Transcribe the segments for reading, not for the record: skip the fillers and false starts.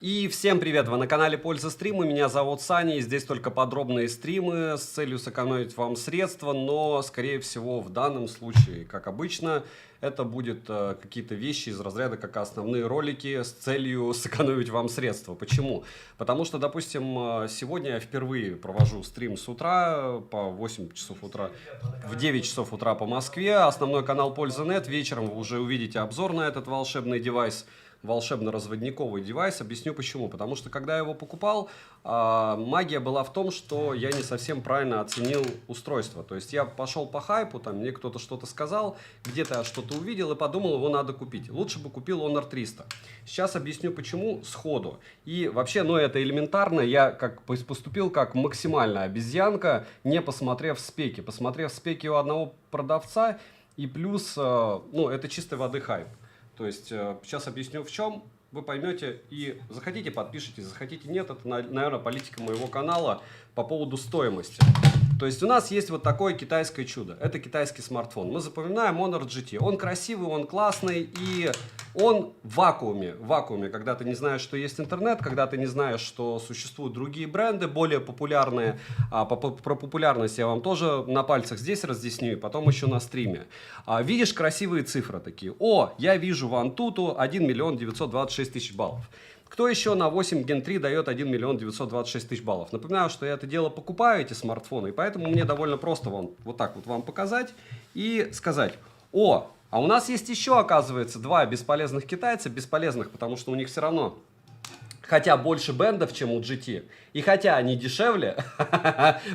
И всем привет! Вы на канале Польза Стримы, меня зовут Саня, и здесь только подробные стримы с целью сэкономить вам средства, но, скорее всего, в данном случае, как обычно, это будут какие-то вещи из разряда как основные ролики с целью сэкономить вам средства. Почему? Потому что, допустим, сегодня я впервые провожу стрим с утра, по 8 часов утра, в 9 часов утра по Москве, основной канал Польза.нет, вечером вы уже увидите обзор на этот волшебный девайс. Волшебно-разводниковый девайс. Объясню почему. Потому что, когда я его покупал, магия была в том, что я не совсем правильно оценил устройство. То есть я пошел по хайпу, там мне кто-то что-то сказал, где-то я что-то увидел и подумал, его надо купить. Лучше бы купил Honor 300. Сейчас объясню почему сходу. И вообще, ну это элементарно, я поступил как максимальная обезьянка, не посмотрев спеки. Посмотрев спеки у одного продавца, и плюс, ну это чистой воды хайп. То есть сейчас объясню в чем, вы поймете и захотите подпишитесь, захотите нет, это, наверное, политика моего канала по поводу стоимости. То есть у нас есть вот такое китайское чудо, это китайский смартфон. Мы запоминаем Honor GT, он красивый, он классный и он в вакууме, когда ты не знаешь, что есть интернет, когда ты не знаешь, что существуют другие бренды, более популярные. Про популярность я вам тоже на пальцах здесь разъясню, и потом еще на стриме. Видишь красивые цифры такие. О, я вижу в Antutu 1 926 000 баллов. Кто еще на 8 Gen 3 дает 1 926 000 баллов? Напоминаю, что я это дело покупаю, эти смартфоны, и поэтому мне довольно просто вот так вот вам показать и сказать: о, а у нас есть еще, оказывается, два бесполезных китайца, бесполезных, потому что у них все равно, хотя больше бендов, чем у GT, и хотя они дешевле,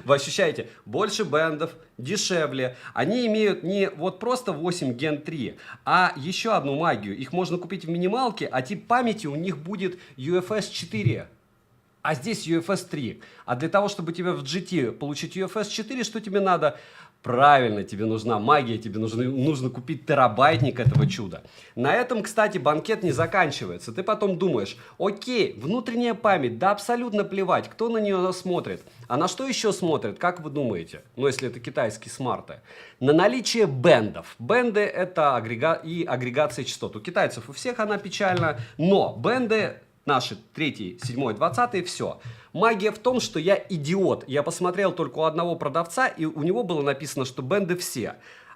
вы ощущаете, больше бендов, дешевле, они имеют не вот просто 8 Gen 3, а еще одну магию. Их можно купить в минималке, а тип памяти у них будет UFS 4. А здесь UFS 3. А для того, чтобы тебе в GT получить UFS 4, что тебе надо? Правильно, тебе нужна магия, тебе нужно купить терабайтник этого чуда. На этом, кстати, банкет не заканчивается. Ты потом думаешь: окей, внутренняя память, да абсолютно плевать, кто на нее смотрит. А на что еще смотрят, как вы думаете? Ну, если это китайские смарты. На наличие бендов. Бенды — это агрегация частот. У китайцев у всех она печальна, но бенды... Наши 3, 7, 20, все. Магия в том, что я идиот. Я посмотрел только у одного продавца, и у него было написано, что бенды все.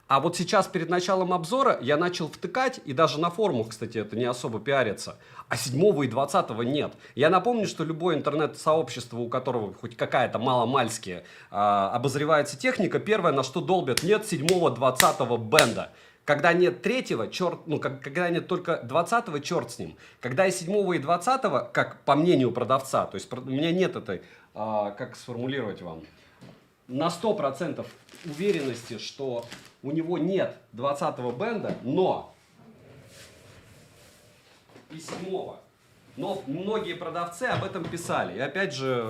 А вот сейчас перед началом обзора я начал втыкать, и даже на форумах, кстати, это не особо пиарится. А 7 и 20 нет. Я напомню, что любое интернет-сообщество, у которого хоть какая-то маломальская обозревается техника, первое, на что долбят: нет 7-20 бенда. Когда нет 3-го, черт, ну, когда нет только 20-го, черт с ним. Когда и 7 и 20-го, как по мнению продавца, то есть у меня нет этой, как сформулировать вам, на 100% уверенности, что у него нет 20-го бенда, но и 7-го. Но многие продавцы об этом писали. И опять же,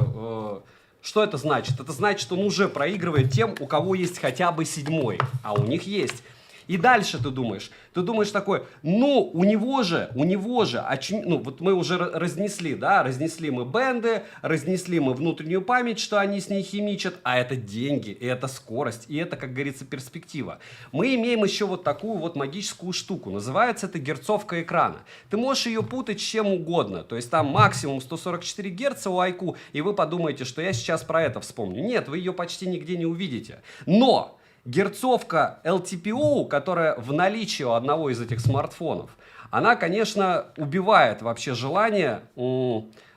что это значит? Это значит, что он уже проигрывает тем, у кого есть хотя бы 7-й, а у них есть. И дальше ты думаешь такой: ну, у него же, ну, вот мы уже разнесли, да, разнесли мы бенды, разнесли мы внутреннюю память, что они с ней химичат, а это деньги, и это скорость, и это, как говорится, перспектива. Мы имеем еще вот такую вот магическую штуку, называется это герцовка экрана. Ты можешь ее путать с чем угодно, то есть там максимум 144 Гц у iQOO, и вы подумаете, что я сейчас про это вспомню. Нет, вы ее почти нигде не увидите. Но герцовка LTPO, которая в наличии у одного из этих смартфонов, она, конечно, убивает вообще желание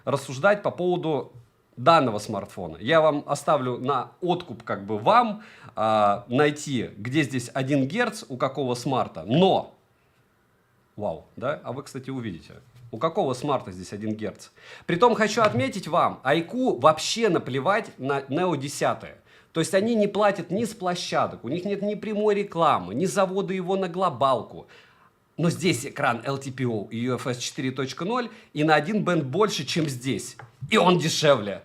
рассуждать по поводу данного смартфона. Я вам оставлю на откуп, как бы вам найти, где здесь 1 Гц, у какого смарта. Но, вау, да? А вы, кстати, увидите. У какого смарта здесь 1 Гц? Притом хочу отметить вам, iQOO вообще наплевать на Neo 10. То есть они не платят ни с площадок, у них нет ни прямой рекламы, ни завода его на глобалку. Но здесь экран LTPO и UFS 4.0, и на 1 бенд больше, чем здесь. И он дешевле.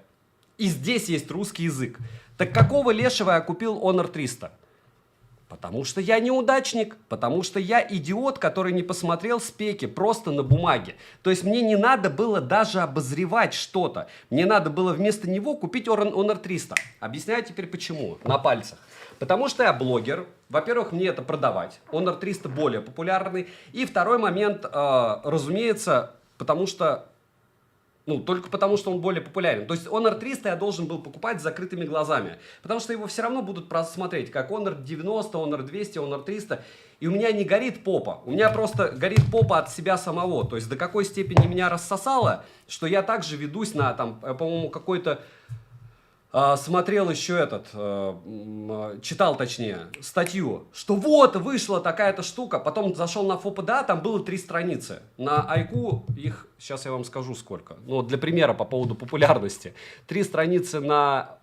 И здесь есть русский язык. Так какого лешего я купил Honor 300? Потому что я неудачник, потому что я идиот, который не посмотрел спеки просто на бумаге. То есть мне не надо было даже обозревать что-то. Мне надо было вместо него купить Honor 300. Объясняю теперь почему, на пальцах. Потому что я блогер. Во-первых, мне это продавать. Honor 300 более популярный. И второй момент, разумеется, потому что Ну, только потому, что он более популярен. То есть Honor 300 я должен был покупать с закрытыми глазами. Потому что его все равно будут просмотреть, как Honor 90, Honor 200, Honor 300. И у меня не горит попа. У меня просто горит попа от себя самого. То есть до какой степени меня рассосало, что я также ведусь на, там, по-моему, какой-то... смотрел еще читал точнее, статью, что вот вышла такая-то штука, потом зашел на ФОПДА, там было 3 страницы. На Айку их, сейчас я вам скажу сколько, ну для примера по поводу популярности. 3 страницы на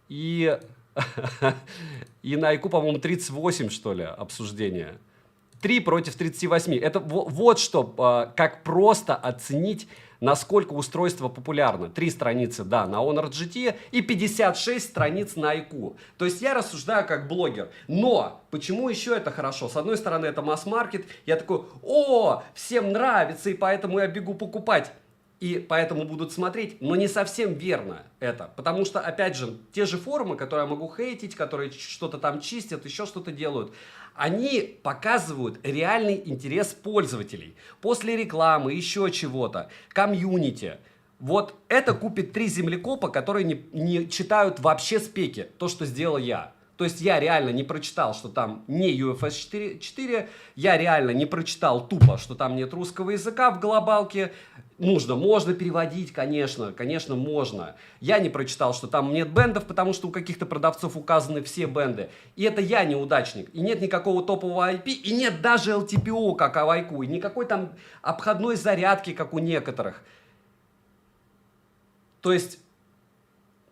и, и на Айку, по-моему, 38, что ли, обсуждения. 3 против 38. Это вот что, как просто оценить, насколько устройство популярно. 3 страницы, да, на Honor GT и 56 страниц на iQOO. То есть я рассуждаю как блогер. Но почему еще это хорошо? С одной стороны, это масс-маркет. Я такой, о, всем нравится, и поэтому я бегу покупать. И поэтому будут смотреть, но не совсем верно это. Потому что, опять же, те же форумы, которые я могу хейтить, которые что-то там чистят, еще что-то делают, они показывают реальный интерес пользователей. После рекламы, еще чего-то, комьюнити. Вот это купит 3 землекопа, которые не читают вообще спеки. То, что сделал я. То есть я реально не прочитал, что там не UFS 4, я реально не прочитал тупо, что там нет русского языка в глобалке. Можно переводить, конечно можно. Я не прочитал, что там нет бендов, потому что у каких-то продавцов указаны все бенды. И это я неудачник. И нет никакого топового IP, и нет даже LTPO, как в iQOO, и никакой там обходной зарядки, как у некоторых. То есть...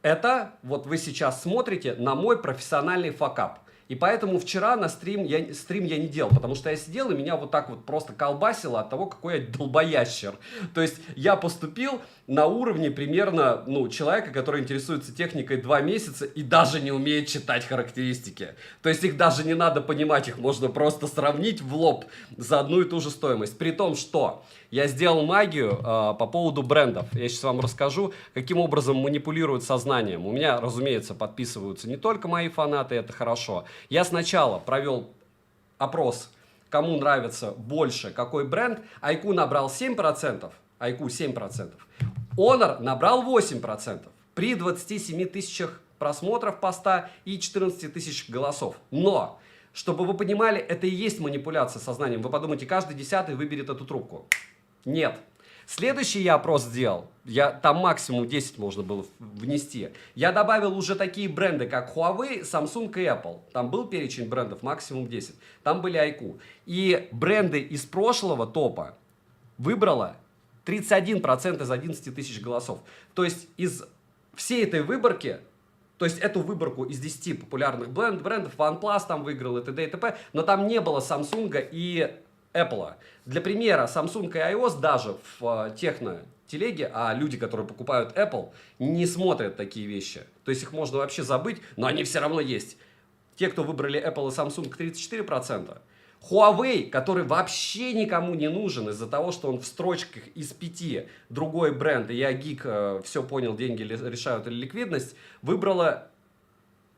это вот вы сейчас смотрите на мой профессиональный факап. И поэтому вчера на стрим я не делал, потому что я сидел и меня вот так вот просто колбасило от того, какой я долбоящер. То есть я поступил на уровне примерно, человека, который интересуется техникой 2 месяца и даже не умеет читать характеристики. То есть их даже не надо понимать, их можно просто сравнить в лоб за одну и ту же стоимость. При том, что я сделал магию по поводу брендов. Я сейчас вам расскажу, каким образом манипулируют сознанием. У меня, разумеется, подписываются не только мои фанаты, это хорошо. Я сначала провел опрос, кому нравится больше какой бренд. iQOO набрал 7%, iQOO 7%. Honor набрал 8% при 27 тысячах просмотров поста и 14 тысяч голосов. Но, чтобы вы понимали, это и есть манипуляция сознанием. Вы подумайте, каждый 10-й выберет эту трубку. Нет. Следующий я опрос сделал, там максимум 10 можно было внести. Я добавил уже такие бренды, как Huawei, Samsung и Apple. Там был перечень брендов, максимум 10. Там были iQOO. И бренды из прошлого топа выбрало 31% из 11 тысяч голосов. То есть из всей этой выборки, то есть эту выборку из 10 популярных брендов, OnePlus там выиграл и т.д. и т.п., но там не было Samsung и Apple. Для примера, Samsung и iOS даже в техно-телеге, а люди, которые покупают Apple, не смотрят такие вещи. То есть их можно вообще забыть, но они все равно есть. Те, кто выбрали Apple и Samsung, 34%. Huawei, который вообще никому не нужен из-за того, что он в строчках из 5 другой бренд, и я гик, все понял, деньги решают или ликвидность, выбрала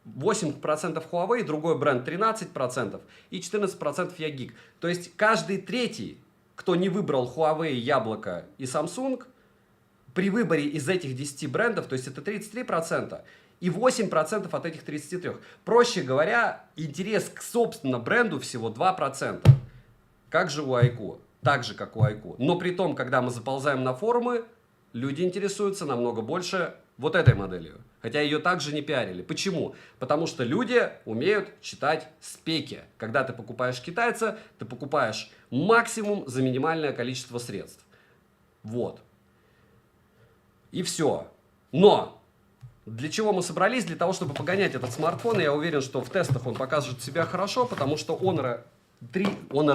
8% Huawei, другой бренд 13% и 14% я гик. То есть каждый третий, кто не выбрал Huawei, Яблоко и Samsung, при выборе из этих 10 брендов, то есть это 33%, и 8% от этих 33. Проще говоря, интерес к собственно бренду всего 2%. Как же у iQOO? Так же, как у iQOO. Но при том, когда мы заползаем на форумы, люди интересуются намного больше вот этой моделью. Хотя ее также не пиарили. Почему? Потому что люди умеют читать спеки. Когда ты покупаешь китайца, ты покупаешь максимум за минимальное количество средств. Вот. И все. Но для чего мы собрались? Для того, чтобы погонять этот смартфон. И я уверен, что в тестах он покажет себя хорошо, потому что Honor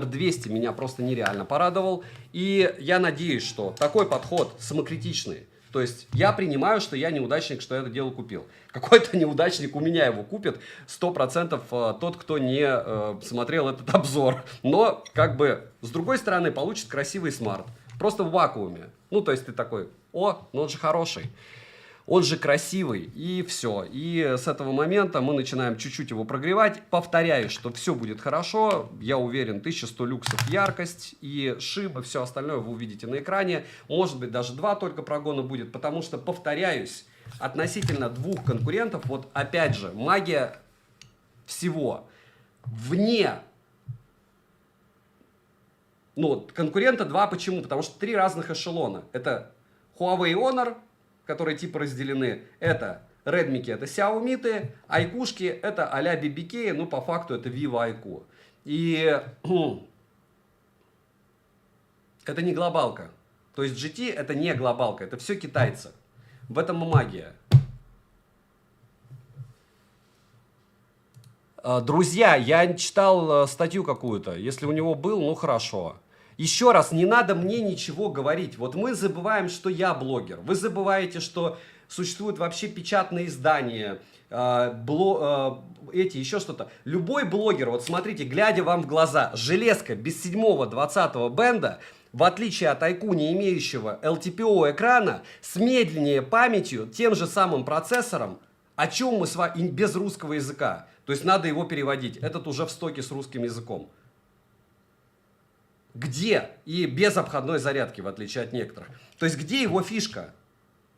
200 меня просто нереально порадовал. И я надеюсь, что такой подход самокритичный. То есть я принимаю, что я неудачник, что я это дело купил. Какой-то неудачник у меня его купит, 100% тот, кто не смотрел этот обзор. Но, как бы, с другой стороны, получит красивый смарт. Просто в вакууме. Ну, то есть ты такой, о, ну он же хороший. он же красивый, и все. И с этого момента мы начинаем чуть-чуть его прогревать. Повторяю, что все будет хорошо. Я уверен, 1100 люксов яркость и шиба, все остальное вы увидите на экране. Может быть, даже 2 только прогона будет, потому что, повторяюсь, относительно 2 конкурентов, вот опять же, магия всего вне... Ну, конкурента 2, почему? Потому что 3 разных эшелона. Это Huawei Honor, которые типа разделены. Это Redmi, это Xiaomi, айкушки это а-ля BBK, ну по факту это Vivo iQOO. И это не глобалка. То есть GT это не глобалка, это все китайцы. В этом и магия. Друзья, я читал статью какую-то. Если у него был, ну хорошо. Еще раз, не надо мне ничего говорить. Вот мы забываем, что я блогер. Вы забываете, что существуют вообще печатные издания, эти, еще что-то. Любой блогер, вот смотрите, глядя вам в глаза, железка без 7-20 бенда, в отличие от iQOO, не имеющего LTPO экрана, с медленнее памятью, тем же самым процессором, о чем мы с вами, без русского языка. То есть надо его переводить. Этот уже в стоке с русским языком. Где? И без обходной зарядки, в отличие от некоторых. То есть где его фишка?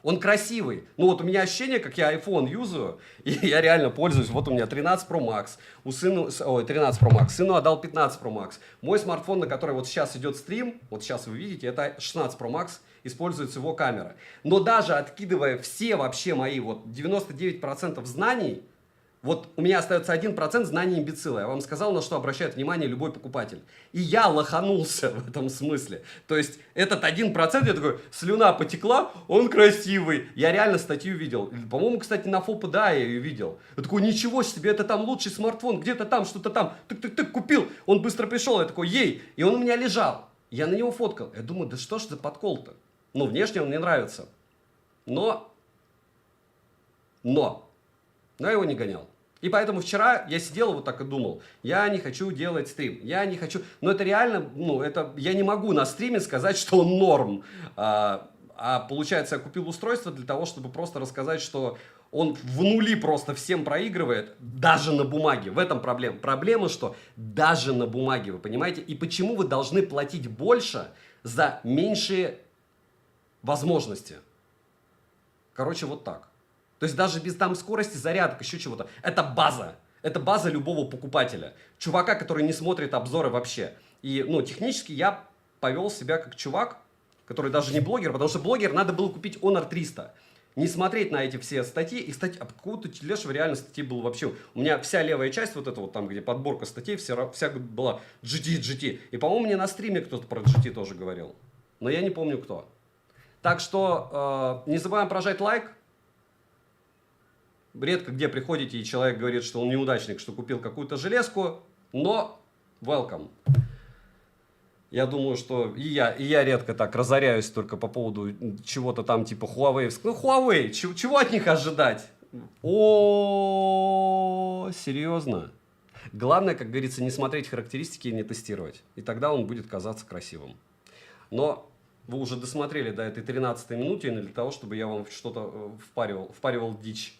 Он красивый. Ну вот у меня ощущение, как я iPhone юзаю, и я реально пользуюсь. Вот у меня 13 Pro Max, у сыну, ой, 13 Pro Max, сыну отдал 15 Pro Max. Мой смартфон, на который вот сейчас идет стрим, вот сейчас вы видите, это 16 Pro Max, используется его камера. Но даже откидывая все вообще мои вот 99% знаний, вот у меня остается 1% знаний имбецила. Я вам сказал, на что обращает внимание любой покупатель. И я лоханулся в этом смысле. То есть этот 1%, я такой, слюна потекла, он красивый. Я реально статью видел. По-моему, кстати, на ФОПа, да, я ее видел. Я такой, ничего себе, это там лучший смартфон, где-то там, что-то там. Тык-тык-тык, купил. Он быстро пришел, я такой, ей. И он у меня лежал. Я на него фоткал. Я думаю, да что ж за подкол-то? Ну, внешне он мне нравится. Но я его не гонял. И поэтому вчера я сидел вот так и думал, я не хочу делать стрим, я не хочу, но это реально, ну, это, я не могу на стриме сказать, что он норм, получается, я купил устройство для того, чтобы просто рассказать, что он в нули просто всем проигрывает, даже на бумаге, в этом проблема. Проблема, что даже на бумаге, вы понимаете, и почему вы должны платить больше за меньшие возможности. Короче, вот так. То есть даже без там скорости зарядок, еще чего-то. Это база. Это база любого покупателя. Чувака, который не смотрит обзоры вообще. И, ну, технически я повел себя как чувак, который даже не блогер, потому что блогер надо было купить Honor 300. Не смотреть на эти все статьи. И, кстати, а какого-то лешего реально статьи было вообще. У меня вся левая часть, вот эта вот там, где подборка статей, вся была GT. И, по-моему, мне на стриме кто-то про GT тоже говорил. Но я не помню кто. Так что не забываем прожать лайк. Редко где приходите, и человек говорит, что он неудачник, что купил какую-то железку, но welcome. Я думаю, что и я редко так разоряюсь только по поводу чего-то там типа Huawei. Ну, Huawei, чего от них ожидать? Серьезно? Главное, как говорится, не смотреть характеристики и не тестировать. И тогда он будет казаться красивым. Но вы уже досмотрели до этой 13-й минуты для того, чтобы я вам что-то впаривал дичь.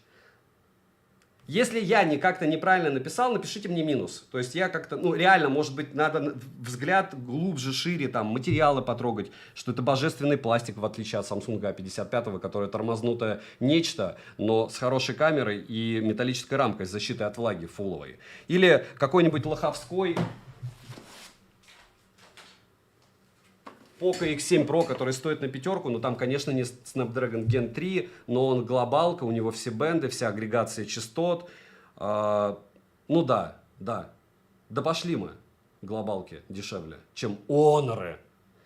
Если я как-то неправильно написал, напишите мне минус. То есть я как-то, ну реально, может быть, надо взгляд глубже, шире, там, материалы потрогать, что это божественный пластик, в отличие от Samsung A55, которое тормознутое нечто, но с хорошей камерой и металлической рамкой с защитой от влаги фулловой. Или какой-нибудь лоховской Poco X7 Pro, который стоит на 5, но там, конечно, не Snapdragon Gen 3, но он глобалка, у него все бенды, вся агрегация частот. Ну да. Да пошли мы, глобалки, дешевле, чем Honor.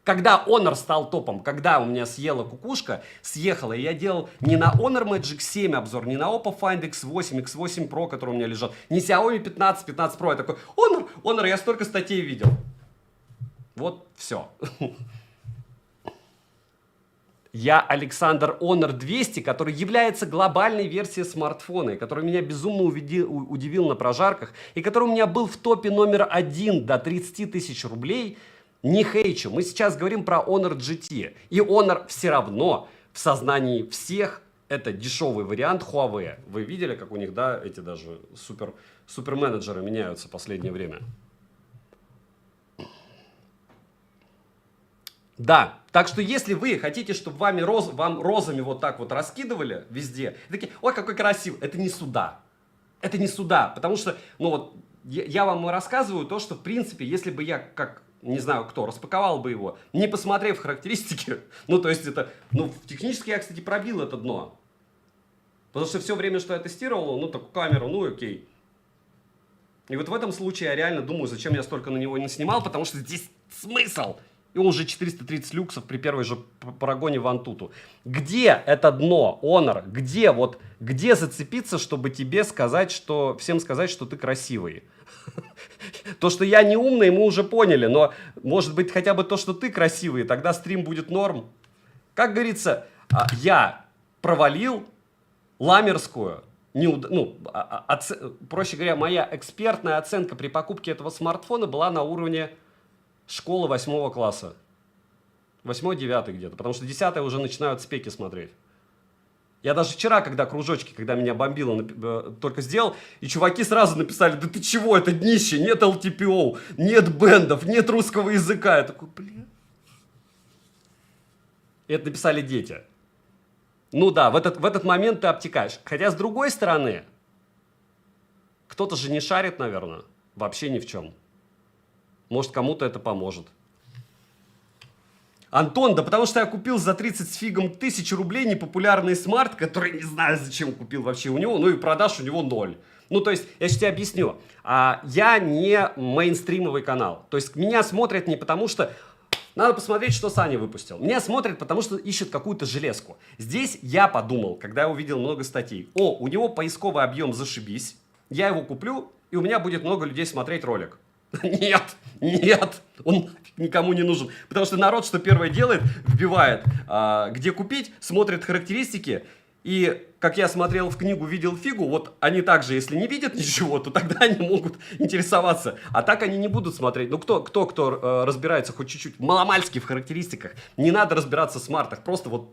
Когда Honor стал топом, когда у меня съела кукушка, съехала, и я делал не на Honor Magic 7 обзор, не на Oppo Find X8, X8 Pro, который у меня лежал, не Xiaomi 15, 15 Pro, я такой, Honor, я столько статей видел. Вот все. Я Александр Honor 200, который является глобальной версией смартфона, и который меня безумно удивил на прожарках, и который у меня был в топе номер 1 до 30 тысяч рублей, не хейчу. Мы сейчас говорим про Honor GT. И Honor все равно в сознании всех Это дешевый вариант Huawei. Вы видели, как у них, да, эти даже суперменеджеры меняются в последнее время? Да, так что если вы хотите, чтобы вам розами вот так вот раскидывали везде, такие, ой, какой красивый, это не сюда. Это не сюда, потому что, ну вот, я вам рассказываю то, что, в принципе, если бы я, как, не знаю кто, распаковал бы его, не посмотрев характеристики, ну, то есть это, ну, технически я, кстати, пробил это дно. Потому что все время, что я тестировал, ну, такую камеру, ну, окей. И вот в этом случае я реально думаю, зачем я столько на него не снимал, потому что здесь смысл. И он уже 430 люксов при первой же прогоне в Antutu. Где это дно, Honor? Где зацепиться, чтобы тебе сказать, всем сказать, что ты красивый? То, что я не умный, мы уже поняли, но может быть хотя бы то, что ты красивый, тогда стрим будет норм. Как говорится, я провалил ламерскую, проще говоря, моя экспертная оценка при покупке этого смартфона была на уровне школы 8 класса. 8-9 где-то, потому что 10 уже начинают спеки смотреть. Я даже вчера, когда кружочки, когда меня бомбило, только сделал, и чуваки сразу написали, да ты чего, это днище, нет LTPO, нет бендов, нет русского языка. Я такой, блин. И это написали дети. Ну да, в этот момент ты обтекаешь. Хотя, с другой стороны, кто-то же не шарит, наверное, вообще ни в чем. Может, кому-то это поможет. Антон, да потому что я купил за 30 с фигом 1000 рублей непопулярный смарт, который не знаю, зачем купил вообще у него, ну и продаж у него 0. Ну, то есть, я сейчас тебе объясню. Я не мейнстримовый канал. То есть, меня смотрят не потому, что надо посмотреть, что Саня выпустил. Меня смотрят, потому что ищут какую-то железку. Здесь я подумал, когда я увидел много статей. У него поисковый объем зашибись. Я его куплю, и у меня будет много людей смотреть ролик. Нет, он никому не нужен. Потому что народ, что первое делает, вбивает, где купить, смотрит характеристики. И, как я смотрел в книгу, видел фигу, вот они также, если не видят ничего, то тогда они могут интересоваться. А так они не будут смотреть. Ну, кто разбирается хоть чуть-чуть маломальски в характеристиках, не надо разбираться в смартах. Просто вот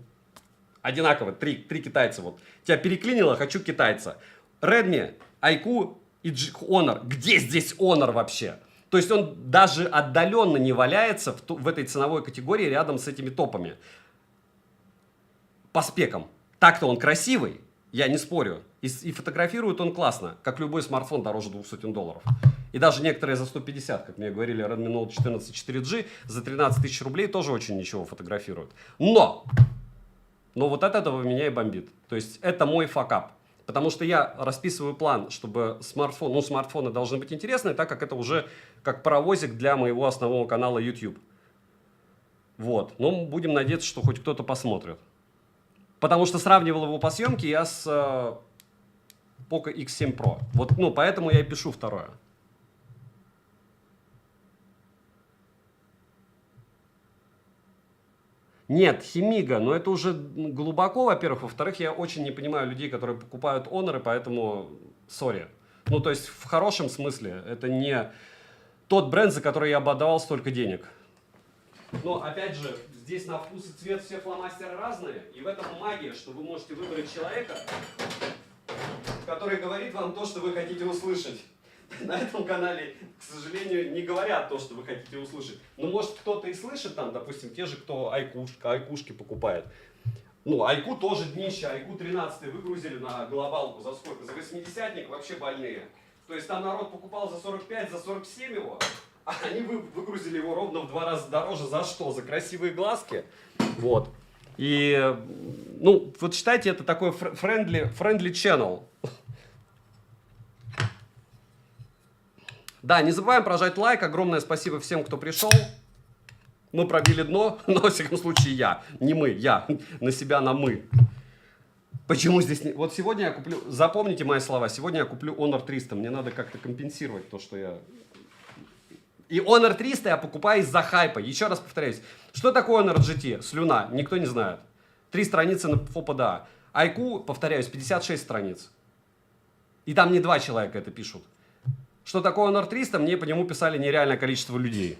одинаково, три китайца. Вот. Тебя переклинило, хочу китайца. Redmi, iQOO и Honor. Где здесь Honor вообще? То есть он даже отдаленно не валяется в этой ценовой категории рядом с этими топами. По спекам. Так-то он красивый, я не спорю. И фотографирует он классно, как любой смартфон дороже $200. И даже некоторые за 150, как мне говорили, Redmi Note 14 4G за 13 тысяч рублей тоже очень ничего фотографируют. Но вот от этого меня и бомбит. То есть это мой факап. Потому что я расписываю план, чтобы смартфоны должны быть интересные, так как это уже как паровозик для моего основного канала YouTube. Вот. Но будем надеяться, что хоть кто-то посмотрит. Потому что сравнивал его по съемке я с Poco X7 Pro. Вот, поэтому я и пишу второе. Нет, Химига, но это уже глубоко, во-первых. Во-вторых, я очень не понимаю людей, которые покупают Honor, поэтому сори. Ну, то есть, в хорошем смысле, это не тот бренд, за который я бы отдавал столько денег. Но, опять же, здесь на вкус и цвет все фломастеры разные, и в этом магия, что вы можете выбрать человека, который говорит вам то, что вы хотите услышать. На этом канале, к сожалению, не говорят то, что вы хотите услышать. Но может кто-то и слышит там, допустим, те же, кто айкушки покупает. Айку тоже днище, айку 13 выгрузили на глобалку за сколько? За 80-ник вообще больные. То есть там народ покупал за 45, за 47 его, а они выгрузили его ровно в 2 раза дороже. За что? За красивые глазки. Вот. И, вот считайте, это такой friendly channel. Да, не забываем прожать лайк. Огромное спасибо всем, кто пришел. Мы пробили дно, но, во всяком случае, я. Не мы, я. На себя, на мы. Почему здесь не... Вот сегодня я куплю... Запомните мои слова. Сегодня я куплю Honor 300. Мне надо как-то компенсировать то, что я... И Honor 300 я покупаю из-за хайпа. Еще раз повторяюсь. Что такое Honor GT? Слюна. Никто не знает. 3 страницы на FOPDA. iQOO, повторяюсь, 56 страниц. И там не 2 человека это пишут. Что такое Honor 300, мне по нему писали нереальное количество людей.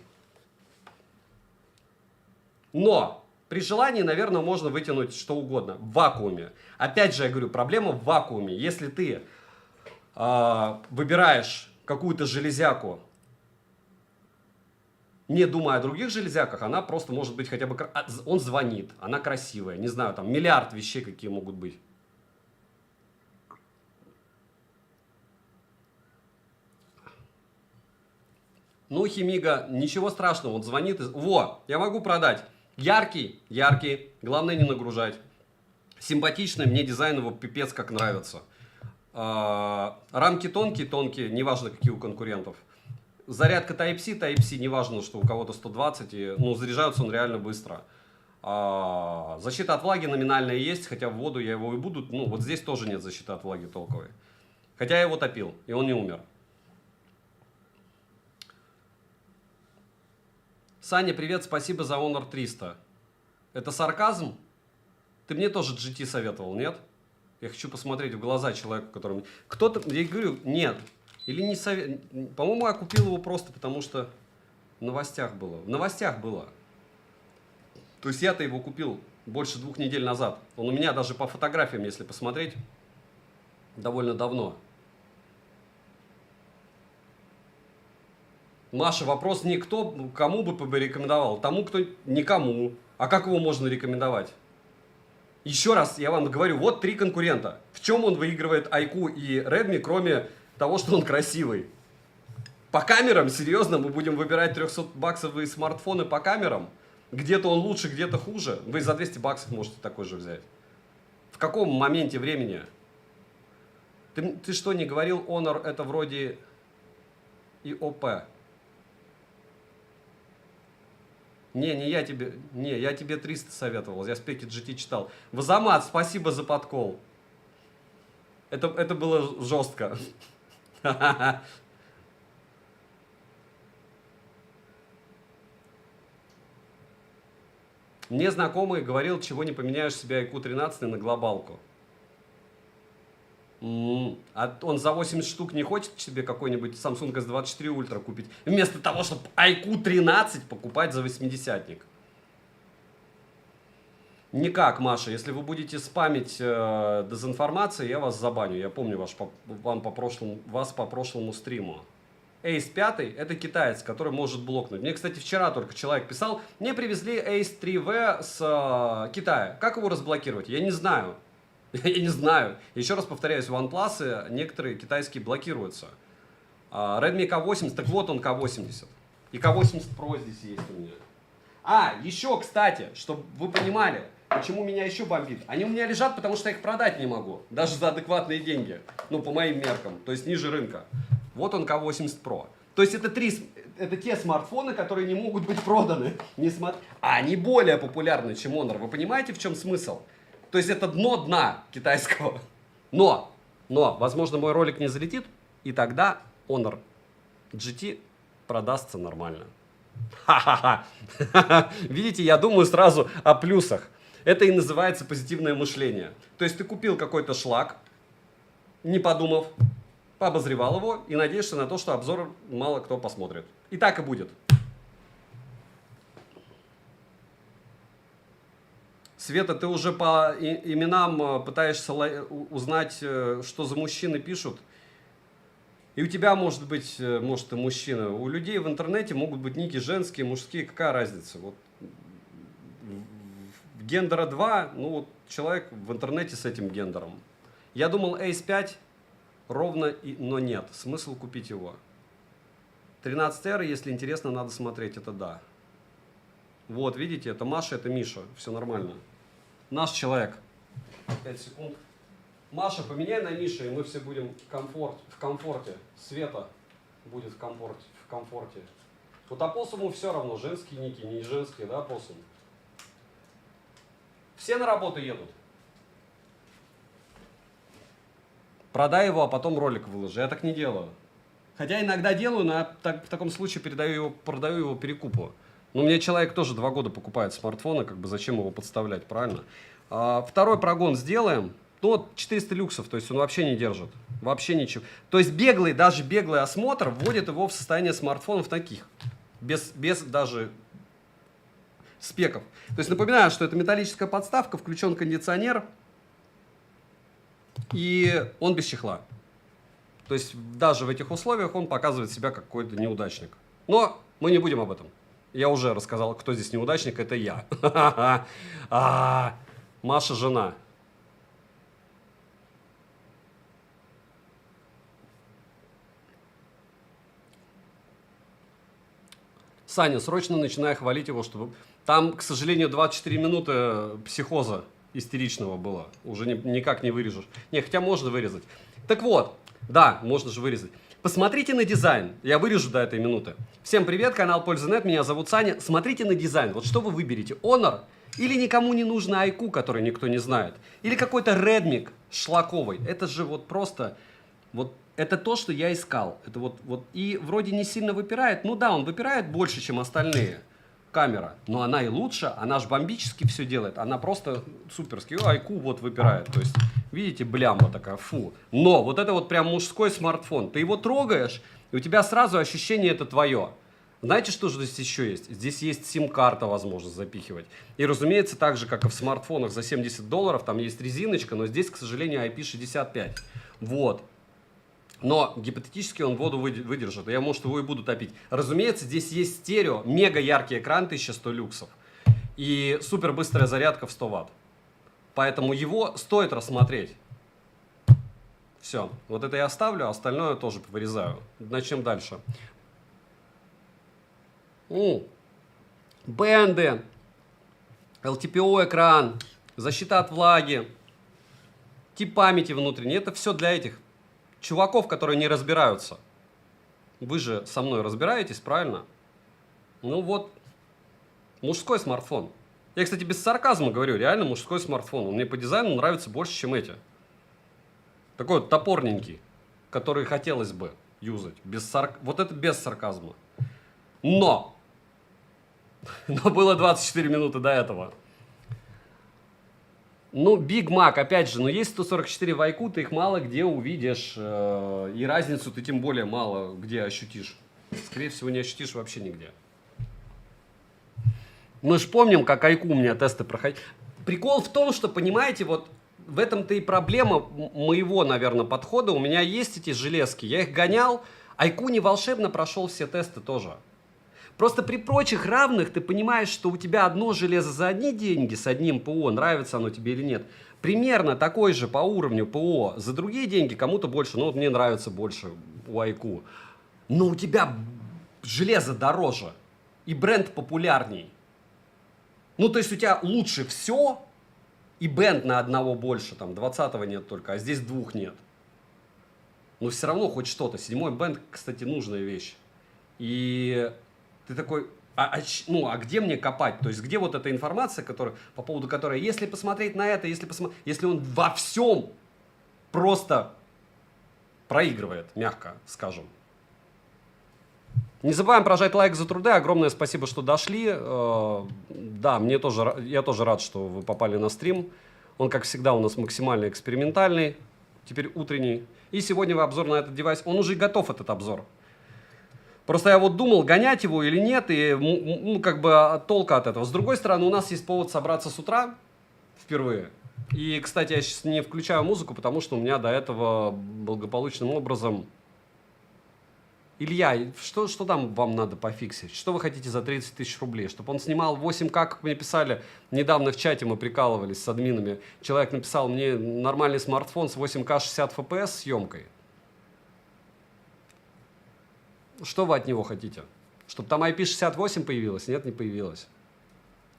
Но При желании, наверное, можно вытянуть что угодно в вакууме. Опять же, я говорю, проблема в вакууме. Если ты выбираешь какую-то железяку, не думая о других железяках, она просто может быть хотя бы... Он звонит, она красивая, не знаю, там миллиард вещей какие могут быть. Ну, Химига, ничего страшного, он звонит. Во, я могу продать. Яркий, яркий, главное не нагружать. Симпатичный, мне дизайн его пипец как нравится. Рамки тонкие, тонкие, неважно какие у конкурентов. Зарядка Type-C, неважно, что у кого-то 120, ну, заряжается он реально быстро. Защита от влаги номинальная есть, хотя в воду я его и буду, ну, вот здесь тоже нет защиты от влаги толковой. Хотя я его топил, и он не умер. Саня, привет, спасибо за Honor 300. Это сарказм? Ты мне тоже GT советовал, нет? Я хочу посмотреть в глаза человеку, которому... Кто-то, я говорю, нет. Или не совет... По-моему, я купил его просто потому, что в новостях было. В новостях было. То есть я-то его купил больше 2 недель назад. Он у меня даже по фотографиям, если посмотреть, довольно давно. Маша, вопрос не кто, кому бы рекомендовал. Тому, кто никому. А как его можно рекомендовать? Еще раз я вам говорю, вот 3 конкурента. В чем он выигрывает iQOO и Redmi, кроме того, что он красивый? По камерам, серьезно, мы будем выбирать 300-баксовые смартфоны по камерам? Где-то он лучше, где-то хуже. Вы за 200 баксов можете такой же взять. В каком моменте времени? Ты что, не говорил, Honor это вроде ИОП? Не, я тебе 300 советовал, я спеки GT читал. Вазамат, спасибо за подкол. Это было жестко. Мне знакомый говорил, чего не поменяешь себе iQOO 13 на глобалку. А он за 80 штук не хочет себе какой-нибудь Samsung S24 Ultra купить, вместо того, чтобы iQOO 13 покупать за 80-ник? Никак, Маша. Если вы будете спамить дезинформацией, я вас забаню. Я помню вас по прошлому стриму. Ace 5 это китаец, который может блокнуть. Мне, кстати, вчера только человек писал, мне привезли Ace 3V с Китая. Как его разблокировать? Я не знаю. Я не знаю. Еще раз повторяюсь, OnePlus некоторые китайские блокируются. Redmi K80, так вот он K80. И K80 Pro здесь есть у меня. Еще, кстати, чтобы вы понимали, почему меня еще бомбит. Они у меня лежат, потому что я их продать не могу. Даже за адекватные деньги. Ну, по моим меркам. То есть ниже рынка. Вот он K80 Pro. То есть это те смартфоны, которые не могут быть проданы. Они более популярны, чем Honor. Вы понимаете, в чем смысл? То есть это дно дна китайского. Но, возможно, мой ролик не залетит, и тогда Honor GT продастся нормально. Ха-ха-ха. Видите, я думаю сразу о плюсах. Это и называется позитивное мышление. То есть ты купил какой-то шлак, не подумав, пообозревал его и надеешься на то, что обзор мало кто посмотрит. И так и будет. Света, ты уже по именам пытаешься узнать, что за мужчины пишут. И у тебя может быть, может и мужчина. У людей в интернете могут быть ники женские, мужские. Какая разница? Вот гендера 2, ну вот человек в интернете с этим гендером. Я думал Ace 5 ровно, но нет. Смысл купить его. 13R, если интересно, надо смотреть. Это да. Вот, видите, это Маша, это Миша. Все нормально. Наш человек. 5 секунд. Маша, поменяй на Мишу, и мы все будем в комфорте. Света будет в комфорте. Вот опоссуму все равно, женские ники, не женские, да, опоссум? Все на работу едут. Продай его, а потом ролик выложи. Я так не делаю. Хотя иногда делаю, но я в таком случае продаю его перекупу. Но мне человек тоже 2 года покупает смартфоны, как бы зачем его подставлять, правильно? Второй прогон сделаем. Ну вот 400 люксов, то есть он вообще не держит. Вообще ничего. То есть даже беглый осмотр вводит его в состояние смартфонов таких. Без даже... спеков. То есть напоминаю, что это металлическая подставка, включен кондиционер, и он без чехла. То есть даже в этих условиях он показывает себя как какой-то неудачник. Но мы не будем об этом. Я уже рассказал, кто здесь неудачник, это я. Маша жена. Саня, срочно начинай хвалить его, чтобы... Там, к сожалению, 24 минуты психоза истеричного было. Уже никак не вырежешь. Не, хотя можно вырезать. Так вот, да, можно же вырезать. Посмотрите на дизайн. Я вырежу до этой минуты. Всем привет, канал Польза.нет, меня зовут Саня. Смотрите на дизайн. Вот что вы выберете? Honor или никому не нужный IQ, который никто не знает? Или какой-то Redmi шлаковый? Это же вот просто... Вот это то, что я искал. Это вот. И вроде не сильно выпирает. Ну да, он выпирает больше, чем остальные. Камера. Но она и лучше. Она же бомбически все делает. Она просто суперски. IQ вот выпирает. То есть, видите, блямба такая. Фу. Но вот это вот прям мужской смартфон. Ты его трогаешь, и у тебя сразу ощущение это твое. Знаете, что же здесь еще есть? Здесь есть сим-карта, возможность запихивать. И, разумеется, так же, как и в смартфонах за $70, там есть резиночка, но здесь, к сожалению, IP65. Вот. Но гипотетически он воду выдержит. Я, может, его и буду топить. Разумеется, здесь есть стерео, мега яркий экран 1100 люксов. И супер быстрая зарядка в 100 Вт. Поэтому его стоит рассмотреть. Все. Вот это я оставлю, а остальное тоже вырезаю. Начнем дальше. Бенды. LTPO экран. Защита от влаги. Тип памяти внутренний. Это все для этих чуваков, которые не разбираются. Вы же со мной разбираетесь, правильно? Ну вот, мужской смартфон. Я, кстати, без сарказма говорю, реально мужской смартфон. Он мне по дизайну нравится больше, чем эти. Такой вот топорненький, который хотелось бы юзать. Вот это без сарказма. Но было 24 минуты до этого. Ну, Big Mac, опять же, но есть 144 в IQ, ты их мало где увидишь, и разницу ты тем более мало где ощутишь. Скорее всего, не ощутишь вообще нигде. Мы же помним, как IQ у меня тесты проходили. Прикол в том, что, понимаете, вот в этом-то и проблема моего, наверное, подхода. У меня есть эти железки, я их гонял, IQ не волшебно прошел все тесты тоже. Просто при прочих равных ты понимаешь, что у тебя одно железо за одни деньги с одним ПО, нравится оно тебе или нет. Примерно такой же по уровню ПО за другие деньги, кому-то больше, ну вот мне нравится больше у IQ. Но у тебя железо дороже и бренд популярней. Ну то есть у тебя лучше все и бенд на одного больше, там 20-го нет только, а здесь 2 нет. Но все равно хоть что-то. 7-й бенд, кстати, нужная вещь. И... Ты такой, а где мне копать? То есть, где вот эта информация, по поводу которой, если посмотреть на это, если он во всем просто проигрывает, мягко скажем. Не забываем прожать лайк за труды. Огромное спасибо, что дошли. Да, я тоже рад, что вы попали на стрим. Он, как всегда, у нас максимально экспериментальный, теперь утренний. И сегодня в обзор на этот девайс, он уже готов, этот обзор. Просто я вот думал, гонять его или нет, и как бы толка от этого. С другой стороны, у нас есть повод собраться с утра впервые. И, кстати, я сейчас не включаю музыку, потому что у меня до этого благополучным образом... Илья, что там вам надо пофиксить? Что вы хотите за 30 000 рублей? Чтобы он снимал 8К, как мне писали недавно в чате, мы прикалывались с админами. Человек написал мне нормальный смартфон с 8К 60 FPS съемкой. Что вы от него хотите? Чтобы там IP68 появилось? Нет, не появилось.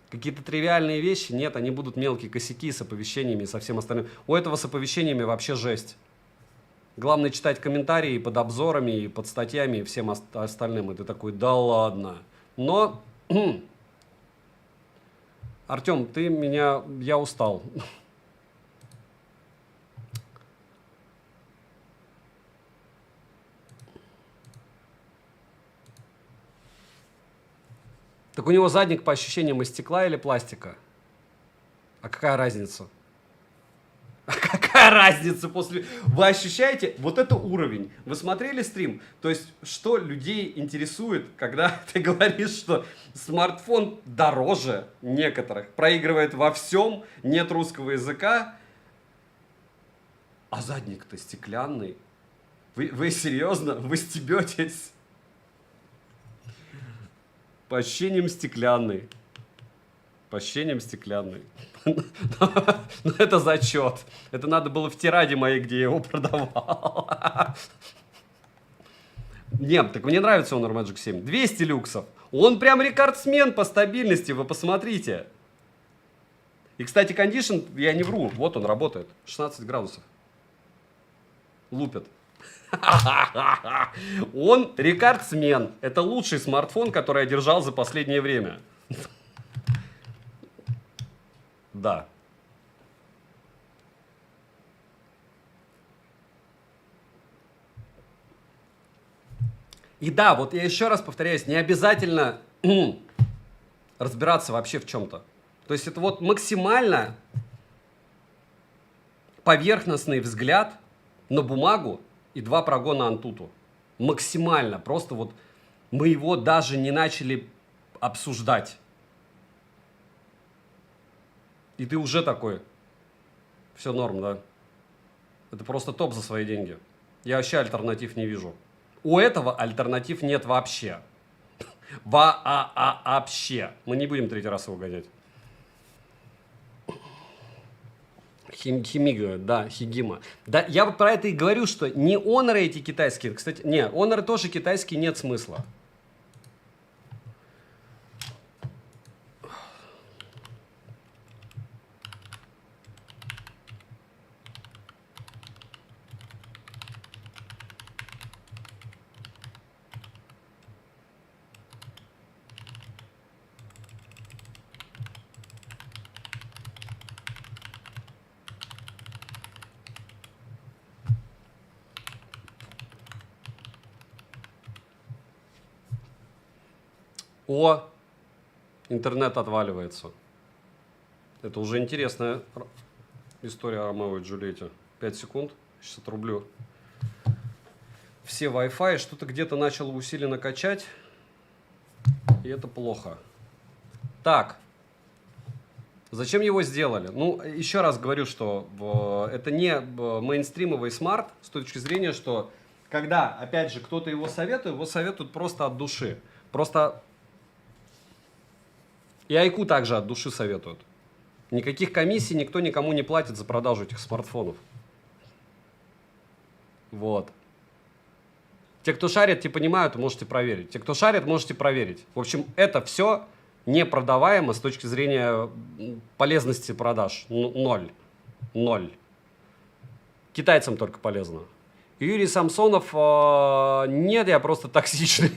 Какие-то тривиальные вещи? Нет, они будут мелкие косяки с оповещениями и со всем остальным. У этого с оповещениями вообще жесть. Главное читать комментарии под обзорами, и под статьями и всем остальным. И ты такой, да ладно. Но, Артем, я устал. Так у него задник по ощущениям из стекла или пластика? А какая разница? А какая какая разница после... Вы ощущаете вот это уровень? Вы смотрели стрим? То есть, что людей интересует, когда ты говоришь, что смартфон дороже некоторых, проигрывает во всем, нет русского языка, а задник-то стеклянный. Вы серьезно? Вы стебетесь? По ощущениям стеклянный. По ощущениям стеклянный. Ну, это зачет. Это надо было в тираде моей, где я его продавал. Нет, так мне нравится Honor Magic 7. 200 люксов. Он прям рекордсмен по стабильности, вы посмотрите. И, кстати, кондишн, я не вру, вот он работает. 16 градусов. Лупит. Он рекордсмен. Это лучший смартфон, который я держал за последнее время. Да. И да, вот я еще раз повторяюсь, не обязательно разбираться вообще в чем-то. То есть это вот максимально поверхностный взгляд на бумагу и 2 прогона Antutu. Максимально. Просто вот мы его даже не начали обсуждать. И ты уже такой. Все норм, да? Это просто топ за свои деньги. Я вообще альтернатив не вижу. У этого альтернатив нет вообще. Вообще. Мы не будем 3-й раз его гонять. Химига, да, Хигима. Да, я вот про это и говорю, что не Honor эти китайские. Кстати, не, Honor тоже китайские, нет смысла. О, интернет отваливается. Это уже интересная история о Ромео и Джульетте. 5 секунд, сейчас отрублю. Все Wi-Fi, что-то где-то начало усиленно качать. И это плохо. Так. Зачем его сделали? Ну, еще раз говорю, что это не мейнстримовый смарт с точки зрения, что когда, опять же, кто-то его советуют просто от души. Просто и Айку также от души советуют. Никаких комиссий никто никому не платит за продажу этих смартфонов. Вот. Те, кто шарит, те понимают, можете проверить. Те, кто шарит, можете проверить. В общем, это все непродаваемо с точки зрения полезности продаж. Ноль. Ноль. Китайцам только полезно. Юрий Самсонов, нет, я просто токсичный.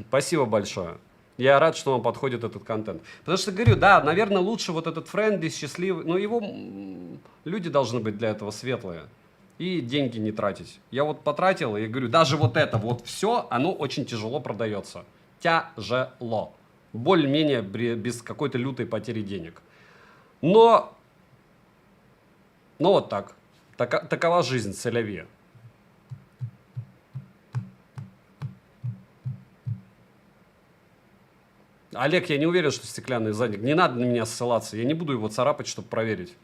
Спасибо большое. Я рад, что вам подходит этот контент. Потому что, говорю, да, наверное, лучше вот этот френдли, счастливый, но его люди должны быть для этого светлые. И деньги не тратить. Я вот потратил, и говорю, даже вот это вот все, оно очень тяжело продается. Тяжело. Более-менее без какой-то лютой потери денег. Но вот так. Такова жизнь, целевия. Олег, я не уверен, что стеклянный задник. Не надо на меня ссылаться. Я не буду его царапать, чтобы проверить.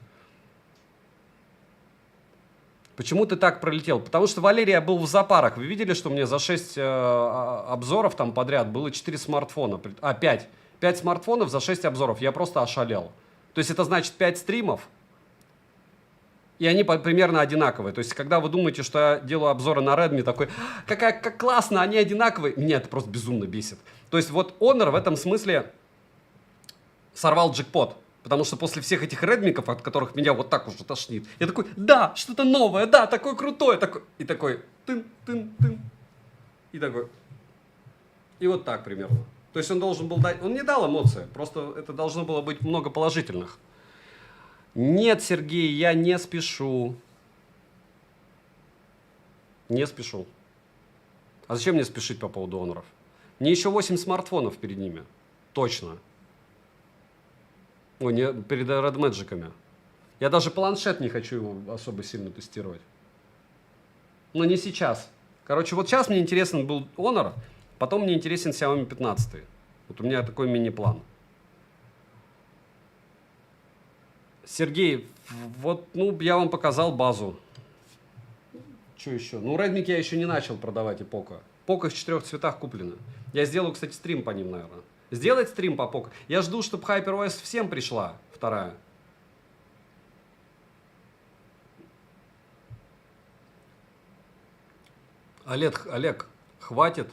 Почему ты так пролетел? Потому что, Валерий, я был в зоопарах. Вы видели, что мне за 6 обзоров там подряд было 4 смартфона? 5. 5 смартфонов за 6 обзоров. Я просто ошалел. То есть это значит 5 стримов. И они примерно одинаковые. То есть, когда вы думаете, что я делаю обзоры на Redmi, такой, как классно, они одинаковые. Меня это просто безумно бесит. То есть, вот Honor в этом смысле сорвал джекпот. Потому что после всех этих редмиков, от которых меня вот так уже тошнит, я такой, да, что-то новое, да, такое крутое, такой, и такой, тын, и такой, и вот так примерно. То есть он должен был дать, он не дал эмоции, просто это должно было быть много положительных. Нет, Сергей, я не спешу. Не спешу. А зачем мне спешить по поводу Honор'ов? Мне еще 8 смартфонов перед ними. Точно. Ой, не перед Red Magic'ами. Я даже планшет не хочу его особо сильно тестировать. Но не сейчас. Короче, вот сейчас мне интересен был Honor, потом мне интересен Xiaomi 15. Вот у меня такой мини-план. Сергей, вот, ну, я вам показал базу. Что еще? Ну, Redmi я еще не начал продавать и Poco. Poco в 4 цветах куплено. Я сделаю, кстати, стрим по ним, наверное. Сделать стрим по Poco? Я жду, чтобы HyperOS всем пришла, вторая. Олег, хватит.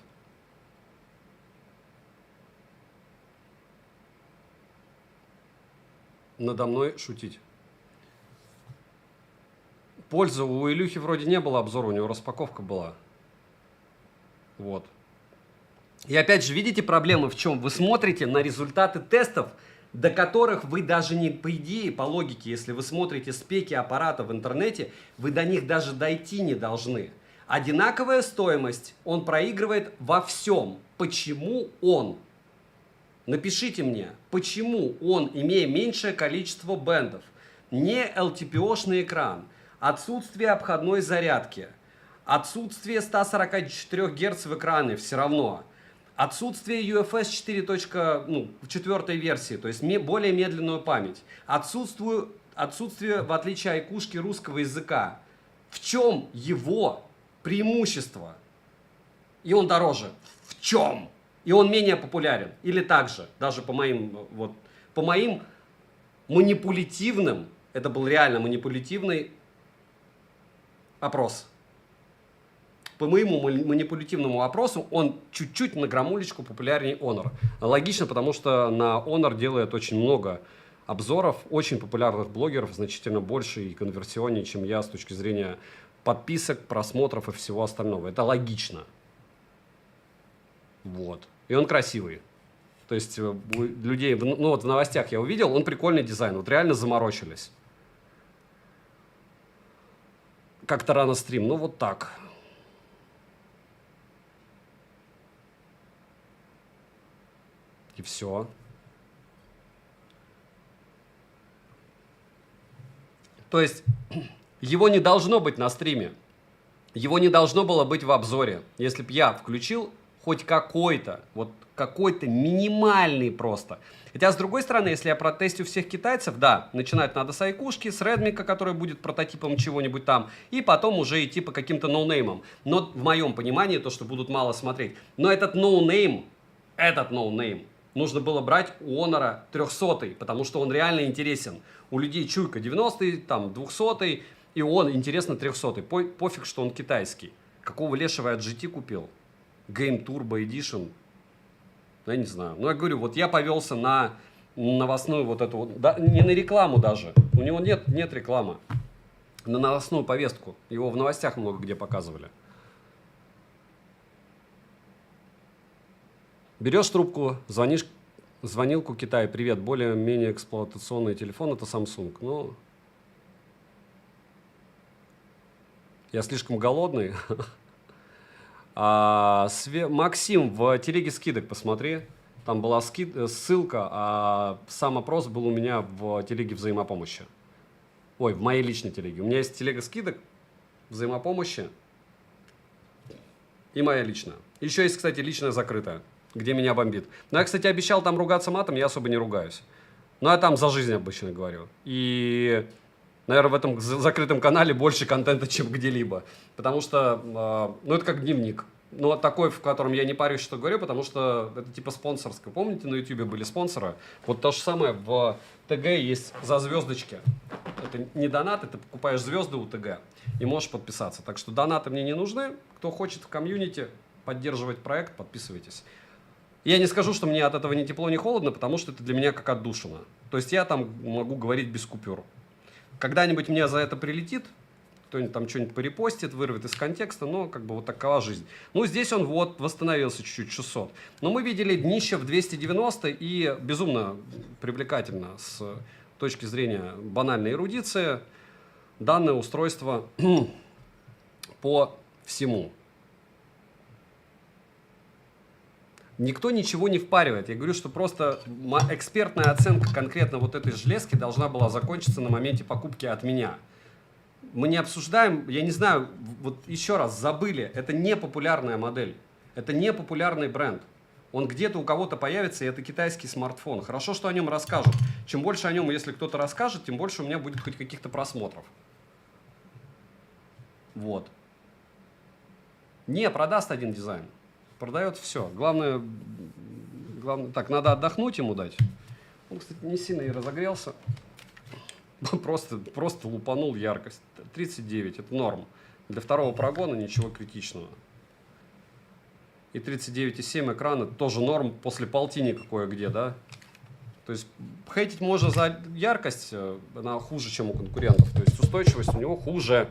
Надо мной шутить. Пользы у Илюхи вроде не было обзора, у него распаковка была. Вот. И опять же, видите, проблемы в чем? Вы смотрите на результаты тестов, до которых вы даже не, по идее, по логике, если вы смотрите спеки аппарата в интернете, вы до них даже дойти не должны. Одинаковая стоимость, он проигрывает во всем. Почему он? Напишите мне, почему он, имея меньшее количество бендов, не LTPO-шный экран, отсутствие обходной зарядки, отсутствие 144 Гц в экране все равно, отсутствие UFS 4.4 версии, то есть более медленную память, отсутствие, в отличие от айкушки, русского языка. В чем его преимущество? И он дороже. В чем? И он менее популярен. Или также, даже по моим манипулятивным, это был реально манипулятивный опрос. По моему манипулятивному опросу он чуть-чуть на граммулечку популярнее Honor. Логично, потому что на Honor делает очень много обзоров, очень популярных блогеров, значительно больше и конверсионнее, чем я с точки зрения подписок, просмотров и всего остального. Это логично. Вот. И он красивый. То есть у людей, ну вот в новостях я увидел, он прикольный дизайн, вот реально заморочились. Как-то рано стрим, ну вот так. И все. То есть его не должно быть на стриме. Его не должно было быть в обзоре. Если бы я включил хоть какой-то, вот какой-то минимальный просто. Хотя, с другой стороны, если я протестю всех китайцев, да, начинать надо с айкушки, с Redmi, который будет прототипом чего-нибудь там, и потом уже идти по каким-то ноунеймам. Но в моем понимании, то, что будут мало смотреть. Но этот ноунейм, нужно было брать у Honor 300, потому что он реально интересен. У людей чуйка 90-й, там 200-й, и он интересно 300-й. Пофиг, что он китайский. Какого лешего я GT купил? Game Turbo Edition. Я не знаю. Ну, я говорю, вот я повелся на новостную вот эту вот, да, не на рекламу даже. У него нет рекламы. На новостную повестку. Его в новостях много где показывали. Берешь трубку, звонилку Китай. Привет, более-менее эксплуатационный телефон, это Samsung. Ну, я слишком голодный. Максим, в телеге скидок посмотри. Там была ссылка, а сам опрос был у меня в телеге взаимопомощи. Ой, в моей личной телеге. У меня есть телега скидок, взаимопомощи и моя личная. Еще есть, кстати, личная закрытая, где меня бомбит. Но я, кстати, обещал там ругаться матом, я особо не ругаюсь. Но я там за жизнь обычно говорю. И, наверное, в этом закрытом канале больше контента, чем где-либо. Потому что, ну, это как дневник. Но такой, в котором я не парюсь, что говорю, потому что это типа спонсорское. Помните, на YouTube были спонсоры? Вот то же самое в ТГ есть за звездочки. Это не донат, ты покупаешь звезды у ТГ и можешь подписаться. Так что донаты мне не нужны. Кто хочет в комьюнити поддерживать проект, подписывайтесь. Я не скажу, что мне от этого ни тепло, ни холодно, потому что это для меня как отдушина. То есть я там могу говорить без купюр. Когда-нибудь мне за это прилетит, кто-нибудь там что-нибудь порепостит, вырвет из контекста, но как бы вот такова жизнь. Ну, здесь он вот восстановился чуть-чуть, 600. Но мы видели днище в 290 и безумно привлекательно с точки зрения банальной эрудиции данное устройство по всему. Никто ничего не впаривает. Я говорю, что просто экспертная оценка конкретно вот этой железки должна была закончиться на моменте покупки от меня. Мы не обсуждаем, я не знаю, вот еще раз, забыли, это не популярная модель, это не популярный бренд. Он где-то у кого-то появится, и это китайский смартфон. Хорошо, что о нем расскажут. Чем больше о нем, если кто-то расскажет, тем больше у меня будет хоть каких-то просмотров. Вот. Не продаст один дизайн. Продает все. Главное, так, надо отдохнуть ему дать. Он, кстати, не сильно и разогрелся. Просто лупанул яркость. 39, это норм. Для второго прогона ничего критичного. И 39,7 экрана тоже норм после полтинника кое-где, да? То есть хейтить можно за яркость, она хуже, чем у конкурентов. То есть устойчивость у него хуже.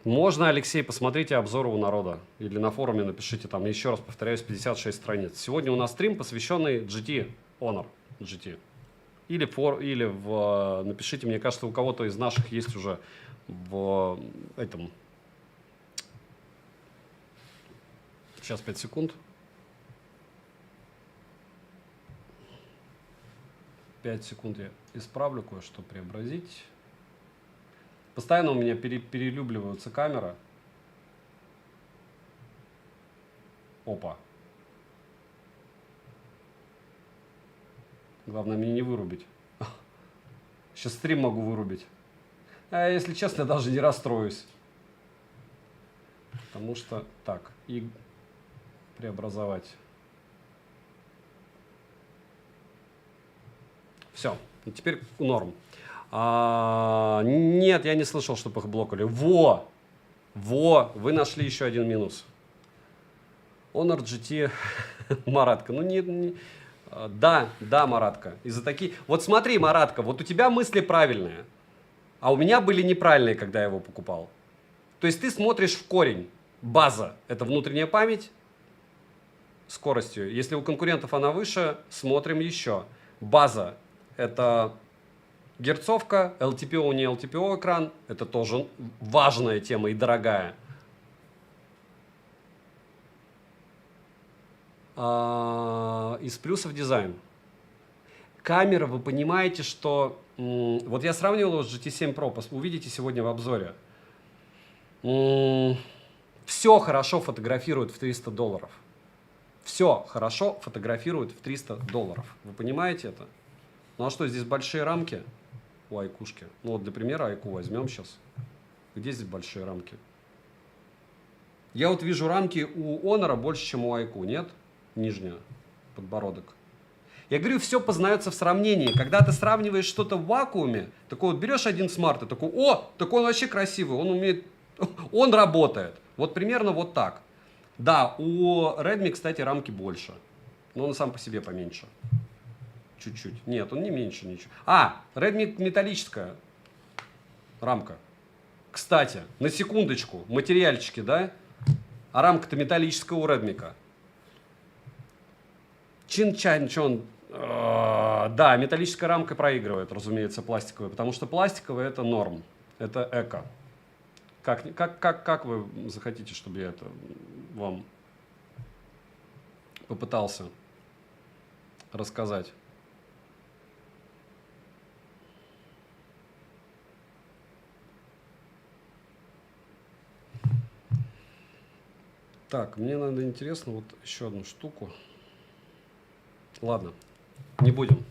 Можно, Алексей, посмотрите обзоры у народа. Или на форуме напишите, там, еще раз повторяюсь, 56 страниц. Сегодня у нас стрим, посвященный GT, Honor GT. Напишите, мне кажется, у кого-то из наших есть уже в этом. Сейчас 5 секунд. 5 секунд я исправлю кое-что, преобразить. Постоянно у меня перелюбливаются камеры. Опа. Главное мне не вырубить. Сейчас стрим могу вырубить. А если честно, я даже не расстроюсь. Потому что... Так, и преобразовать. Все, теперь норм. Нет, я не слышал, чтобы их блокали. Во, вы нашли еще один минус. Honor GT Маратка. Да, Маратка. Из-за такие... Вот смотри, Маратка, вот у тебя мысли правильные, а у меня были неправильные, когда я его покупал. То есть ты смотришь в корень. База – это внутренняя память скоростью. Если у конкурентов она выше, смотрим еще. База – это... Герцовка, LTPO, не LTPO экран, это тоже важная тема и дорогая. Из плюсов дизайн. Камера, вы понимаете, что... Вот я сравнивал его с GT7 Pro, увидите сегодня в обзоре. Все хорошо фотографирует в $300. Все хорошо фотографирует в $300. Вы понимаете это? Ну а что, здесь большие рамки у айкушки? Ну вот для примера айку возьмем сейчас. Где здесь большие рамки? Я вот вижу рамки у Honor больше, чем у айку, нет? Нижняя, подбородок. Я говорю, все познается в сравнении. Когда ты сравниваешь что-то в вакууме, такой вот берешь один смарт и такой, о, такой он вообще красивый, он умеет, он работает. Вот примерно вот так. Да, у Redmi, кстати, рамки больше, но он сам по себе поменьше. Чуть-чуть. Нет, он не меньше ничего. Redmi металлическая рамка. Кстати, на секундочку, материальчики, да? А рамка-то металлическая у Redmi-ка. Чин-чан-чон. Да, металлическая рамка проигрывает, разумеется, пластиковая, потому что пластиковая это норм, это эко. Как вы захотите, чтобы я это вам попытался рассказать? Так, мне надо интересно вот еще одну штуку. Ладно, не будем.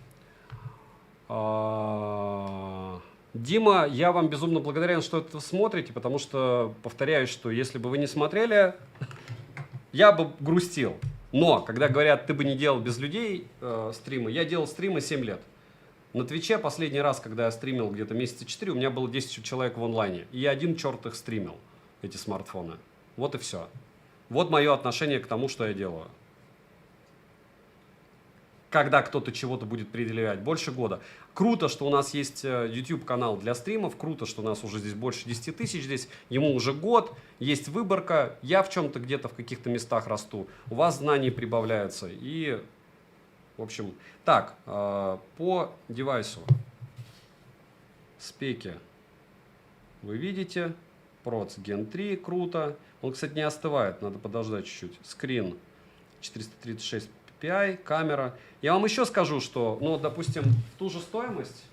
Дима, я вам безумно благодарен, что это смотрите, потому что, повторяюсь, что если бы вы не смотрели, я бы грустил. Но, когда говорят, ты бы не делал без людей стримы, я делал стримы 7 лет. На Твиче последний раз, когда я стримил где-то месяца 4, у меня было 10 человек в онлайне. И я один черт их стримил, эти смартфоны. Вот и все. Вот мое отношение к тому, что я делаю. Когда кто-то чего-то будет предъявлять, больше года. Круто, что у нас есть YouTube-канал для стримов, круто, что у нас уже здесь больше 10 тысяч, здесь ему уже год, есть выборка, я в чем-то где-то в каких-то местах расту, у вас знаний прибавляются. И, в общем, так, по девайсу. Спеки вы видите, Proc Gen 3, круто. Он, кстати, не остывает, надо подождать чуть-чуть. Скрин 436 ppi, камера. Я вам еще скажу, что, ну, допустим, в ту же стоимость,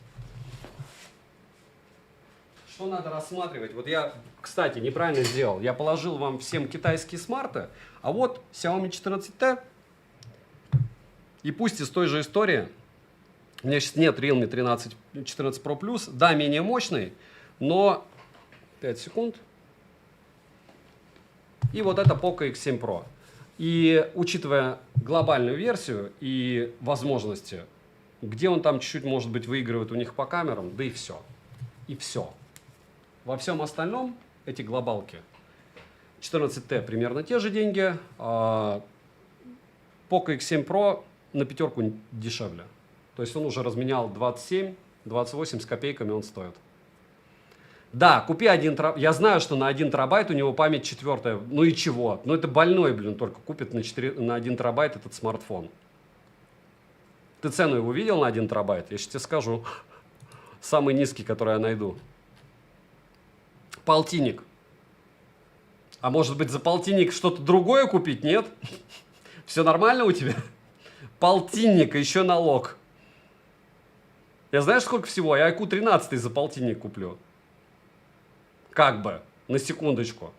что надо рассматривать. Вот я, кстати, неправильно сделал. Я положил вам всем китайские смарты, а вот Xiaomi 14T. И пусть из той же истории, у меня сейчас нет Realme 14 Pro Plus, да, менее мощный, но 5 секунд. И вот это Poco X7 Pro. И учитывая глобальную версию и возможности, где он там чуть-чуть, может быть, выигрывает у них по камерам, да и все. И все. Во всем остальном эти глобалки. 14T примерно те же деньги. Poco X7 Pro на пятерку дешевле. То есть он уже разменял 27, 28 с копейками он стоит. Да, купи 1 терабайт. Я знаю, что на 1 терабайт у него память 4. Ну и чего? Ну это больной, блин, только купит на 1 терабайт этот смартфон. Ты цену его видел на 1 терабайт? Я сейчас тебе скажу. Самый низкий, который я найду. Полтинник. А может быть за полтинник что-то другое купить? Нет? Все нормально у тебя? Полтинник, еще налог. Я знаешь, сколько всего? Я IQ 13 за полтинник куплю. Как бы, на секундочку.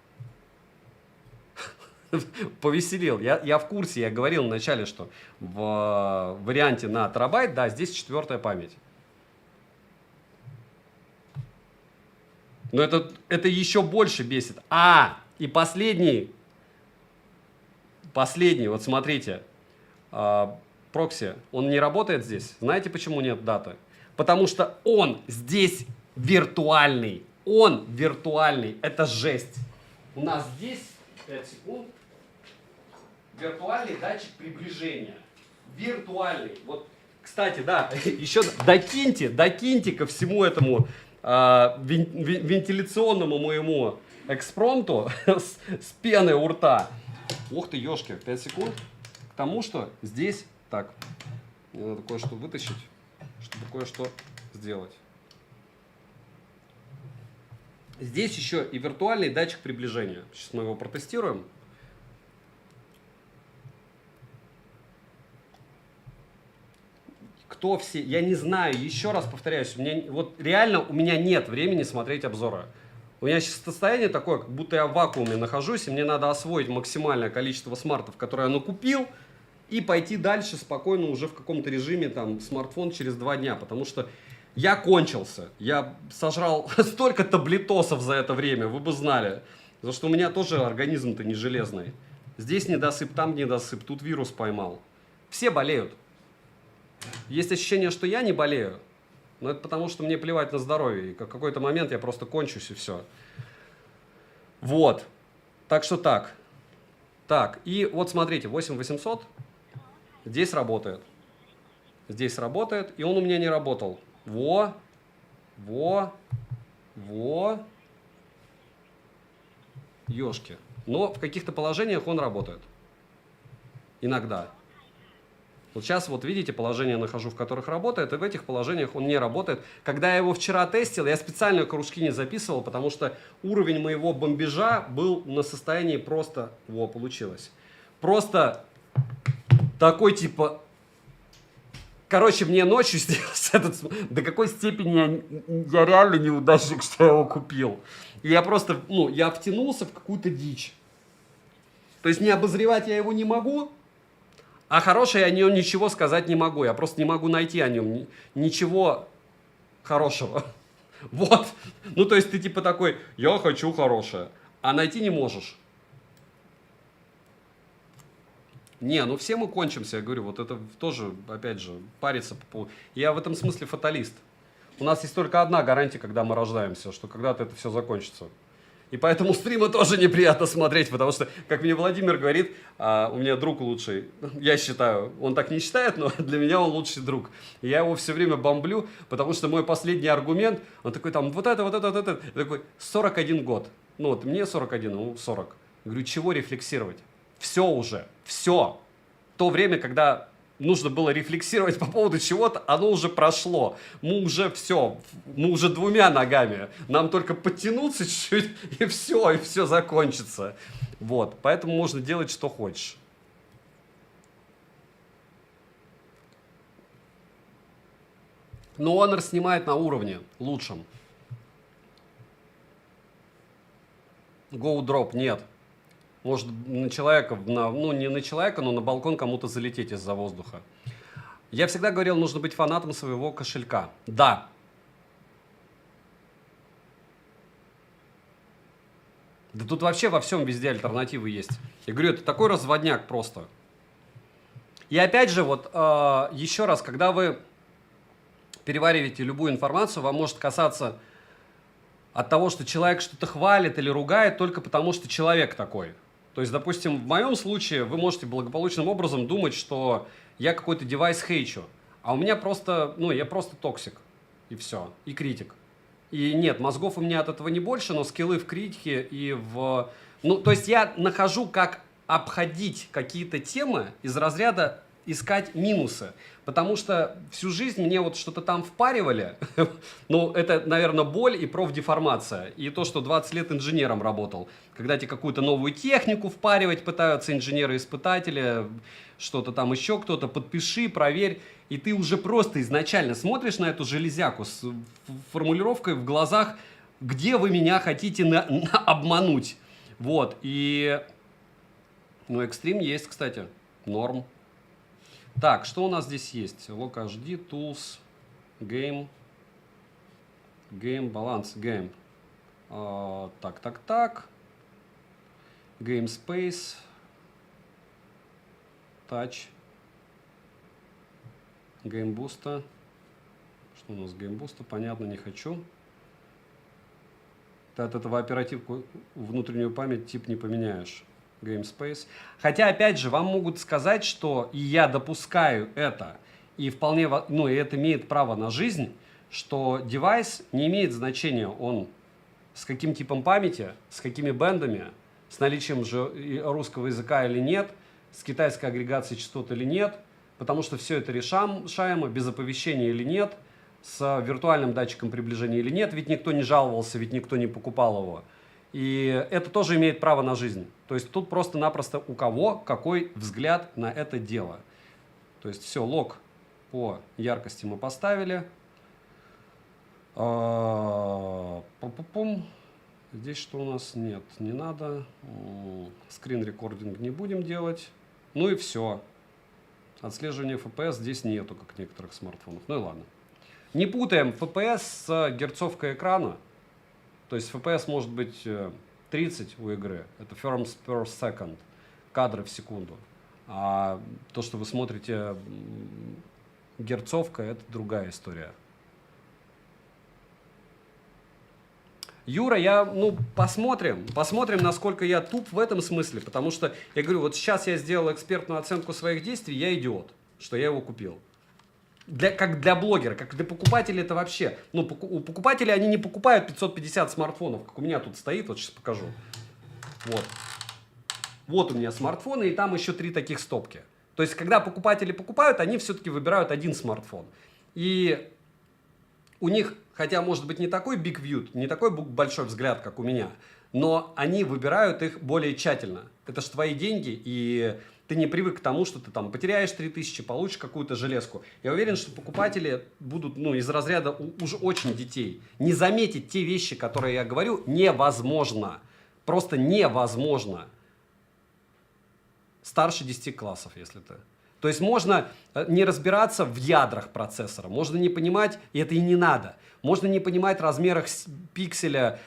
Повеселил. Я в курсе, я говорил вначале, что в варианте на терабайт, да, здесь 4-я память. Но это еще больше бесит. И последний, вот смотрите, прокси, он не работает здесь. Знаете, почему нет даты? Потому что он здесь виртуальный. Он виртуальный. Это жесть. У нас здесь, 5 секунд, виртуальный датчик приближения. Виртуальный. Вот, кстати, да, еще докиньте ко всему этому вентиляционному моему экспромту с пеной у рта. Ух ты, ешки, 5 секунд. К тому, что здесь, так, мне надо кое-что вытащить, чтобы кое-что сделать. Здесь еще и виртуальный датчик приближения. Сейчас мы его протестируем. Кто все? Я не знаю. Еще раз повторяюсь. Вот реально у меня нет времени смотреть обзоры. У меня сейчас состояние такое, как будто я в вакууме нахожусь, и мне надо освоить максимальное количество смартов, которые я накупил, и пойти дальше спокойно уже в каком-то режиме, там, смартфон через 2 дня. Потому что я кончился. Я сожрал столько таблетосов за это время, вы бы знали. Потому что у меня тоже организм-то не железный. Здесь недосып, там недосып, тут вирус поймал. Все болеют. Есть ощущение, что я не болею. Но это потому, что мне плевать на здоровье. И в какой-то момент я просто кончусь и все. Вот. Так что так. Так, и вот смотрите, 8800 здесь работает. Здесь работает, и он у меня не работал. Во. Ёшки. Но в каких-то положениях он работает. Иногда. Вот сейчас, вот видите, положения нахожу, в которых работает, и в этих положениях он не работает. Когда я его вчера тестил, я специально кружки не записывал, потому что уровень моего бомбежа был на состоянии просто... Во, получилось. Просто такой типа... Короче, мне ночью снился этот... До какой степени я реально неудачник, что я его купил. И я просто, я втянулся в какую-то дичь. То есть не обозревать я его не могу, а хорошее о нем ничего сказать не могу. Я просто не могу найти о нем ничего хорошего. Вот. Ну, то есть ты типа такой, я хочу хорошее, а найти не можешь. Не, ну все мы кончимся, я говорю, вот это тоже, опять же, париться по поводу... Я в этом смысле фаталист. У нас есть только одна гарантия, когда мы рождаемся, что когда-то это все закончится. И поэтому стримы тоже неприятно смотреть, потому что, как мне Владимир говорит, у меня друг лучший, я считаю, он так не считает, но для меня он лучший друг. И я его все время бомблю, потому что мой последний аргумент, он такой там, вот это. Я такой, 41 год. Ну вот мне 41, ему 40. Я говорю, чего рефлексировать? Все уже, все. То время, когда нужно было рефлексировать по поводу чего-то, оно уже прошло. Мы уже все, мы уже двумя ногами. Нам только подтянуться чуть-чуть, и все закончится. Вот, поэтому можно делать, что хочешь. Но Honor снимает на уровне лучшем. Go drop нет. Может на человека, ну не на человека, но на балкон кому-то залететь из-за воздуха. Я всегда говорил, нужно быть фанатом своего кошелька. Да. Да тут вообще во всем везде альтернативы есть. Я говорю, это такой разводняк просто. И опять же, вот еще раз, когда вы перевариваете любую информацию, вам может касаться от того, что человек что-то хвалит или ругает только потому, что человек такой. То есть, допустим, в моем случае вы можете благополучным образом думать, что я какой-то девайс хейчу, а у меня просто, ну, я просто токсик, и все, и критик. И нет, мозгов у меня от этого не больше, но скиллы в критике и в... Ну, то есть я нахожу, как обходить какие-то темы из разряда искать минусы. Потому что всю жизнь мне вот что-то там впаривали. Ну, это, наверное, боль и профдеформация. И то, что 20 лет инженером работал. Когда тебе какую-то новую технику впаривать пытаются инженеры-испытатели, что-то там еще кто-то, подпиши, проверь. И ты уже просто изначально смотришь на эту железяку с формулировкой в глазах, где вы меня хотите обмануть. Вот. И... Ну, экстрим есть, кстати. Норм. Так, что у нас здесь есть? Log HD, Tools, Game, Balance, Game. Так. Game Space, Touch, Game Boost. Что у нас Game Boost? Понятно, не хочу. Ты от этого оперативку внутреннюю память тип не поменяешь. Game Space. Хотя, опять же, вам могут сказать, что, и я допускаю это, и вполне, ну, и это имеет право на жизнь, что девайс не имеет значения, он с каким типом памяти, с какими бендами, с наличием же русского языка или нет, с китайской агрегацией частот или нет, потому что все это решаемо, без оповещения или нет, с виртуальным датчиком приближения или нет, ведь никто не жаловался, ведь никто не покупал его. И это тоже имеет право на жизнь. То есть тут просто-напросто у кого какой взгляд на это дело. То есть все, лог по яркости мы поставили. Здесь что у нас? Нет, не надо. Скрин-рекординг не будем делать. Ну и все. Отслеживания FPS здесь нету, как в некоторых смартфонах. Ну и ладно. Не путаем FPS с герцовкой экрана. То есть FPS может быть 30 у игры, это frames per second, кадры в секунду. А то, что вы смотрите герцовка, это другая история. Юра, посмотрим, насколько я туп в этом смысле, потому что, я говорю, вот сейчас я сделал экспертную оценку своих действий, я идиот, что я его купил. Как для блогера, как для покупателей это вообще. Ну, у покупателей они не покупают 550 смартфонов, как у меня тут стоит, вот сейчас покажу. Вот. Вот у меня смартфоны, и там еще 3 таких стопки. То есть, когда покупатели покупают, они все-таки выбирают один смартфон. И у них, хотя может быть не такой big view, не такой большой взгляд, как у меня, но они выбирают их более тщательно. Это же твои деньги, и ты не привык к тому, что ты там потеряешь 3000, получишь какую-то железку. Я уверен, что покупатели будут, ну, из разряда уж очень детей. Не заметить те вещи, которые я говорю, невозможно. Просто невозможно. Старше 10 классов, если ты. То есть можно не разбираться в ядрах процессора, можно не понимать, и это и не надо. Можно не понимать в размерах пикселя,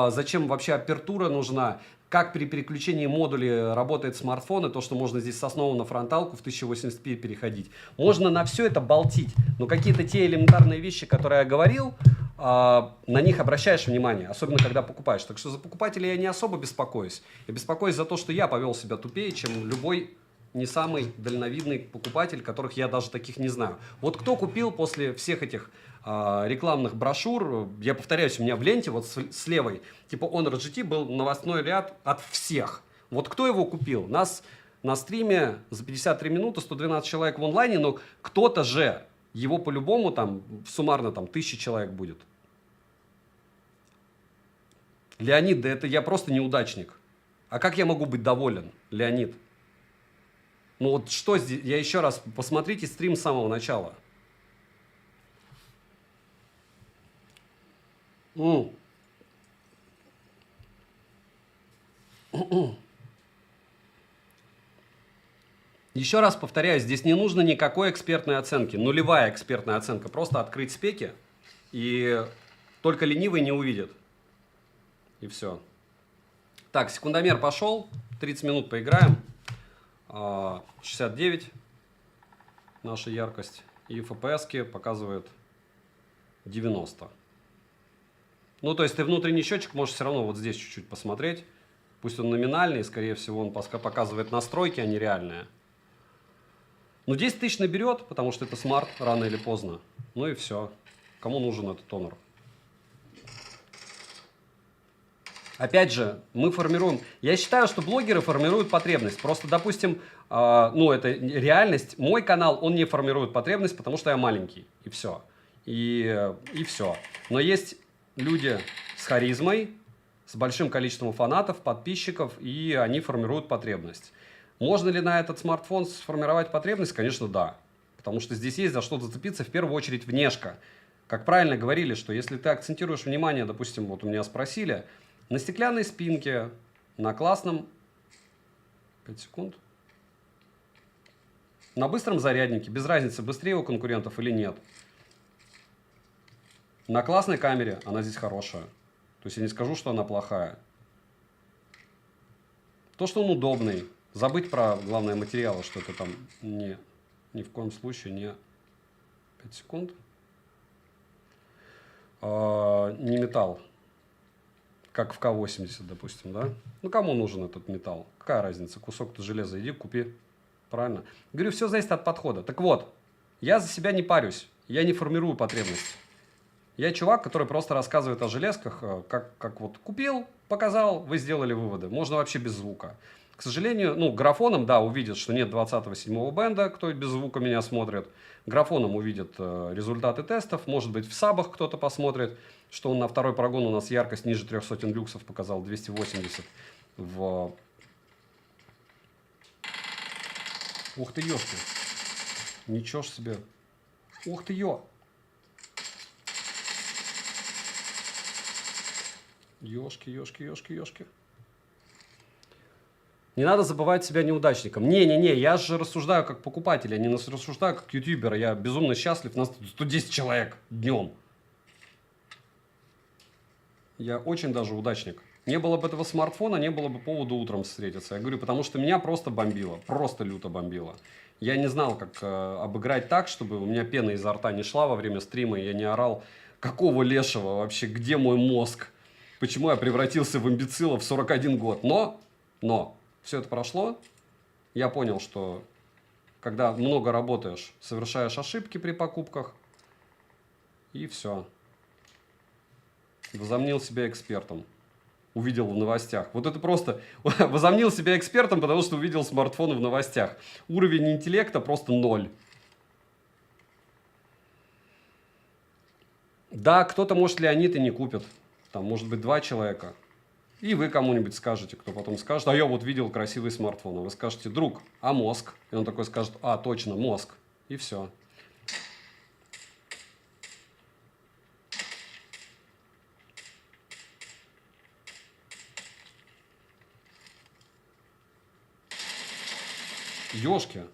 зачем вообще апертура нужна, как при переключении модулей работает смартфон, и то, что можно здесь с основы на фронталку в 1080p переходить. Можно на все это болтить, но какие-то те элементарные вещи, которые я говорил, на них обращаешь внимание, особенно когда покупаешь. Так что за покупателя я не особо беспокоюсь. Я беспокоюсь за то, что я повел себя тупее, чем любой не самый дальновидный покупатель, которых я даже таких не знаю. Вот кто купил после всех этих рекламных брошюр, я повторяюсь, у меня в ленте вот с левой, типа Honor GT был новостной ряд от всех. Вот кто его купил? Нас на стриме за 53 минуты 112 человек в онлайне, но кто-то же, его по-любому там суммарно там 1000 человек будет. Леонид, да это я просто неудачник. А как я могу быть доволен, Леонид? Ну вот что здесь, я еще раз, посмотрите стрим с самого начала. Еще раз повторяю, здесь не нужно никакой экспертной оценки, нулевая экспертная оценка. Просто открыть спеки, и только ленивый не увидит. И все. Так, секундомер пошел, 30 минут поиграем. 69 наша яркость. И FPS показывает 90. Ну, то есть ты внутренний счетчик можешь все равно вот здесь чуть-чуть посмотреть. Пусть он номинальный, скорее всего, он показывает настройки, а не реальные. Ну, 10 тысяч наберет, потому что это смарт, рано или поздно. Ну и все. Кому нужен этот тонер? Опять же, мы формируем... Я считаю, что блогеры формируют потребность. Просто, допустим, ну, это реальность. Мой канал, он не формирует потребность, потому что я маленький. И все. И все. Но есть люди с харизмой, с большим количеством фанатов, подписчиков, и они формируют потребность. Можно ли на этот смартфон сформировать потребность? Конечно, да. Потому что здесь есть за что зацепиться, в первую очередь внешка. Как правильно говорили, что если ты акцентируешь внимание, допустим, вот у меня спросили, на стеклянной спинке, на классном... 5 секунд. На быстром заряднике, без разницы, быстрее у конкурентов или нет. На классной камере, она здесь хорошая. То есть я не скажу, что она плохая. То, что он удобный. Забыть про главное материалы, что это там ни в коем случае не 5 секунд. Не металл, как в К-80, допустим, да? Ну, кому нужен этот металл? Какая разница? Кусок-то железа, иди купи. Правильно? Говорю, все зависит от подхода. Так вот, я за себя не парюсь, я не формирую потребность. Я чувак, который просто рассказывает о железках, как вот купил, показал, вы сделали выводы. Можно вообще без звука. К сожалению, ну, графоном, да, увидят, что нет 27-го бенда, кто без звука меня смотрит. Графоном увидят результаты тестов. Может быть, в сабах кто-то посмотрит, что он на второй прогон у нас яркость ниже 300 люксов показал 280 в... Ух ты, ёшки. Ничего ж себе. Ух ты, ё. Ёшки, ёшки, ёшки, ёшки. Не надо забывать себя неудачником. Не-не-не, я же рассуждаю как покупатель, я не рассуждаю как ютубер. Я безумно счастлив, нас 110 человек днем. Я очень даже удачник. Не было бы этого смартфона, не было бы повода утром встретиться. Я говорю, потому что меня просто бомбило, просто люто бомбило. Я не знал, как обыграть так, чтобы у меня пена изо рта не шла во время стрима, и я не орал, какого лешего вообще, где мой мозг? Почему я превратился в имбецила в 41 год? Но, все это прошло. Я понял, что когда много работаешь, совершаешь ошибки при покупках, и все. Возомнил себя экспертом. Увидел в новостях. Вот это просто возомнил себя экспертом, потому что увидел смартфон в новостях. Уровень интеллекта просто 0. Да, кто-то, может, Леонид и не купит. Там, может быть, 2 человека. И вы кому-нибудь скажете, кто потом скажет, а я вот видел красивый смартфон. А вы скажете, друг, а мозг? И он такой скажет, а, точно, мозг. И все. Ёшки.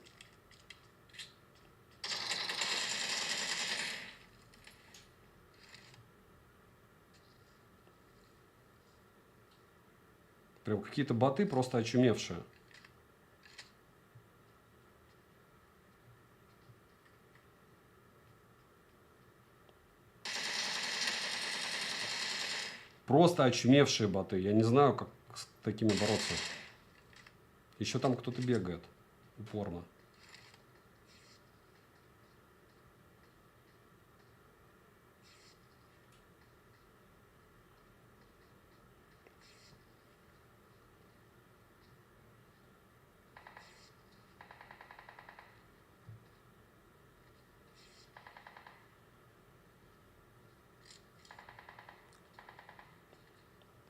Прям какие-то боты просто очумевшие. Просто очумевшие боты. Я не знаю, как с такими бороться. Еще там кто-то бегает упорно.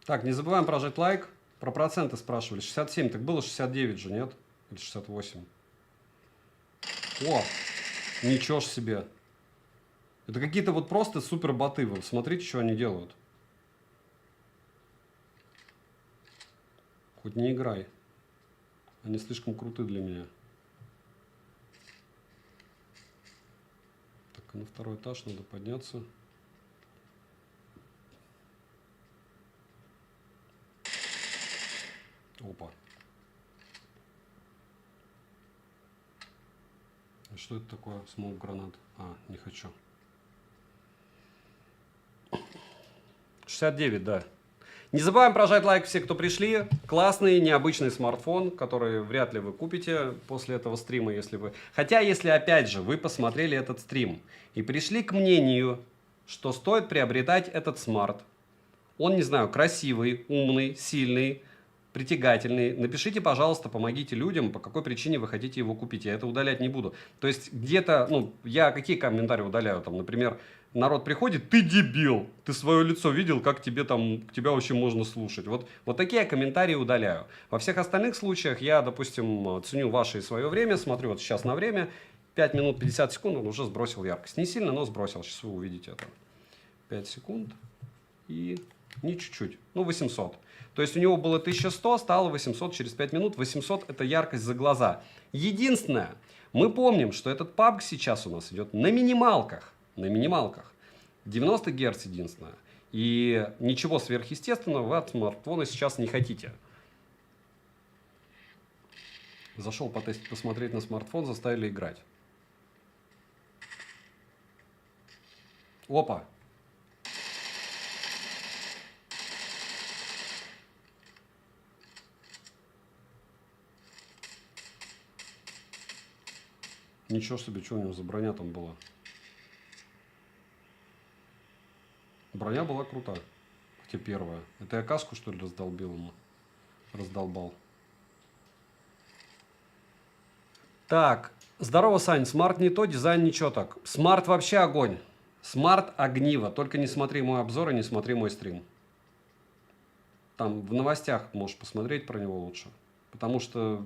Так, не забываем прожать лайк. Про проценты спрашивали. 67, так было 69 же, нет? Или 68? О, ничего ж себе. Это какие-то вот просто супер боты. Вы смотрите, что они делают. Хоть не играй. Они слишком круты для меня. Так, на второй этаж надо подняться. Опа. Что это такое? Смоук гранат. А, не хочу. 69, да. Не забываем прожать лайк все, кто пришли. Классный, необычный смартфон, который вряд ли вы купите после этого стрима, если вы... Хотя, если, опять же, вы посмотрели этот стрим и пришли к мнению, что стоит приобретать этот смарт. Он, не знаю, красивый, умный, сильный, притягательный. Напишите, пожалуйста, помогите людям, по какой причине вы хотите его купить. Я это удалять не буду. То есть где-то, ну, я какие комментарии удаляю? Там, например, народ приходит, ты дебил, ты свое лицо видел, как тебе там, тебя вообще можно слушать. Вот такие комментарии удаляю. Во всех остальных случаях я, допустим, ценю ваше и свое время, смотрю вот сейчас на время, 5 минут 50 секунд, он уже сбросил яркость. Не сильно, но сбросил, сейчас вы увидите это. 5 секунд и не чуть-чуть, ну 800. То есть у него было 1100, стало 800 через 5 минут. 800 это яркость за глаза. Единственное, мы помним, что этот PUBG сейчас у нас идет на минималках. На минималках. 90 Гц единственное. И ничего сверхъестественного вы от смартфона сейчас не хотите. Зашел потестить, посмотреть на смартфон, заставили играть. Опа. Ничего себе, что у него за броня там была. Броня была крутая. Хотя первая. Это я каску, что ли, раздолбил ему? Раздолбал. Так. Здорово, Сань. Смарт не то, дизайн ничего так. Смарт вообще огонь. Смарт огниво. Только не смотри мой обзор и не смотри мой стрим. Там в новостях можешь посмотреть про него лучше. Потому что...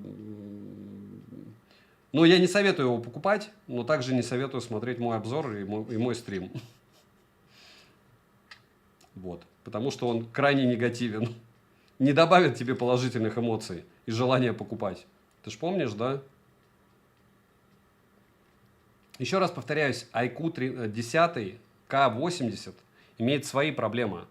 Ну, я не советую его покупать, но также не советую смотреть мой обзор и мой стрим. Вот. Потому что он крайне негативен. Не добавит тебе положительных эмоций и желания покупать. Ты ж помнишь, да? Еще раз повторяюсь, IQ 10 K80 имеет свои проблемы.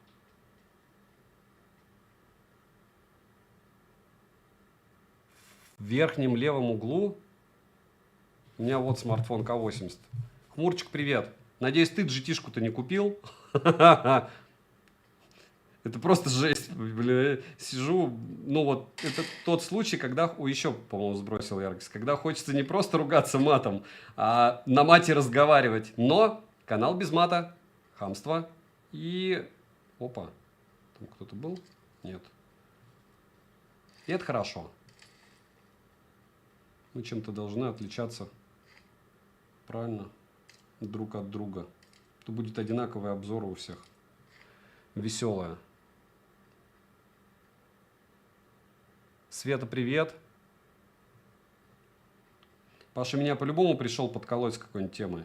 В верхнем левом углу у меня вот смартфон K80. Хмурчик, привет. Надеюсь, ты GT-шку-то не купил? Это просто жесть, бля. Сижу, ну вот, это тот случай, когда, еще, по-моему, сбросил яркость, когда хочется не просто ругаться матом, а на мате разговаривать. Но канал без мата, хамство и... Опа, там кто-то был? Нет. И это хорошо. Мы чем-то должны отличаться, правильно, друг от друга. То будет одинаковый обзор у всех. Веселая. Света, привет. Паша меня по-любому пришел подколоть с какой-нибудь темой.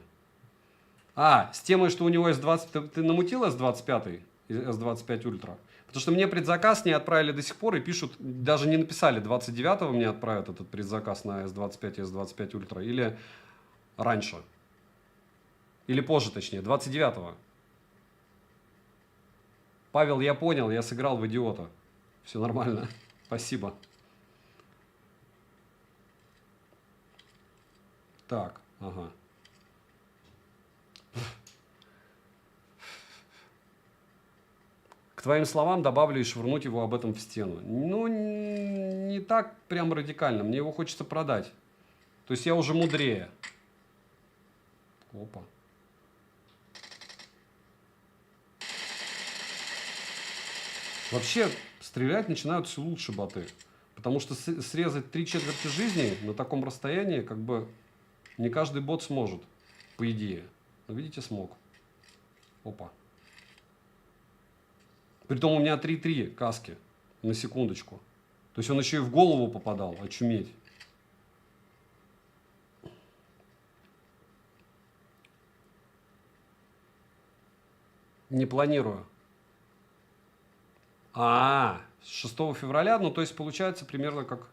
А, с темой, что у него S20... Ты намутил S25 и S25 Ultra? Потому что мне предзаказ не отправили до сих пор и пишут, даже не написали, 29-го мне отправят этот предзаказ на S25 и S25 Ultra. Или раньше. Или позже, точнее, 29-го. Павел, я понял, я сыграл в идиота. Все нормально. Спасибо. Так, ага. К твоим словам добавлю и швырнуть его об этом в стену. Ну, не так прям радикально. Мне его хочется продать. То есть я уже мудрее. Опа. Вообще, стрелять начинают все лучше боты. Потому что срезать 3/4 жизни на таком расстоянии, как бы, не каждый бот сможет, по идее. Но видите, смог. Опа. Притом у меня 3-3 каски, на секундочку. То есть он еще и в голову попадал, очуметь. Не планирую. С 6 февраля, ну то есть получается примерно как...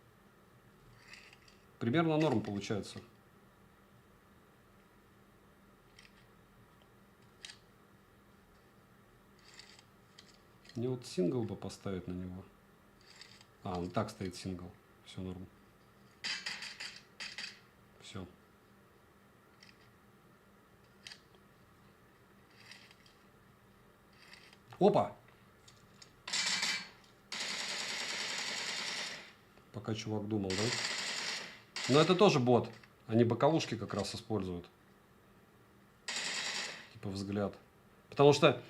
Примерно норм получается. Мне вот сингл бы поставить на него. Он так стоит сингл. Все норм. Все. Опа! Пока чувак думал, да? Но это тоже бот. Они боковушки как раз используют. Типа взгляд. Потому что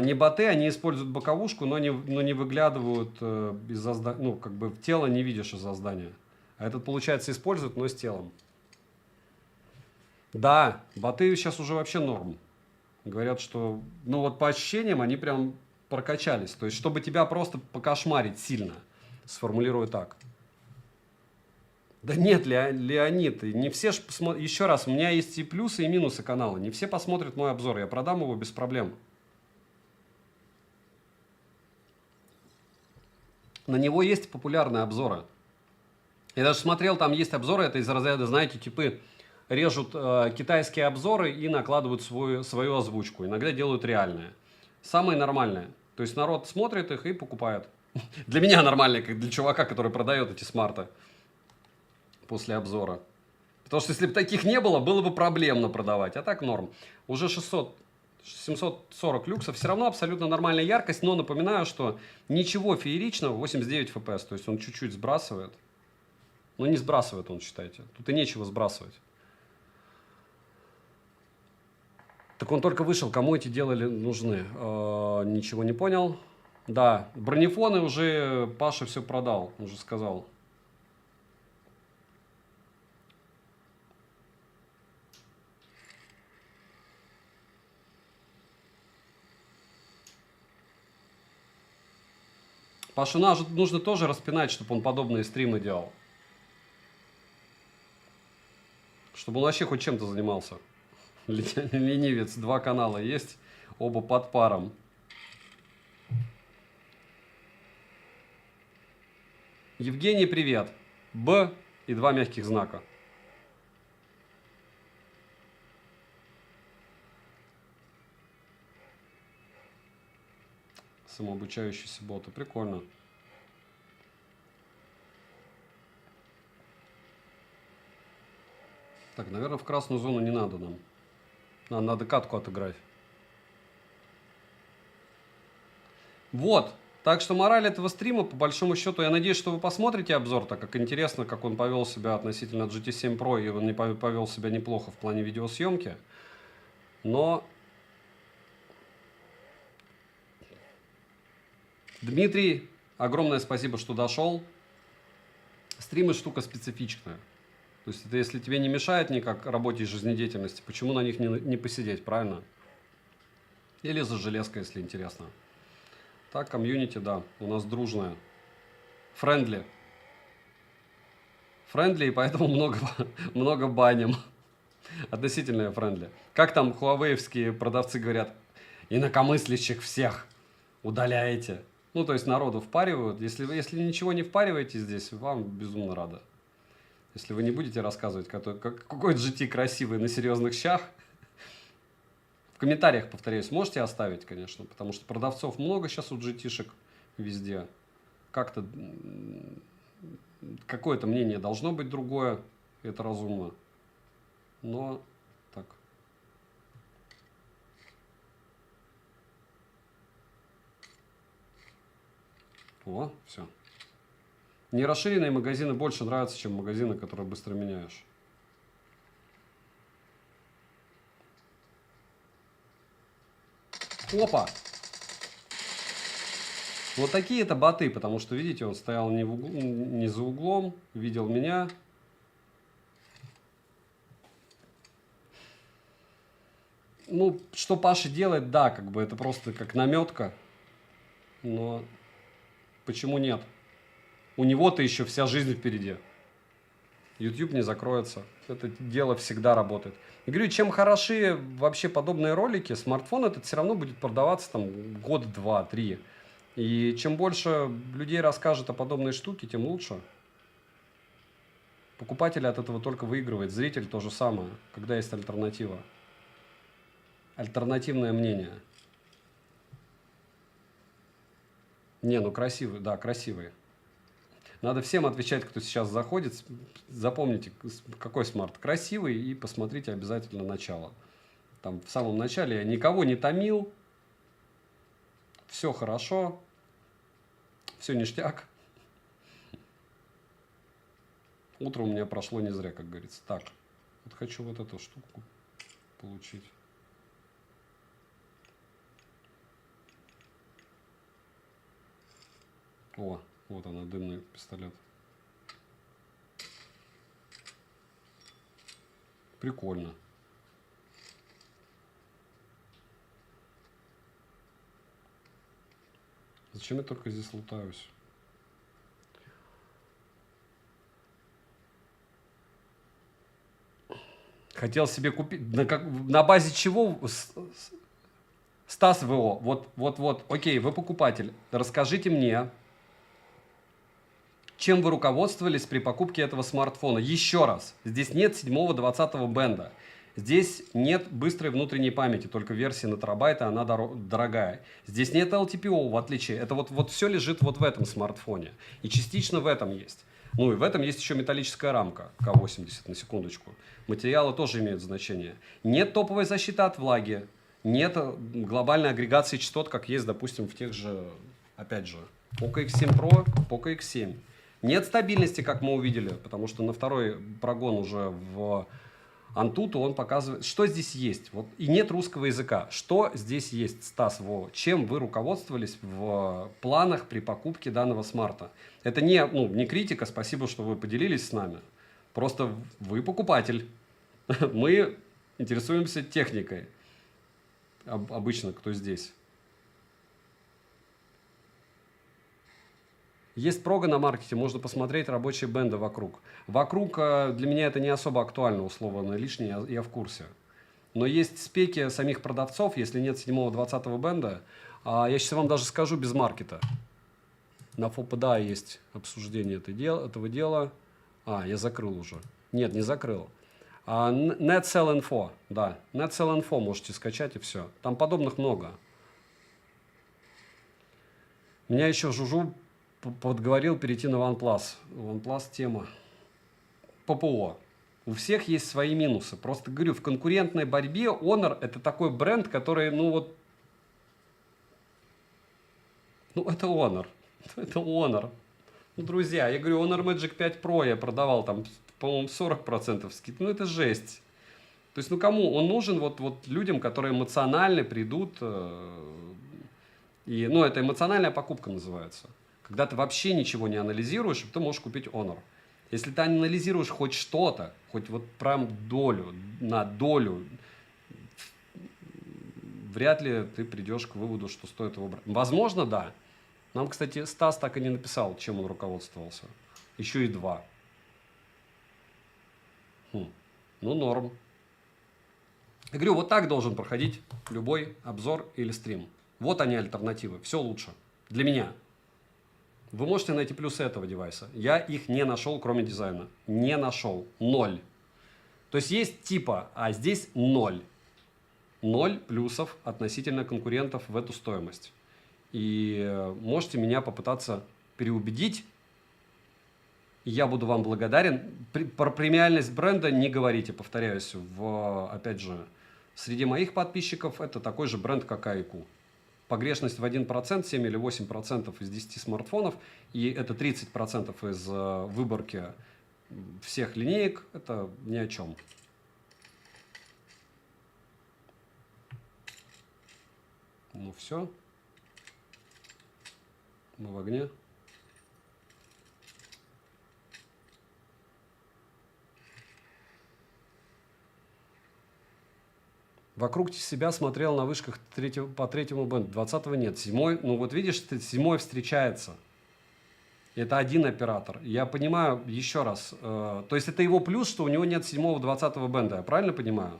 не боты, они используют боковушку, но не выглядывают из-за здания. Ну, как бы тело не видишь из-за здания. А этот, получается, использует, но с телом. Да, боты сейчас уже вообще норм. Говорят, что, ну вот по ощущениям они прям прокачались. То есть, чтобы тебя просто покошмарить сильно, сформулирую так. Да нет, Леонид, не все ж посмотрят. Еще раз, у меня есть и плюсы, и минусы канала. Не все посмотрят мой обзор, я продам его без проблем. На него есть популярные обзоры. Я даже смотрел, там есть обзоры, это из разряда, знаете, типы режут китайские обзоры и накладывают свою озвучку. Иногда делают реальные. Самые нормальные. То есть народ смотрит их и покупает. Для меня нормальные, как для чувака, который продает эти смарты после обзора. Потому что если бы таких не было, было бы проблемно продавать. А так норм. Уже 740 люксов. Все равно абсолютно нормальная яркость. Но напоминаю, что ничего фееричного. 89 FPS. То есть он чуть-чуть сбрасывает. Но не сбрасывает он, считайте. Тут и нечего сбрасывать. Так он только вышел. Кому эти делали нужны? Ничего не понял. Да, бронефоны уже Паша все продал. Уже сказал. Пашина нужно тоже распинать, чтобы он подобные стримы делал. Чтобы он вообще хоть чем-то занимался. Ленивец, 2 канала есть, оба под паром. Евгений, привет. Б и 2 мягких знака. Самообучающиеся боты. Прикольно. Так, наверное, в красную зону не надо нам. Надо катку отыграть. Вот. Так что мораль этого стрима, по большому счету, я надеюсь, что вы посмотрите обзор, так как интересно, как он повел себя относительно GT7 Pro, и он не повел себя неплохо в плане видеосъемки. Но... Дмитрий, огромное спасибо, что дошел. Стримы штука специфичная. То есть это если тебе не мешает никак работе и жизнедеятельности, почему на них не посидеть, правильно? Или за железкой, если интересно. Так, комьюнити, да, у нас дружная. Френдли. Френдли, и поэтому много баним. Относительно френдли. Как там хуавеевские продавцы говорят? Инакомыслящих всех удаляете. Ну, то есть народу впаривают. Если ничего не впариваете здесь, вам безумно рада. Если вы не будете рассказывать, какой GT красивый на серьезных щах, в комментариях, повторяюсь, можете оставить, конечно, потому что продавцов много сейчас у GT-шек везде. Как-то какое-то мнение должно быть другое, это разумно. Но так. О, все. Нерасширенные магазины больше нравятся, чем магазины, которые быстро меняешь. Опа! Вот такие это боты, потому что, видите, он стоял не за углом, видел меня. Ну, что Паша делает, да, как бы это просто как наметка. Но почему нет? У него-то еще вся жизнь впереди. YouTube не закроется. Это дело всегда работает. И говорю, чем хороши вообще подобные ролики, смартфон этот все равно будет продаваться там год, два, три. И чем больше людей расскажет о подобной штуке, тем лучше. Покупатель от этого только выигрывает. Зритель то же самое, когда есть альтернатива. Альтернативное мнение. Не, ну красивый, да, красивый. Надо всем отвечать, кто сейчас заходит. Запомните, какой смарт красивый, и посмотрите обязательно начало. Там в самом начале я никого не томил. Все хорошо. Все ништяк. Утро у меня прошло не зря, как говорится. Так, вот хочу вот эту штуку получить. О, вот она, дымный пистолет. Прикольно. Зачем я только здесь лутаюсь? Хотел себе купить... На базе чего? Стас ВО. Вот. Окей, вы покупатель. Расскажите мне, чем вы руководствовались при покупке этого смартфона. Еще раз. Здесь нет 7-20 бенда. Здесь нет быстрой внутренней памяти, только версия на терабайт, и она дорогая. Здесь нет LTPO, в отличие. Это вот все лежит вот в этом смартфоне. И частично в этом есть. Ну и в этом есть еще металлическая рамка К80, на секундочку. Материалы тоже имеют значение. Нет топовой защиты от влаги. Нет глобальной агрегации частот, как есть, допустим, в тех же, опять же, Poco X7 Pro, Poco X7. Нет стабильности, как мы увидели, потому что на второй прогон уже в Antutu он показывает, что здесь есть. Вот. И нет русского языка. Что здесь есть, Стас Во? Чем вы руководствовались в планах при покупке данного смарта? Это не критика, спасибо, что вы поделились с нами. Просто вы покупатель. Мы интересуемся техникой. Обычно кто здесь. Есть прога на маркете, можно посмотреть рабочие бенды вокруг. Вокруг для меня это не особо актуально, условно лишнее, я в курсе. Но есть спеки самих продавцов, если нет 7-20 бенда. Я сейчас вам даже скажу без маркета. На ФОПДА есть обсуждение этого дела. Я закрыл уже. Нет, не закрыл. NetSell Info, да. NetSell Info можете скачать и все. Там подобных много. Меня еще Жужу подговорил перейти на OnePlus. OnePlus тема. ППО. У всех есть свои минусы. Просто говорю, в конкурентной борьбе Honor это такой бренд, который, это Honor. Это Honor. Друзья, я говорю, Honor Magic 5 Pro я продавал там, по-моему, 40% скидки. Это жесть. То есть, кому он нужен? Вот людям, которые эмоционально придут. Это эмоциональная покупка называется. Когда ты вообще ничего не анализируешь, ты можешь купить Honor. Если ты анализируешь хоть что-то, хоть вот прям на долю, вряд ли ты придешь к выводу, что стоит его брать. Возможно, да. Нам, кстати, Стас так и не написал, чем он руководствовался. Еще и 2. Норм. Я говорю, вот так должен проходить любой обзор или стрим. Вот они альтернативы. Все лучше. Для меня. Вы можете найти плюсы этого девайса. Я их не нашел, кроме дизайна. Не нашел. 0. То есть есть типа, а здесь 0. 0 плюсов относительно конкурентов в эту стоимость. И можете меня попытаться переубедить. Я буду вам благодарен. Про премиальность бренда не говорите, повторяюсь. Опять же, среди моих подписчиков это такой же бренд, как iQOO. Погрешность в 1%, 7 или 8% из 10 смартфонов, и это 30% из выборки всех линеек, это ни о чем. Ну все. Мы в огне. Вокруг себя смотрел на вышках по третьему бенду. 20-го нет. 7-й, ну вот видишь, 7-й встречается. Это один оператор. Я понимаю, еще раз, то есть это его плюс, что у него нет 7-го, 20-го бенда. Я правильно понимаю?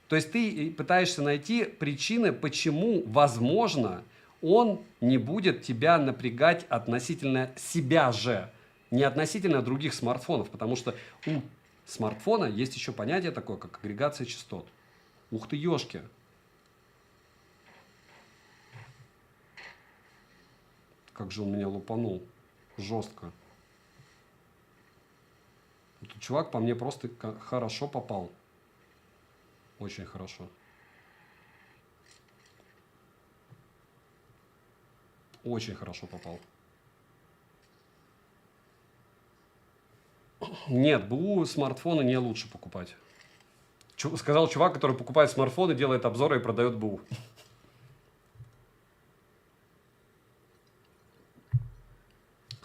То есть ты пытаешься найти причины, почему, возможно, он не будет тебя напрягать относительно себя же, не относительно других смартфонов, потому что у смартфона есть еще понятие такое, как агрегация частот. Ух ты, ешки. Как же он меня лупанул. Жестко. Этот чувак по мне просто хорошо попал. Очень хорошо. Очень хорошо попал. Нет, БУ смартфоны не лучше покупать. Сказал чувак, который покупает смартфоны, делает обзоры и продает БУ.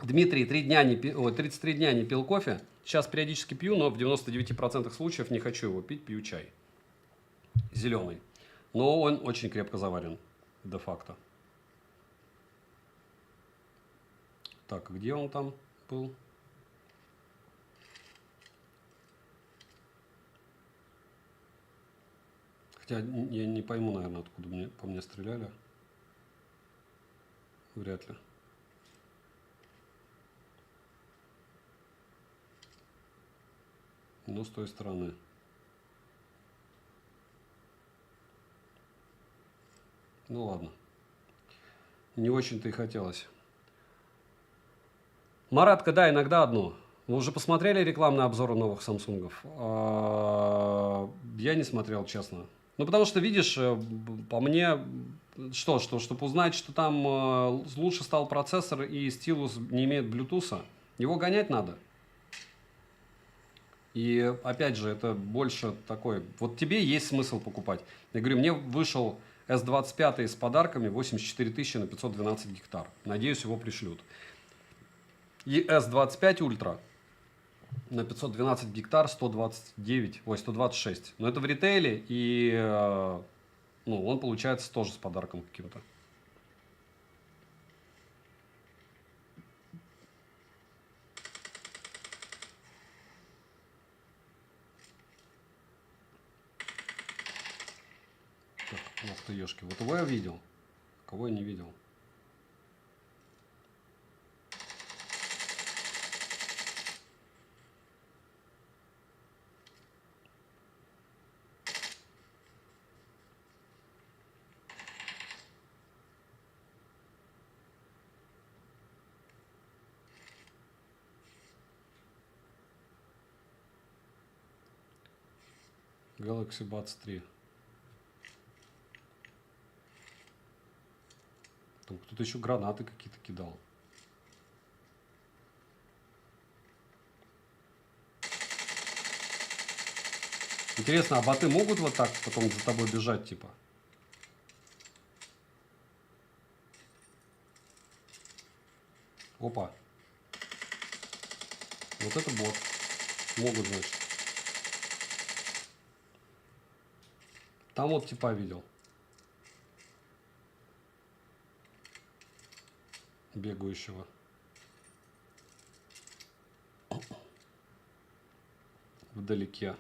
Дмитрий, 33 дня не пил кофе. Сейчас периодически пью, но в 99% случаев не хочу его пить, пью чай. Зеленый. Но он очень крепко заварен, де-факто. Так, где он там был? Хотя я не пойму, наверное, откуда по мне стреляли. Вряд ли. Но с той стороны. Ну ладно. Не очень-то и хотелось. Маратка, да, иногда одно. Вы уже посмотрели рекламные обзоры новых Самсунгов? Я не смотрел, честно. Ну, потому что, видишь, по мне, чтобы узнать, что там лучше стал процессор и стилус не имеет Bluetooth, его гонять надо. И, опять же, это больше такой... Вот тебе есть смысл покупать. Я говорю, мне вышел S25 с подарками 84 тысячи на 512 гектар. Надеюсь, его пришлют. И S25 Ultra на 512 гектар 126. Но это в ритейле, и ну, он получается тоже с подарком каким-то. Ох ты, ешки. Вот его я видел. Кого я не видел? Galaxy Buds 3. Там кто-то еще гранаты какие-то кидал. Интересно, а боты могут вот так потом за тобой бежать, типа? Опа. Вот это бот. Могут, значит. Там вот типа видел. Бегающего. Вдалеке.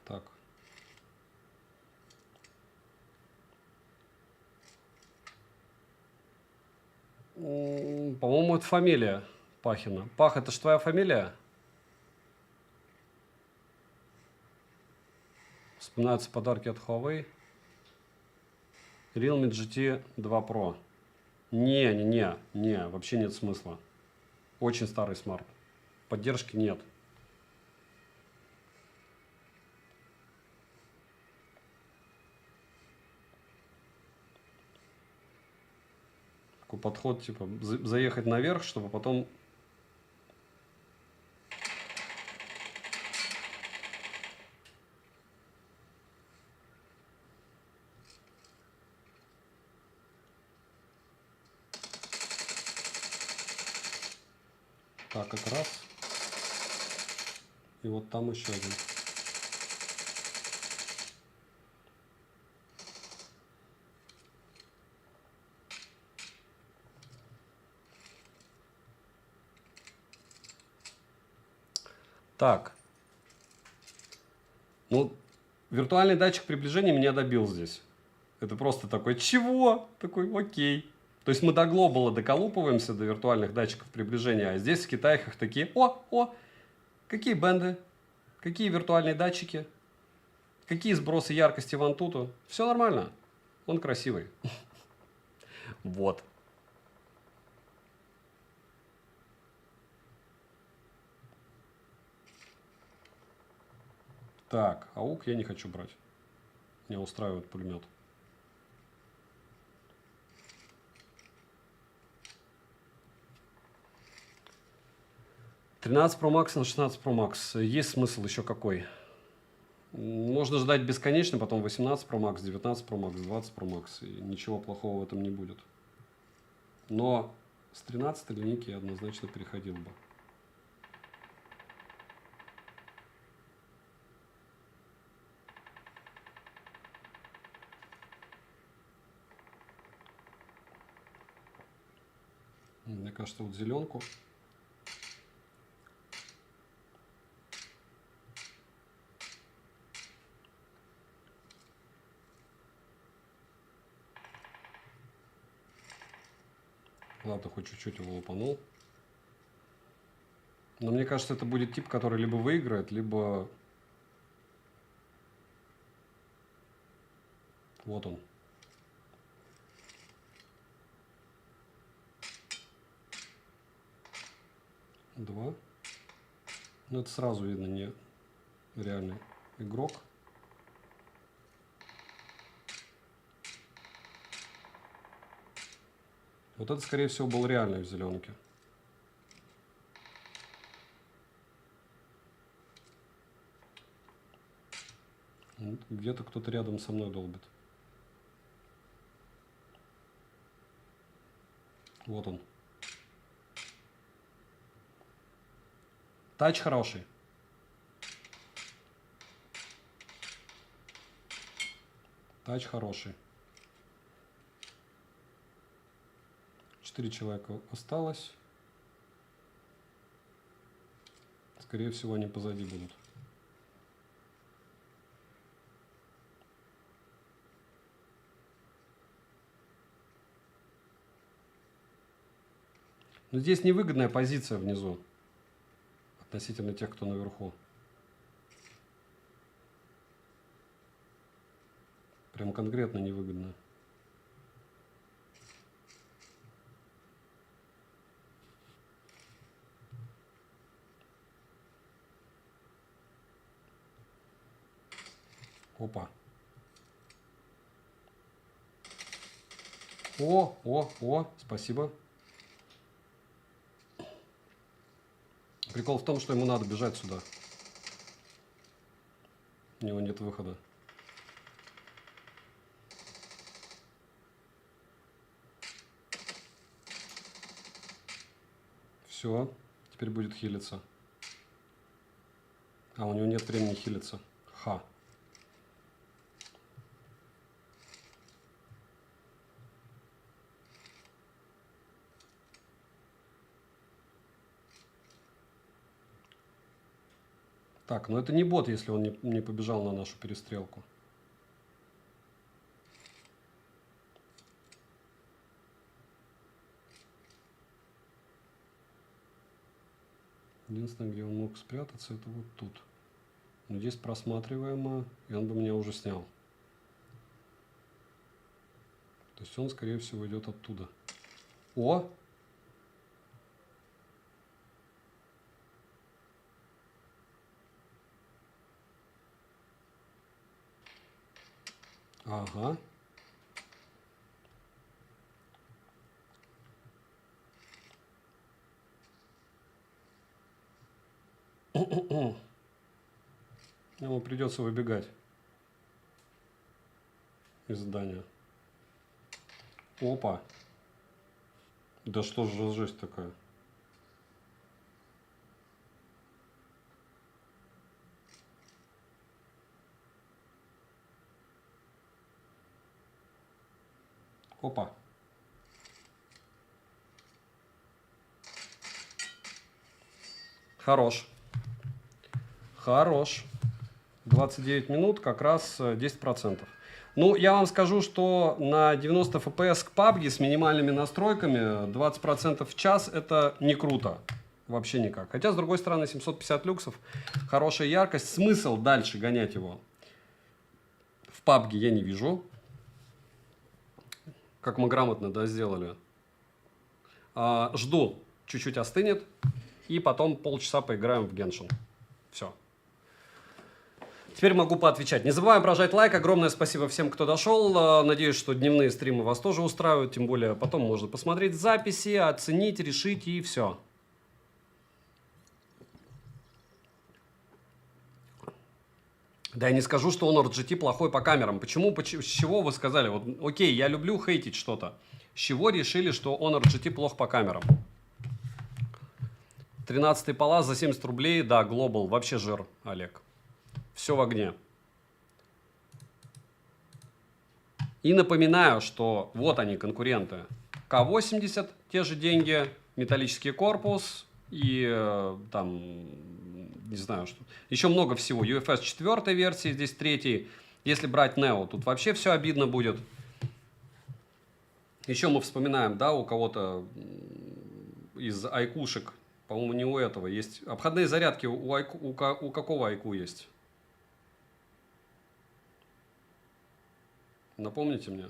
Так. По-моему, это фамилия Пахина. Пах, это же твоя фамилия? Вспоминаются подарки от Huawei. Realme GT 2 Pro. Не, вообще нет смысла. Очень старый смарт. Поддержки нет. Такой подход, типа, заехать наверх, чтобы потом... Так, это раз. И вот там еще один. Так. Ну, виртуальный датчик приближения меня добил здесь. Это просто такой, чего? Такой, окей. То есть мы до глобала доколупываемся, до виртуальных датчиков приближения, а здесь в Китае их такие, какие бенды, какие виртуальные датчики, какие сбросы яркости в Antutu. Все нормально, он красивый. Вот. Так, АУК я не хочу брать. Меня устраивает пулемет. «13 Pro Max на 16 Pro Max». Есть смысл еще какой? Можно ждать бесконечно, потом 18 Pro Max, 19 Pro Max, 20 Pro Max. И ничего плохого в этом не будет. Но с 13 линейки я однозначно переходил бы. Мне кажется, вот зеленку. Ладно, хоть чуть-чуть его лупанул. Но мне кажется, это будет тип, который либо выиграет, либо... Вот он. Два. Ну, это сразу видно, не реальный игрок. Вот это, скорее всего, был реальный в зеленке. Вот, где-то кто-то рядом со мной долбит. Вот он. Тач хороший. Тач хороший. 4 человека осталось. Скорее всего, они позади будут. Но здесь невыгодная позиция внизу относительно тех, кто наверху. Прям конкретно невыгодно. Опа. О, спасибо. Прикол в том, что ему надо бежать сюда. У него нет выхода. Все, теперь будет хилиться. А, у него нет времени хилиться. Ха. Так, но это не бот, если он не побежал на нашу перестрелку. Единственное, где он мог спрятаться, это вот тут. Но здесь просматриваемо, и он бы меня уже снял. То есть он, скорее всего, идет оттуда. О! Ага. Ему придется выбегать из здания. Опа. Да что же за жесть такая? Опа. Хорош. Хорош. 29 минут, как раз 10%. Ну, я вам скажу, что на 90 FPS к PUBG с минимальными настройками 20% в час это не круто. Вообще никак. Хотя, с другой стороны, 750 люксов, хорошая яркость. Смысл дальше гонять его в PUBG я не вижу. Как мы грамотно, да, сделали. Жду, чуть-чуть остынет. И потом полчаса поиграем в Genshin. Все. Теперь могу поотвечать. Не забываем прожать лайк. Огромное спасибо всем, кто дошел. Надеюсь, что дневные стримы вас тоже устраивают. Тем более потом можно посмотреть записи, оценить, решить и все. Да я не скажу, что Honor GT плохой по камерам. Почему? С чего вы сказали? Вот, окей, я люблю хейтить что-то. С чего решили, что Honor GT плохо по камерам? 13-й палас за 70 рублей. Да, Global. Вообще жир, Олег. Все в огне. И напоминаю, что вот они, конкуренты. К-80, те же деньги, металлический корпус и там, не знаю, что. Еще много всего. UFS 4 версии, здесь 3. Если брать Neo, тут вообще все обидно будет. Еще мы вспоминаем, да, у кого-то из айкушек, по-моему, не у этого, есть обходные зарядки. У какого айку есть? Напомните мне.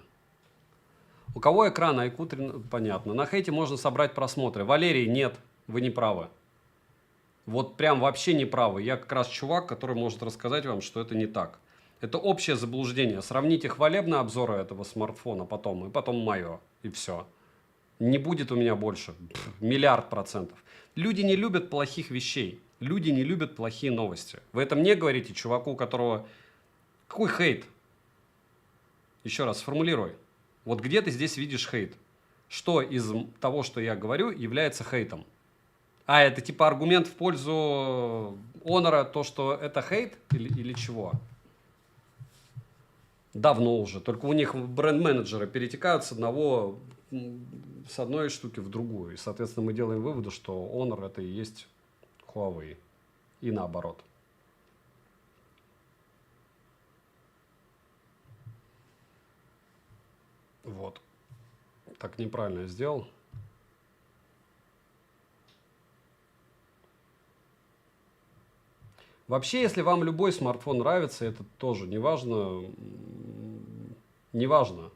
У кого экран IQ, понятно. На хейте можно собрать просмотры. Валерий, нет, вы не правы. Вот прям вообще не правы. Я как раз чувак, который может рассказать вам, что это не так. Это общее заблуждение. Сравните хвалебные обзоры этого смартфона потом, и потом мое, и все. Не будет у меня больше. Миллиард процентов. Люди не любят плохих вещей. Люди не любят плохие новости. Вы это мне говорите, чуваку, у которого... Какой хейт? Еще раз сформулируй. Вот где ты здесь видишь хейт? Что из того, что я говорю, является хейтом? А, это типа аргумент в пользу Honor, то, что это хейт или чего? Давно уже. Только у них бренд-менеджеры перетекают с одной штуки в другую. И, соответственно, мы делаем выводы, что Honor это и есть Huawei. И наоборот. Вот. Так неправильно я сделал. Вообще, если вам любой смартфон нравится, это тоже не важно. Не важно.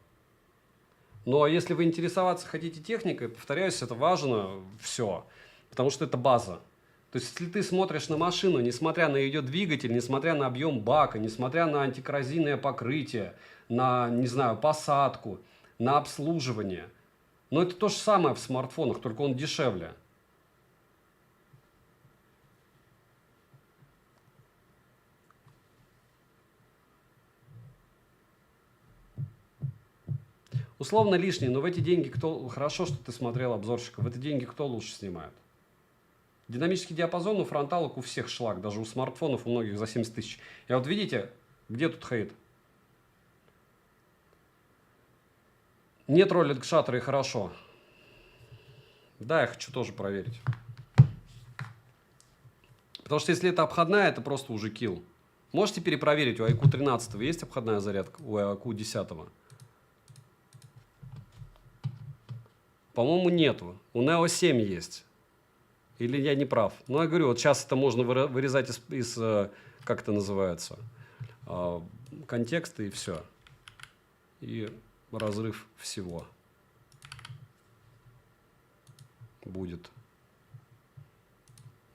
Но если вы интересоваться хотите техникой, повторяюсь, это важно все. Потому что это база. То есть, если ты смотришь на машину, несмотря на ее двигатель, несмотря на объем бака, несмотря на антикоррозийное покрытие, на, не знаю, посадку, на обслуживание. Но это то же самое в смартфонах, только он дешевле. Условно лишний, но в эти деньги кто... Хорошо, что ты смотрел обзорщика. В эти деньги кто лучше снимает? Динамический диапазон у фронталок у всех шлак. Даже у смартфонов у многих за 70 тысяч. И вот видите, где тут хейт? Нет ролик шаттера и хорошо. Да, я хочу тоже проверить. Потому что если это обходная, это просто уже килл. Можете перепроверить, у IQ 13 есть обходная зарядка, у IQ 10? По-моему, нету. У Neo 7 есть. Или я не прав? Ну, я говорю, вот сейчас это можно вырезать из как это называется, контекста и все. И разрыв всего будет.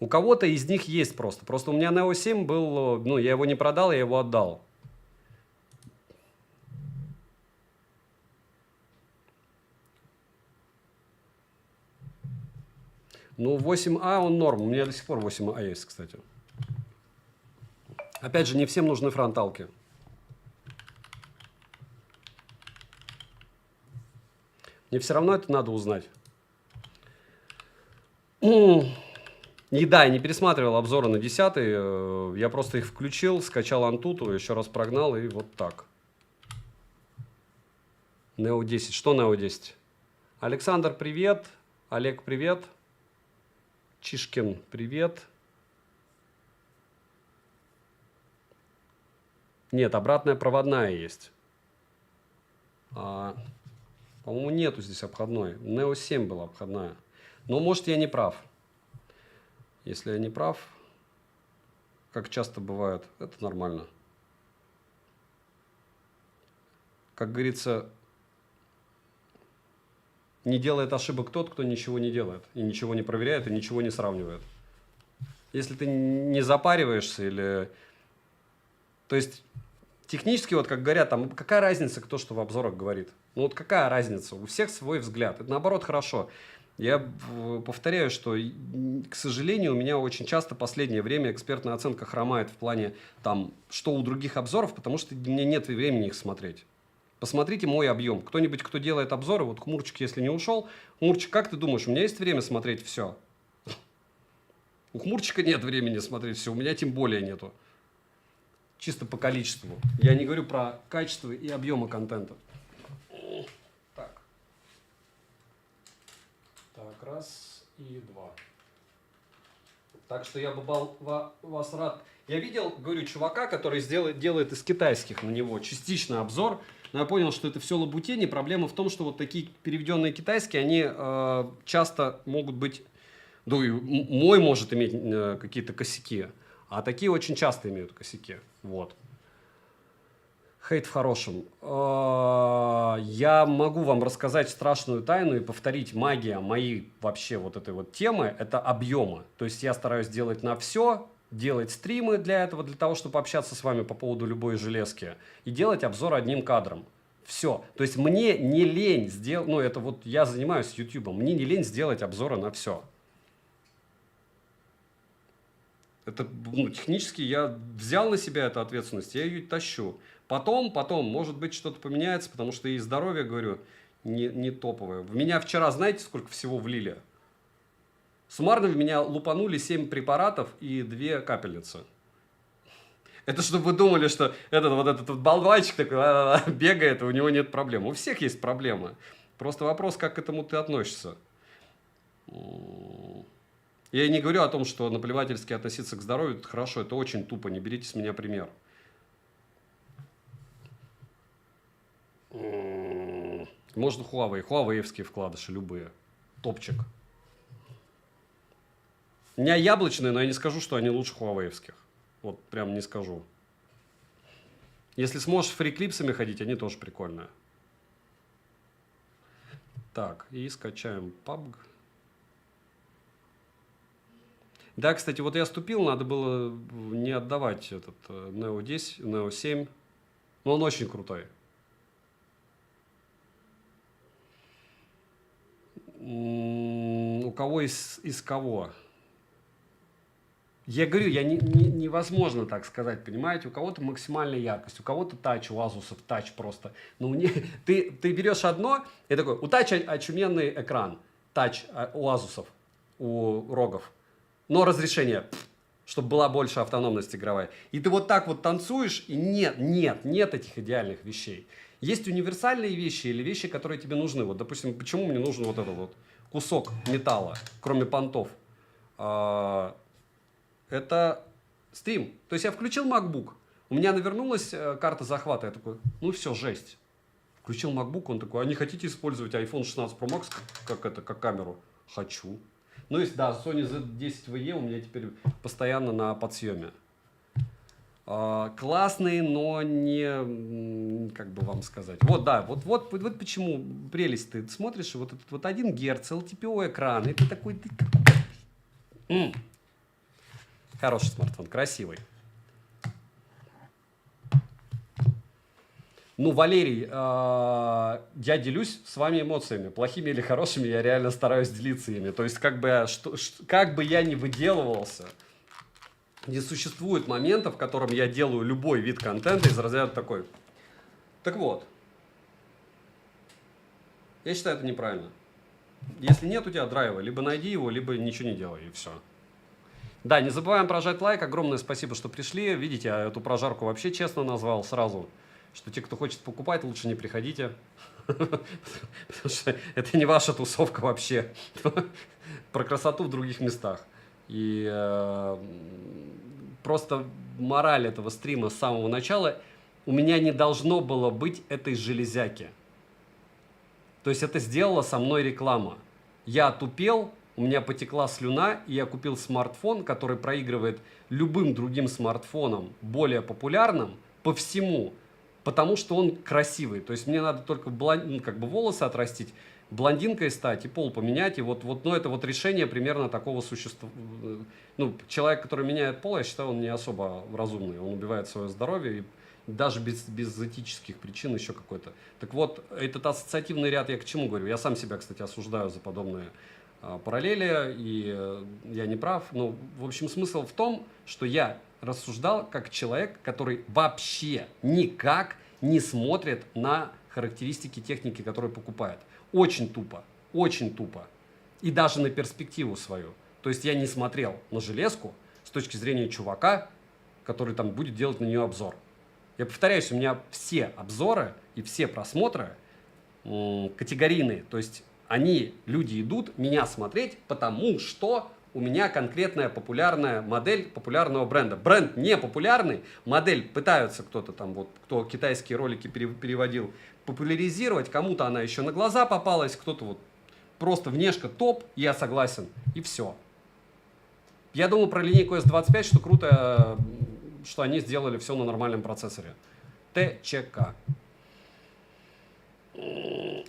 У кого-то из них есть просто. Просто у меня Neo 7 был, ну, я его не продал, я его отдал. Ну, 8А он норм. У меня до сих пор 8А есть, кстати. Опять же, не всем нужны фронталки. Мне все равно это надо узнать. И да, я не пересматривал обзоры на 10-й. Я просто их включил, скачал Antutu, еще раз прогнал и вот так. Neo 10. Что Neo 10? Александр, привет. Олег, привет. Чишкин, привет. Нет, обратная проводная есть. По-моему, нету здесь обходной. Neo 7 была обходная. Но, может, я не прав. Если я не прав, как часто бывает, это нормально. Как говорится, не делает ошибок тот, кто ничего не делает, и ничего не проверяет, и ничего не сравнивает. Если ты не запариваешься или... То есть, технически, вот как говорят, там, какая разница, кто что в обзорах говорит? Ну вот какая разница? У всех свой взгляд. Это наоборот хорошо. Я повторяю, что, к сожалению, у меня очень часто в последнее время экспертная оценка хромает в плане, там, что у других обзоров, потому что мне нет времени их смотреть. Посмотрите мой объем. Кто-нибудь, кто делает обзоры, вот Хмурчик, если не ушел. Хмурчик, как ты думаешь, у меня есть время смотреть все? У Хмурчика нет времени смотреть все, у меня тем более нету. Чисто по количеству. Я не говорю про качество и объемы контента. Так. Так, раз и два. Так что я бы вас рад. Я видел, говорю, чувака, который делает из китайских на него частично обзор. Но я понял, что это все лабутень. Проблема в том, что вот такие переведенные китайские, они часто могут быть... Ну, и мой может иметь какие-то косяки. А такие очень часто имеют косяки. Вот. Хейт в хорошем. Я могу вам рассказать страшную тайну и повторить магия моей вообще вот этой вот темы. Это объемы. То есть я стараюсь делать на все, делать стримы для этого, для того, чтобы общаться с вами по поводу любой железки. И делать обзор одним кадром. Все. То есть мне не лень сделать... Ну, это вот я занимаюсь YouTube. Мне не лень сделать обзоры на все. Это, ну, технически я взял на себя эту ответственность, я ее тащу. Потом, может быть, что-то поменяется, потому что и здоровье, говорю, не топовое. В меня вчера, знаете, сколько всего влили? Суммарно в меня лупанули 7 препаратов и 2 капельницы. Это чтобы вы думали, что этот болванчик такой бегает, и у него нет проблем. У всех есть проблемы. Просто вопрос, как к этому ты относишься. Я не говорю о том, что наплевательски относиться к здоровью, это хорошо, это очень тупо, не берите с меня пример. Можно хуавеевские вкладыши, любые. Топчик. У меня яблочные, но я не скажу, что они лучше хуавеевских. Вот прям не скажу. Если сможешь фриклипсами ходить, они тоже прикольные. Так, и скачаем PUBG. Да, кстати, вот я ступил, надо было не отдавать этот Neo 10, Neo 7. Но он очень крутой. У кого из кого? Я говорю, невозможно так сказать, понимаете? У кого-то максимальная яркость, у кого-то тач, у Азусов тач просто. Ну, ты берешь одно, и такой, у тача очуменный экран, тач у Азусов, у рогов. Но разрешение, чтобы была больше автономность игровая. И ты вот так вот танцуешь, и нет этих идеальных вещей. Есть универсальные вещи или вещи, которые тебе нужны. Вот, допустим, почему мне нужен вот этот вот кусок металла, кроме понтов? Это стрим. То есть я включил MacBook, у меня навернулась карта захвата, я такой, ну все, жесть. Включил MacBook, он такой, а не хотите использовать iPhone 16 Pro Max как камеру? Хочу. Ну, есть, да, Sony Z10VE у меня теперь постоянно на подсъеме. Классные, но не, как бы вам сказать. Вот, да, вот почему прелесть. Ты смотришь, вот этот вот 1 Гц, LTPO экран, и ты такой... Хороший смартфон, красивый. Ну, Валерий, я делюсь с вами эмоциями. Плохими или хорошими, я реально стараюсь делиться ими. То есть, как бы я ни выделывался, не существует момента, в котором я делаю любой вид контента из разряда такой. Так вот, я считаю, это неправильно. Если нет у тебя драйва, либо найди его, либо ничего не делай, и все. Да, не забываем прожать лайк. Огромное спасибо, что пришли. Видите, я эту прожарку вообще честно назвал сразу. Что те, кто хочет покупать, лучше не приходите. Потому что это не ваша тусовка вообще. Про красоту в других местах. И просто мораль этого стрима с самого начала: у меня не должно было быть этой железяки. То есть это сделала со мной реклама. Я отупел, у меня потекла слюна, и я купил смартфон, который проигрывает любым другим смартфоном, более популярным, по всему, потому что он красивый. То есть мне надо только как бы волосы отрастить, блондинкой стать и пол поменять. И ну, это вот решение примерно такого существа. Ну, человек, который меняет пол, я считаю, он не особо разумный. Он убивает свое здоровье, и даже без этических причин еще какой-то. Так вот, этот ассоциативный ряд я к чему говорю? Я сам себя, кстати, осуждаю за подобные параллели, и я не прав. Но, в общем, смысл в том, что я рассуждал как человек, который вообще никак не смотрит на характеристики техники, которую покупает. Очень тупо, очень тупо. И даже на перспективу свою. То есть я не смотрел на железку с точки зрения чувака, который там будет делать на нее обзор. Я повторяюсь, у меня все обзоры и все просмотры категорийные. То есть люди идут меня смотреть, потому что у меня конкретная популярная модель популярного бренда. Бренд не популярный, модель пытаются кто-то там, вот, кто китайские ролики переводил, популяризировать. Кому-то она еще на глаза попалась, кто-то вот просто внешка топ, я согласен, и все. Я думал про линейку S25, что круто, что они сделали все на нормальном процессоре. ТЧК.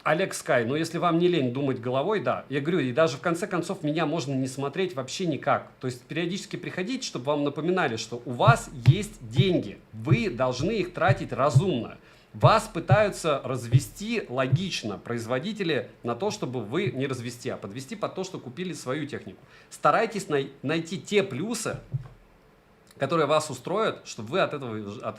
Олег Скай, ну если вам не лень думать головой, да. Я говорю, и даже в конце концов меня можно не смотреть вообще никак. То есть периодически приходить, чтобы вам напоминали, что у вас есть деньги. Вы должны их тратить разумно. Вас пытаются развести логично производители на то, чтобы вы не развести, а подвести под то, что купили свою технику. Старайтесь найти те плюсы, которые вас устроят, чтобы вы от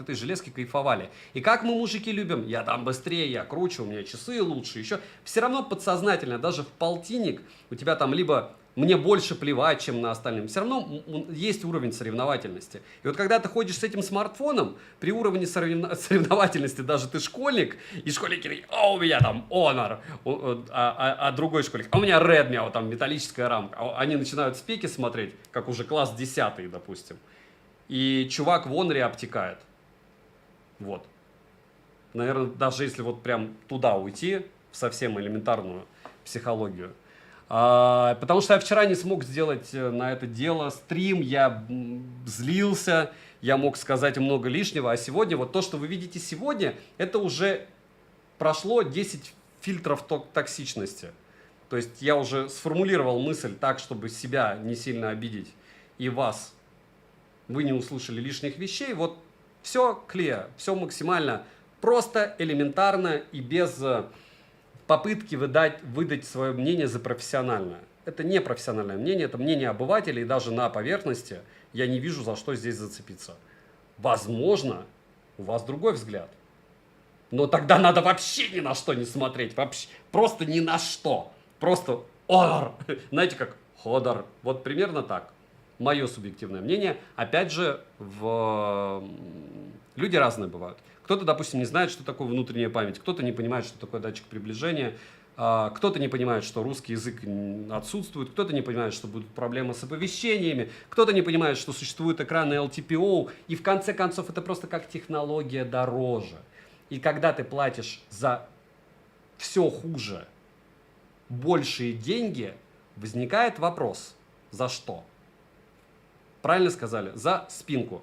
этой железки кайфовали. И как мы, мужики, любим, я там быстрее, я круче, у меня часы лучше, еще. Все равно подсознательно, даже в полтинник, у тебя там либо мне больше плевать, чем на остальным, все равно есть уровень соревновательности. И вот когда ты ходишь с этим смартфоном, при уровне соревновательности даже ты школьник, и школьники такие: а у меня там Honor, а другой школьник: а у меня Redmi, а вот там металлическая рамка. Они начинают спеки смотреть, как уже класс 10, допустим. И чувак в Honor обтекает. Вот. Наверное, даже если вот прям туда уйти, в совсем элементарную психологию. Потому что я вчера не смог сделать на это дело стрим, я злился, я мог сказать много лишнего. А сегодня, вот то, что вы видите сегодня, это уже прошло 10 фильтров токсичности. То есть я уже сформулировал мысль так, чтобы себя не сильно обидеть и вас. Вы не услышали лишних вещей. Вот все клея, все максимально просто, элементарно и без попытки выдать свое мнение за профессиональное. Это не профессиональное мнение, это мнение обывателя, и даже на поверхности я не вижу, за что здесь зацепиться. Возможно, у вас другой взгляд. Но тогда надо вообще ни на что не смотреть. Вообще, просто ни на что. Просто Honor. Знаете, как Ходор. Вот примерно так. Мое субъективное мнение. Опять же, люди разные бывают. Кто-то, допустим, не знает, что такое внутренняя память. Кто-то не понимает, что такое датчик приближения. Кто-то не понимает, что русский язык отсутствует. Кто-то не понимает, что будут проблемы с оповещениями. Кто-то не понимает, что существуют экраны LTPO. И в конце концов, это просто как технология дороже. И когда ты платишь за все хуже большие деньги, возникает вопрос: за что? Правильно сказали? За спинку.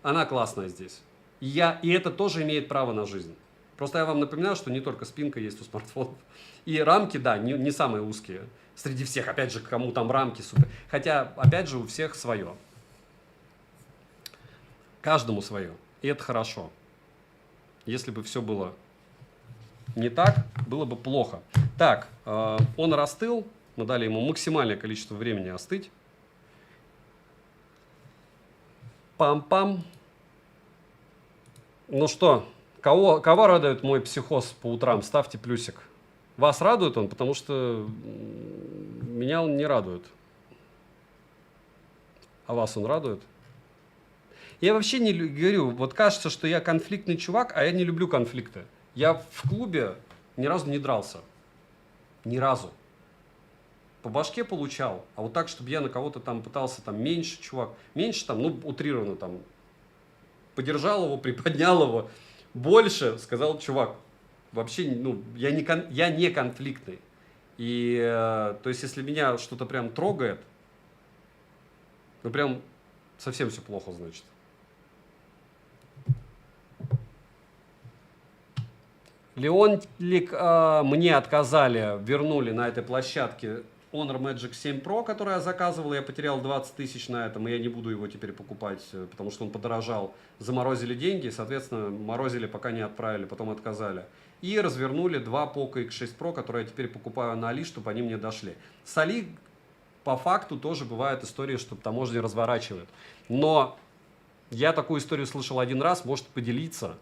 Она классная здесь. И это тоже имеет право на жизнь. Просто я вам напоминаю, что не только спинка есть у смартфонов. И рамки, да, не самые узкие. Среди всех, опять же, кому там рамки супер. Хотя, опять же, у всех свое. Каждому свое. И это хорошо. Если бы все было не так, было бы плохо. Так, он остыл. Мы дали ему максимальное количество времени остыть. Пам-пам. Ну что, кого радует мой психоз по утрам? Ставьте плюсик. Вас радует он, потому что меня он не радует. А вас он радует? Я вообще не говорю, вот кажется, что я конфликтный чувак, а я не люблю конфликты. Я в клубе ни разу не дрался. Ни разу. По башке получал, а вот так, чтобы я на кого-то там пытался там меньше, чувак, меньше там, ну, утрированно там, подержал его, приподнял его, больше, сказал, чувак, вообще, ну, я не конфликтный. И, то есть, если меня что-то прям трогает, ну, прям совсем все плохо, значит. Леонлик мне отказали, вернули на этой площадке Honor Magic 7 Pro, который я заказывал, я потерял 20 тысяч на этом, и я не буду его теперь покупать, потому что он подорожал. Заморозили деньги, соответственно, морозили, пока не отправили, потом отказали. И развернули два Poco X6 Pro, которые я теперь покупаю на Али, чтобы они мне дошли. С Али по факту тоже бывают истории, что таможни разворачивают. Но я такую историю слышал один раз, может поделиться.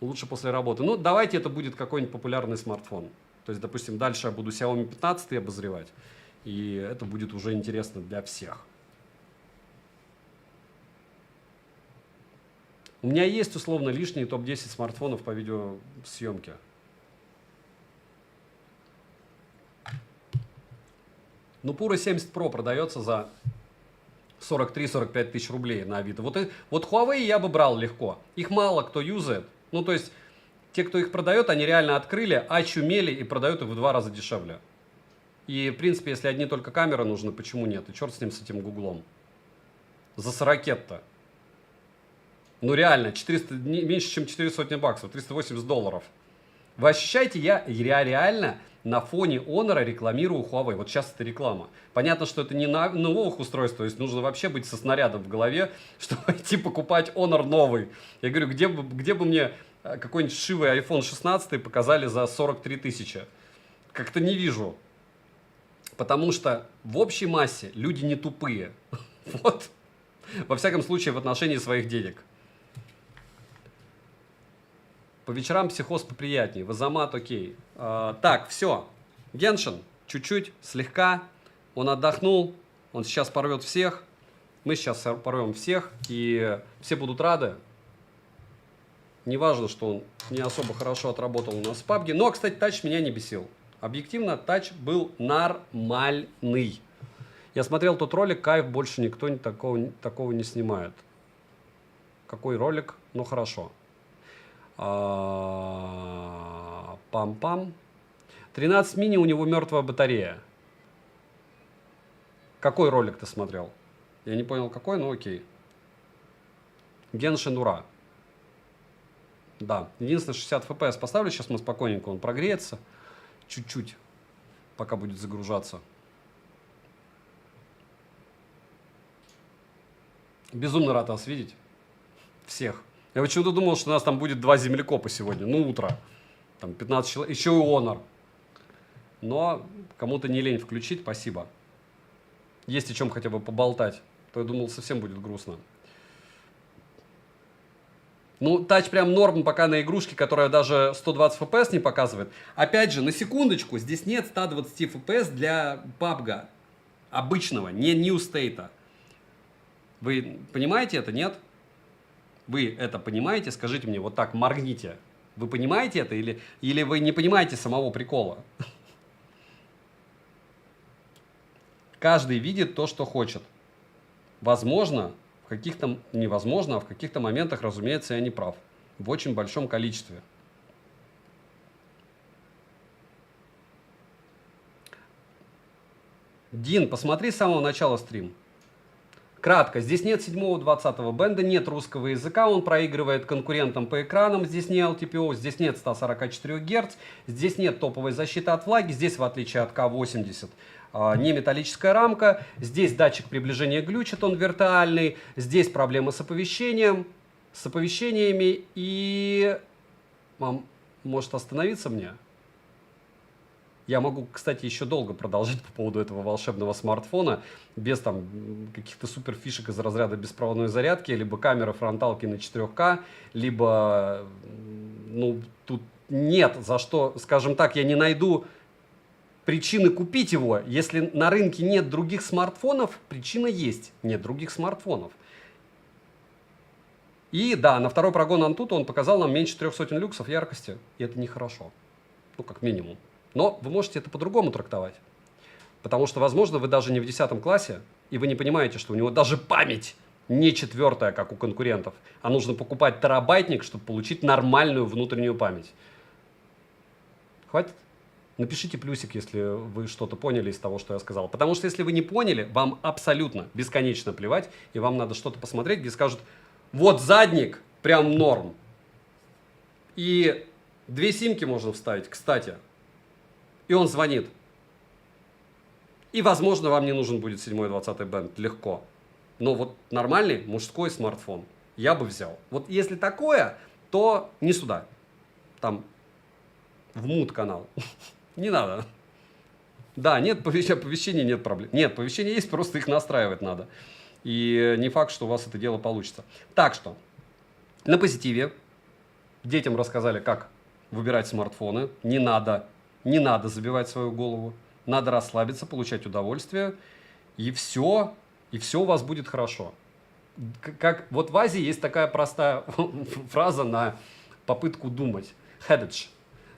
Лучше после работы. Ну, давайте это будет какой-нибудь популярный смартфон. То есть, допустим, дальше я буду Xiaomi 15 обозревать, и это будет уже интересно для всех. У меня есть условно лишние топ-10 смартфонов по видеосъемке. Ну, Puro 70 Pro продается за 43-45 тысяч рублей на Авито. Вот Huawei я бы брал легко. Их мало кто юзает. Ну, то есть, те, кто их продает, они реально открыли, очумели и продают их в 2 раза дешевле. И, в принципе, если одни только камеры нужны, почему нет? И черт с ним, с этим гуглом. За 40-то. Ну, реально, 400, меньше, чем 400 баксов, $380. Вы ощущаете, я реально на фоне Honor рекламирую Huawei. Вот сейчас это реклама. Понятно, что это не на новых устройствах, то есть нужно вообще быть со снарядом в голове, чтобы идти покупать Honor новый. Я говорю, где бы мне какой-нибудь вшивый iPhone 16 показали за 43 тысячи? Как-то не вижу. Потому что в общей массе люди не тупые. Вот. Во всяком случае, в отношении своих денег. По вечерам психоз поприятнее. Вазамат окей. Так, все. Геншин чуть-чуть, слегка. Он отдохнул. Он сейчас порвет всех. Мы сейчас порвем всех. И все будут рады. Неважно, что он не особо хорошо отработал у нас в PUBG. Но, кстати, тач меня не бесил. Объективно, тач был нормальный. Я смотрел тот ролик, кайф, больше никто такого не снимает. Какой ролик? Ну, хорошо. Пам-пам. 13 мини, у него мертвая батарея. Какой ролик ты смотрел? Я не понял, какой, но окей. Геншин, ура. Да, единственное, 60 FPS поставлю, сейчас мы спокойненько, он прогреется. Чуть-чуть, пока будет загружаться. Безумно рад вас видеть. Всех. Я почему-то думал, что у нас там будет 2 землекопа сегодня. Ну, утро. Там 15 человек. Еще и Honor. Но кому-то не лень включить, спасибо. Есть о чем хотя бы поболтать. То я думал, совсем будет грустно. Ну, тач прям норм пока на игрушке, которая даже 120 FPS не показывает. Опять же, на секундочку, здесь нет 120 FPS для PUBG. Обычного, не New State. Вы понимаете это, нет? Вы это понимаете? Скажите мне, вот так, моргните. Вы понимаете это или вы не понимаете самого прикола? Каждый видит то, что хочет. Возможно, в каких-то, невозможно, а в каких-то моментах, разумеется, я не прав. В очень большом количестве. Дин, посмотри с самого начала стрим. Кратко, здесь нет 7-20 бенда, нет русского языка, он проигрывает конкурентам по экранам, здесь не LTPO, здесь нет 144 Гц, здесь нет топовой защиты от влаги, здесь в отличие от К80 не металлическая рамка, здесь датчик приближения глючит, он виртуальный, здесь проблемы с оповещением, с оповещениями и... Мам, может остановиться мне? Я могу, кстати, еще долго продолжать по поводу этого волшебного смартфона, без там каких-то супер фишек из разряда беспроводной зарядки, либо камеры фронталки на 4К, либо, ну, тут нет, за что, скажем так, я не найду причины купить его. Если на рынке нет других смартфонов, причина есть, нет других смартфонов. И да, на второй прогон Antutu он показал нам меньше 300 люксов яркости. И это нехорошо. Ну, как минимум. Но вы можете это по-другому трактовать. Потому что, возможно, вы даже не в 10 классе, и вы не понимаете, что у него даже память не 4, как у конкурентов, а нужно покупать терабайтник, чтобы получить нормальную внутреннюю память. Хватит? Напишите плюсик, если вы что-то поняли из того, что я сказал. Потому что если вы не поняли, вам абсолютно бесконечно плевать, и вам надо что-то посмотреть, где скажут, вот задник, прям норм. И 2 симки можно вставить, кстати. И он звонит. И, возможно, вам не нужен будет 7-20 бенд, легко. Но вот нормальный мужской смартфон я бы взял. Вот если такое, то не сюда. Там в мут канал. Не надо. Да, нет оповещений, нет проблем. Нет, оповещения есть, просто их настраивать надо. И не факт, что у вас это дело получится. Так что, на позитиве детям рассказали, как выбирать смартфоны. Не надо забивать свою голову. Надо расслабиться, получать удовольствие. И все у вас будет хорошо. Вот в Азии есть такая простая фраза на попытку думать. Headache.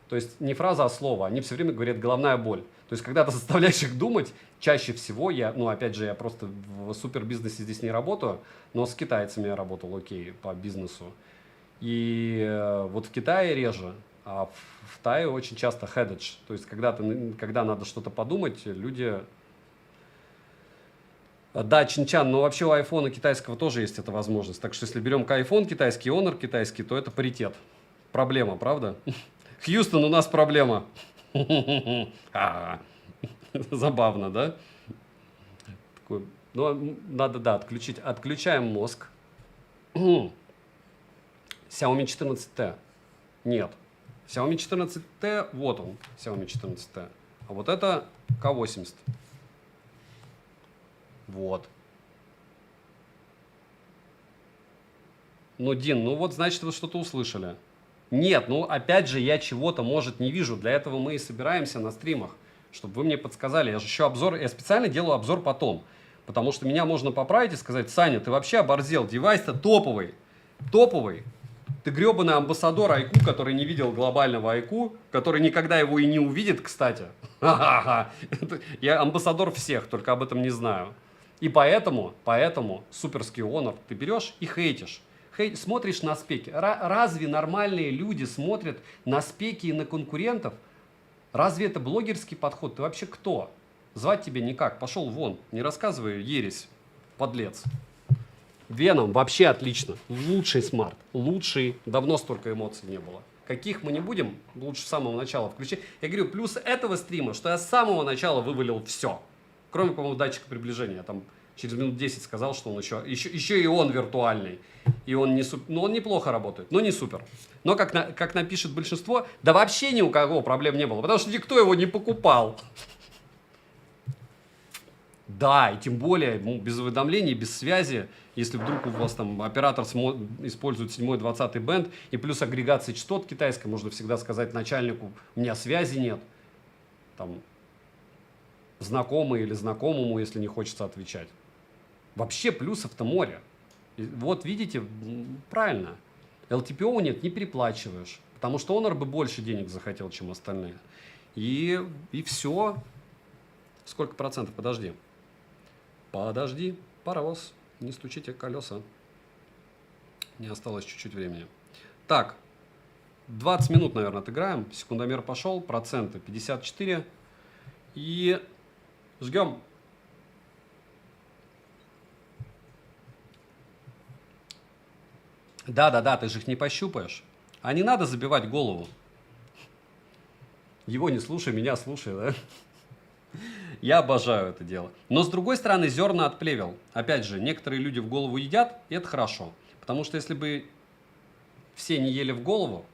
То есть не фраза, а слово. Они все время говорят головная боль. То есть когда ты заставляешь их думать, чаще всего опять же, я просто в супербизнесе здесь не работаю, но с китайцами я работал, окей, по бизнесу. И вот в Китае реже, а в Тае очень часто headache. То есть когда надо что-то подумать, люди... Да, Чинчан, но вообще у айфона китайского тоже есть эта возможность. Так что если берем iPhone китайский, Honor китайский, то это паритет. Проблема, правда? Хьюстон, у нас проблема. Забавно, да? Ну, надо, да, отключить. Отключаем мозг. Xiaomi 14T. Нет. Xiaomi 14T, вот он, Xiaomi 14T. А вот это K80. Вот. Ну, Дин, ну вот, значит, вы что-то услышали. Нет, ну, опять же, я чего-то, может, не вижу. Для этого мы и собираемся на стримах, чтобы вы мне подсказали. Я же еще обзор, я специально делаю обзор потом. Потому что меня можно поправить и сказать, Саня, ты вообще оборзел, девайс-то топовый. Топовый. Ты гребаный амбассадор IQ, который не видел глобального IQ, который никогда его и не увидит, кстати. Я амбассадор всех, только об этом не знаю. И поэтому суперский Honor ты берешь и хейтишь. Смотришь на спеки. Разве нормальные люди смотрят на спеки и на конкурентов? Разве это блогерский подход? Ты вообще кто? Звать тебя никак. Пошел вон. Не рассказывай ересь, подлец. Venom вообще отлично. Лучший смарт. Лучший. Давно столько эмоций не было. Каких мы не будем, лучше с самого начала включить. Я говорю, плюс этого стрима, что я с самого начала вывалил все. Кроме, по-моему, датчика приближения. Я там через минут 10 сказал, что он еще и он виртуальный. И он не супер. Ну, он неплохо работает, но не супер. Но, как напишет большинство, да вообще ни у кого проблем не было. Потому что никто его не покупал. Да, и тем более без уведомлений, без связи, если вдруг у вас там оператор использует 7-20 бенд, и плюс агрегация частот китайской, можно всегда сказать начальнику, у меня связи нет, там, знакомый или знакомому, если не хочется отвечать. Вообще плюсов-то море. И вот видите, правильно, LTPO нет, не переплачиваешь, потому что Honor бы больше денег захотел, чем остальные. И все. Сколько процентов? Подожди. Подожди, паровоз, не стучите колеса. Не осталось чуть-чуть времени. Так, 20 минут, наверное, отыграем. Секундомер пошел, проценты 54. И ждем. Да, ты же их не пощупаешь. А не надо забивать голову. Его не слушай, меня слушай, да? Я обожаю это дело. Но с другой стороны, зерна от плевел. Опять же, некоторые люди в голову едят, и это хорошо. Потому что если бы все не ели в голову,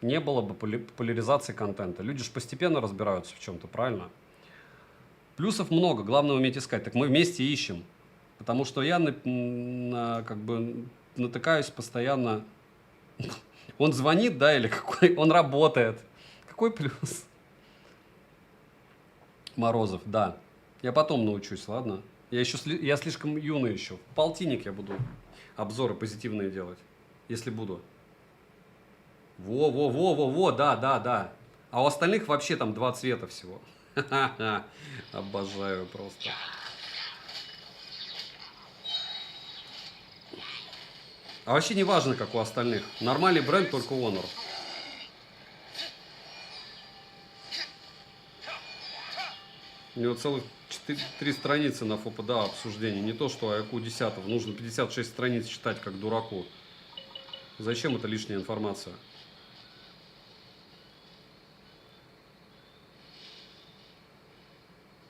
не было бы поляризации контента. Люди же постепенно разбираются в чем-то, правильно? Плюсов много, главное уметь искать. Так мы вместе ищем. Потому что я как бы натыкаюсь постоянно. Он звонит, да, или какой? Он работает. Какой плюс? Морозов, да. Я потом научусь, ладно? Я слишком юный еще. В полтинник я буду обзоры позитивные делать. Если буду. Во, да. А у остальных вообще там 2 цвета всего. Обожаю просто. А вообще не важно, как у остальных. Нормальный бренд, только Honor. У него целых 3 страницы на ФОПДА обсуждения. Не то, что АЭКУ 10. Нужно 56 страниц читать, как дураку. Зачем это лишняя информация?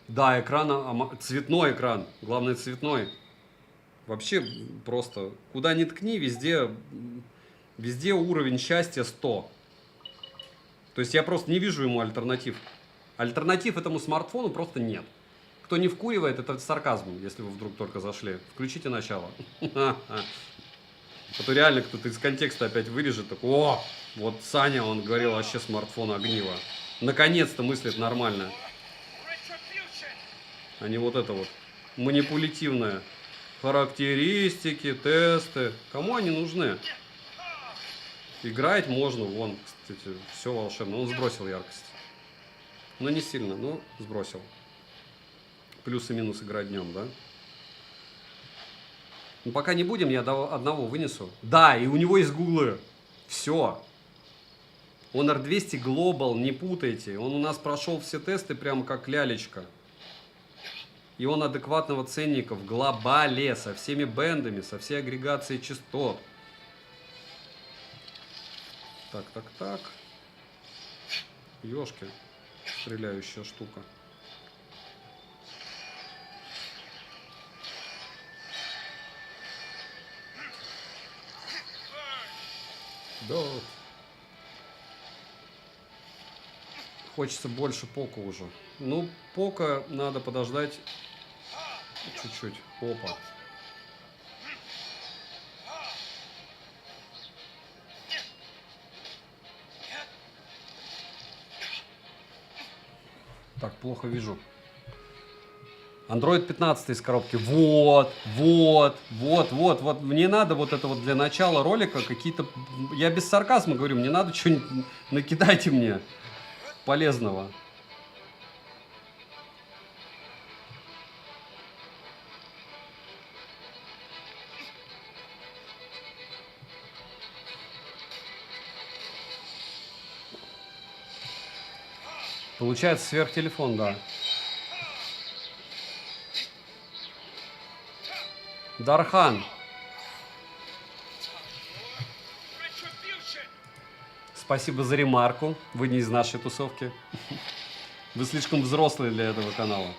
Да, экран, цветной экран. Главное, цветной. Вообще просто, куда ни ткни, везде уровень счастья 100. То есть я просто не вижу ему альтернатив. Альтернатив этому смартфону просто нет. Кто не вкуривает, это сарказм, если вы вдруг только зашли. Включите начало. А то реально кто-то из контекста опять вырежет. Так, о, вот Саня, он говорил вообще смартфон огниво. Наконец-то мыслит нормально. А не вот это вот манипулятивное. Характеристики, тесты. Кому они нужны? Играть можно. Вон, кстати, все волшебно. Он сбросил яркость. Но не сильно, но сбросил. Плюс и минус играть днем, да? Ну, пока не будем, я одного вынесу. Да, и у него есть гуглы. Все. Honor 200 Global, не путайте. Он у нас прошел все тесты прямо как лялечка. И он адекватного ценника в глобале, со всеми бендами, со всей агрегацией частот. Так. Ёшки, стреляющая штука. Да. Хочется больше пока уже. Ну, пока надо подождать чуть-чуть. Опа. Так, плохо вижу. Android 15 из коробки. Вот. Мне надо вот это вот для начала ролика какие-то... Я без сарказма говорю, мне надо что-нибудь... Накидайте мне полезного. Получается сверхтелефон, да. Дархан. Спасибо за ремарку. Вы не из нашей тусовки. Вы слишком взрослые для этого канала.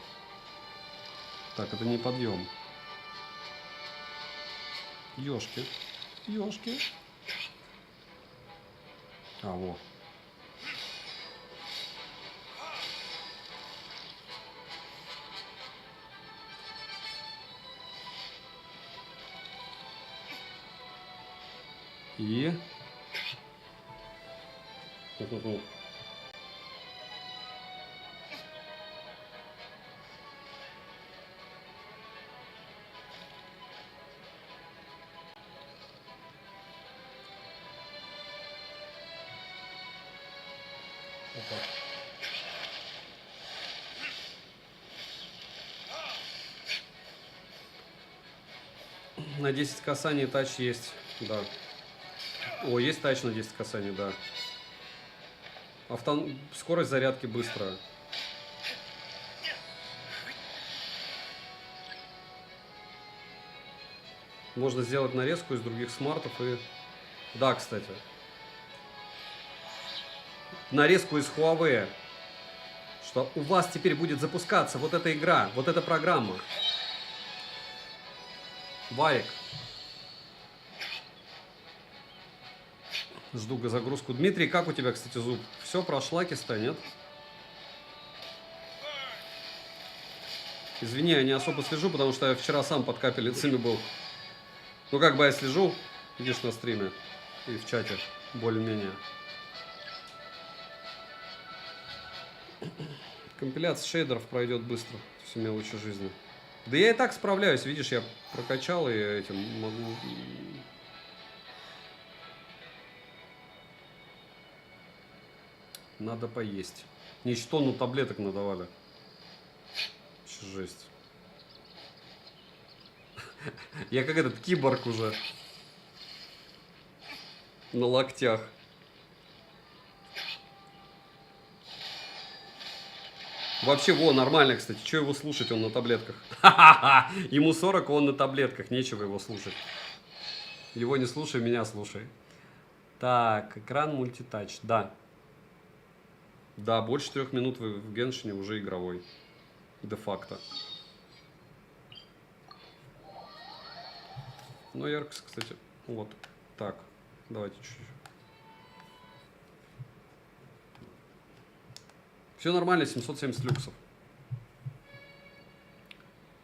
Так, это не подъем. Ёшки. А, вот. И... На 10 касаний тач есть, да. О, есть тач на 10 касаний, да. Скорость зарядки быстрая. Можно сделать нарезку из других смартов и... Да, кстати. Нарезку из Huawei. Что у вас теперь будет запускаться вот эта игра, вот эта программа. Варик. Жду загрузку. Дмитрий, как у тебя, кстати, зуб? Все, прошла киста, нет? Извини, я не особо слежу, потому что я вчера сам под капелицами был. Ну, как бы я слежу, видишь, на стриме и в чате, более-менее. Компиляция шейдеров пройдет быстро, все мелочи жизни. Да я и так справляюсь, видишь, я прокачал и этим могу... Надо поесть. Мне еще тонну таблеток надавали. Вообще жесть. Я как этот киборг уже. На локтях. Вообще, во, нормально, кстати. Че его слушать, он на таблетках? Ему 40, он на таблетках. Нечего его слушать. Его не слушай, меня слушай. Так, экран мультитач. Да. Да, больше 3 минут в Геншине уже игровой. Де-факто. Но яркость, кстати, вот. Так, давайте чуть-чуть. Все нормально, 770 люксов.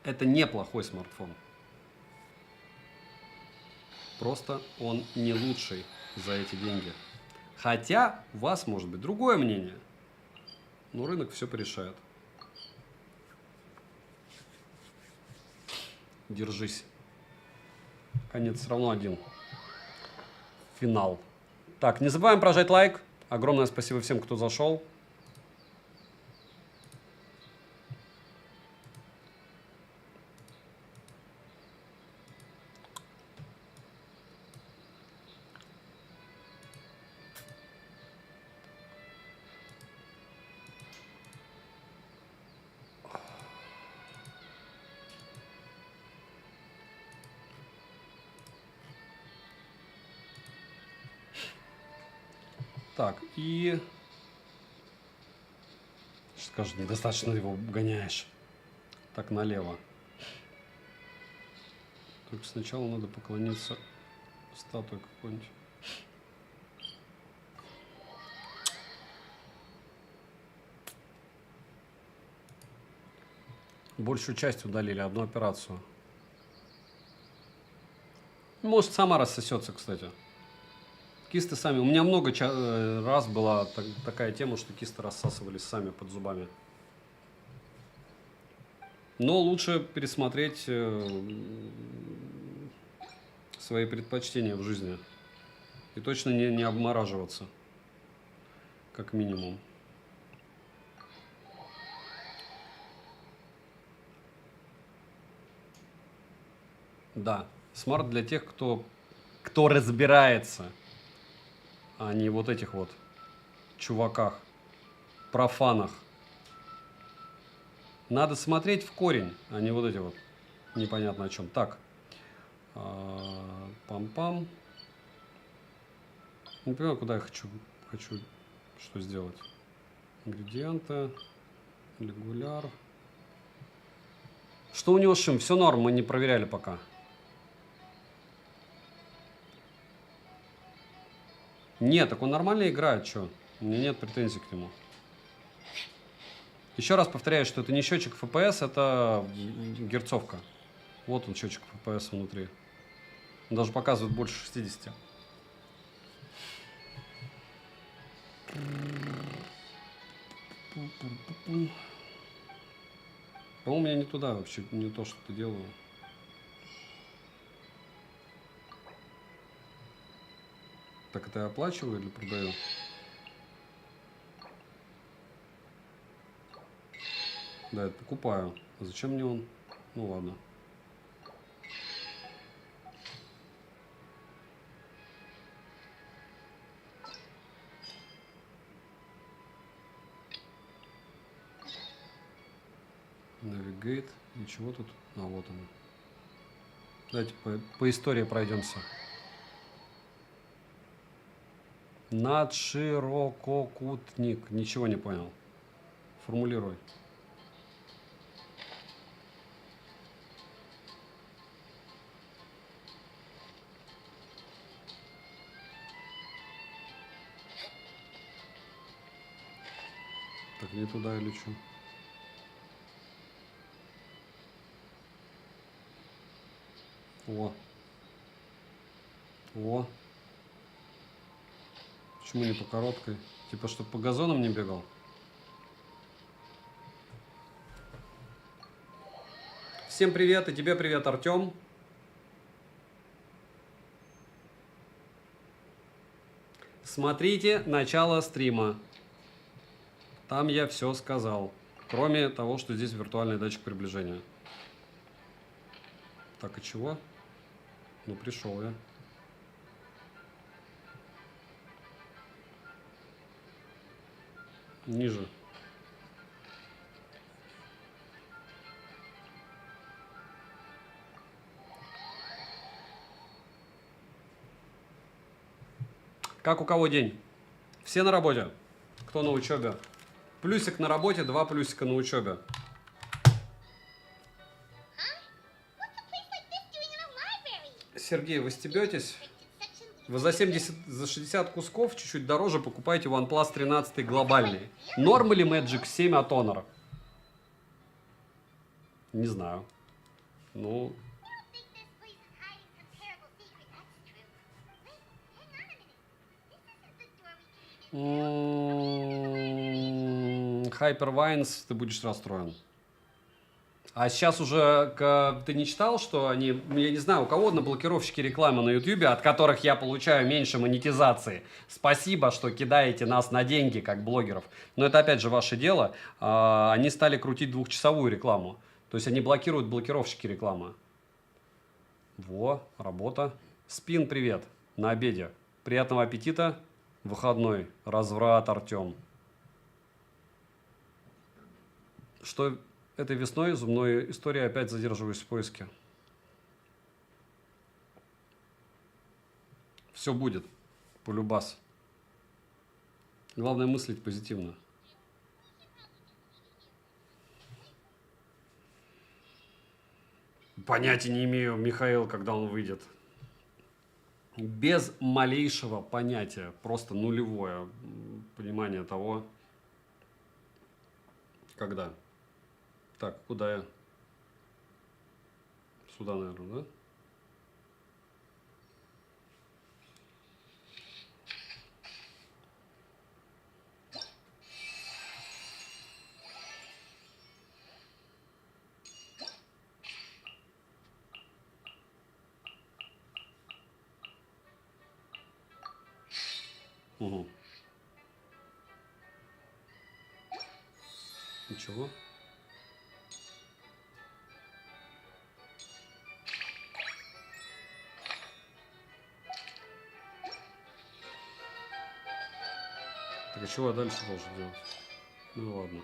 Это неплохой смартфон. Просто он не лучший за эти деньги. Хотя у вас может быть другое мнение. Но рынок все порешает. Держись. Конец все равно один. Финал. Так, не забываем прожать лайк. Огромное спасибо всем, кто зашел. Так, и... Скажет, недостаточно его гоняешь. Так, налево. Только сначала надо поклониться статуе какой-нибудь. Большую часть удалили, одну операцию. Может, сама рассосется, кстати. Кисты сами. У меня много раз была такая тема, что кисты рассасывались сами под зубами. Но лучше пересмотреть свои предпочтения в жизни. И точно не обмораживаться. Как минимум. Да. Смарт для тех, кто разбирается. А не вот этих вот чуваках, профанах. Надо смотреть в корень, а не вот эти вот непонятно о чем. Так, пам-пам. Не понимаю, куда я хочу что сделать. Ингредиенты, регуляр. Что у него с чем? Все норм, мы не проверяли пока. Нет, так он нормально играет, что? У меня нет претензий к нему. Еще раз повторяю, что это не счетчик FPS, это герцовка. Вот он, счетчик FPS внутри. Он даже показывает больше 60. По-моему, я не туда вообще, не то что-то делаю. Так это я оплачиваю или продаю? Да, это покупаю. А зачем мне он? Ну ладно. Navigate. Ничего тут. А вот он. Давайте по истории пройдемся. Надширококутник. Ничего не понял. Формулируй. Так, не туда я лечу. О. О. Почему не по короткой? Типа, чтобы по газонам не бегал? Всем привет, и тебе привет, Артем. Смотрите начало стрима. Там я все сказал. Кроме того, что здесь виртуальный датчик приближения. Так, и чего? Ну, пришел я. Ниже. Как у кого день? Все на работе? Кто на учебе? Плюсик на работе, 2 плюсика на учебе. Сергей, вы стебетесь? Вы за 70, за 60 кусков чуть-чуть дороже покупаете OnePlus 13 глобальный. Норма ли Magic 7 от Honor? Не знаю. Ну... Hypervines, ты будешь расстроен. А сейчас уже ты не читал, что они, я не знаю, у кого на блокировщике рекламы на YouTube, от которых я получаю меньше монетизации. Спасибо, что кидаете нас на деньги, как блогеров. Но это опять же ваше дело. Они стали крутить 2-часовую рекламу. То есть они блокируют блокировщики рекламы. Во, работа. Спин, привет. На обеде. Приятного аппетита. Выходной. Разврат, Артем. Что этой весной зубной истории опять задерживаюсь в поиске. Все будет. Полюбас. Главное мыслить позитивно. Понятия не имею, Михаил, когда он выйдет. Без малейшего понятия, просто нулевое понимание того, когда. Так, куда я? Сюда, наверное, да? Угу. Ничего. Так, а чего я дальше должен делать? Ну ладно.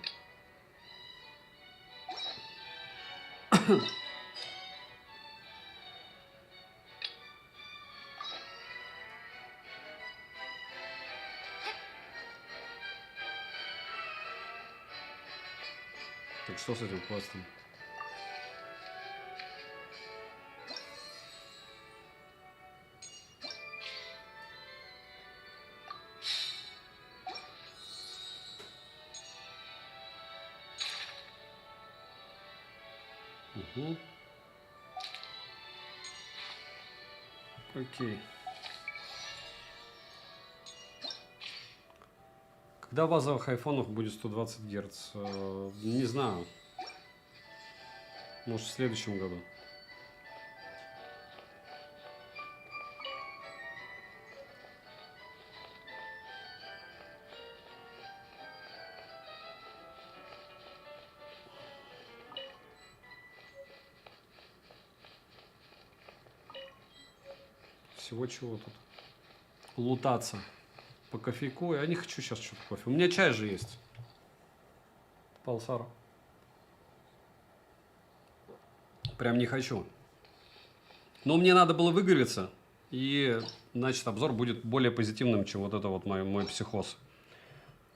Так что с этим квестом? Угу. Окей. Когда в базовых айфонах будет 120 Гц? Не знаю. Может, в следующем году. Всего чего тут? Лутаться. По кофейку. Я не хочу сейчас что-то кофе. У меня чай же есть. Палсар. Прям не хочу. Но мне надо было выговориться. И, значит, обзор будет более позитивным, чем вот это вот мой психоз.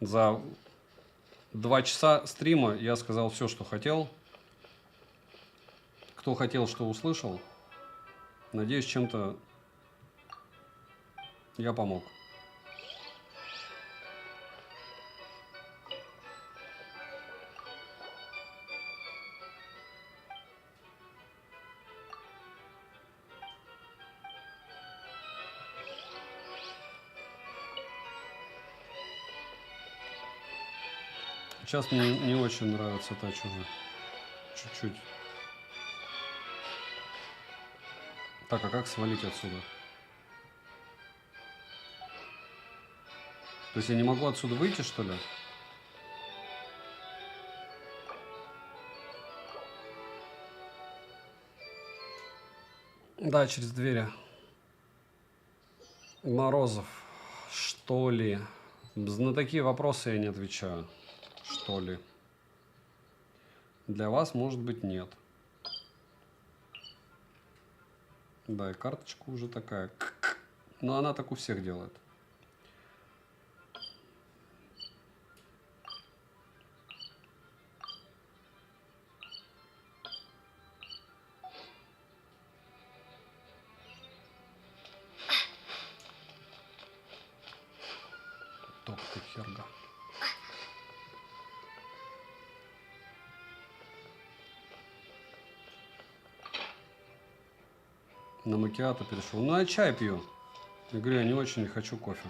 За 2 часа стрима я сказал все, что хотел. Кто хотел, что услышал. Надеюсь, чем-то я помог. Сейчас мне не очень нравится тач уже. Чуть-чуть. Так, а как свалить отсюда? То есть я не могу отсюда выйти, что ли? Да, через двери. Морозов, что ли? На такие вопросы я не отвечаю. Что ли? Для вас, может быть, нет. Да, и карточка уже такая. Но она так у всех делает. Топ ты херга. На макиато перешел. Ну, я чай пью. Я говорю, я не очень хочу кофе.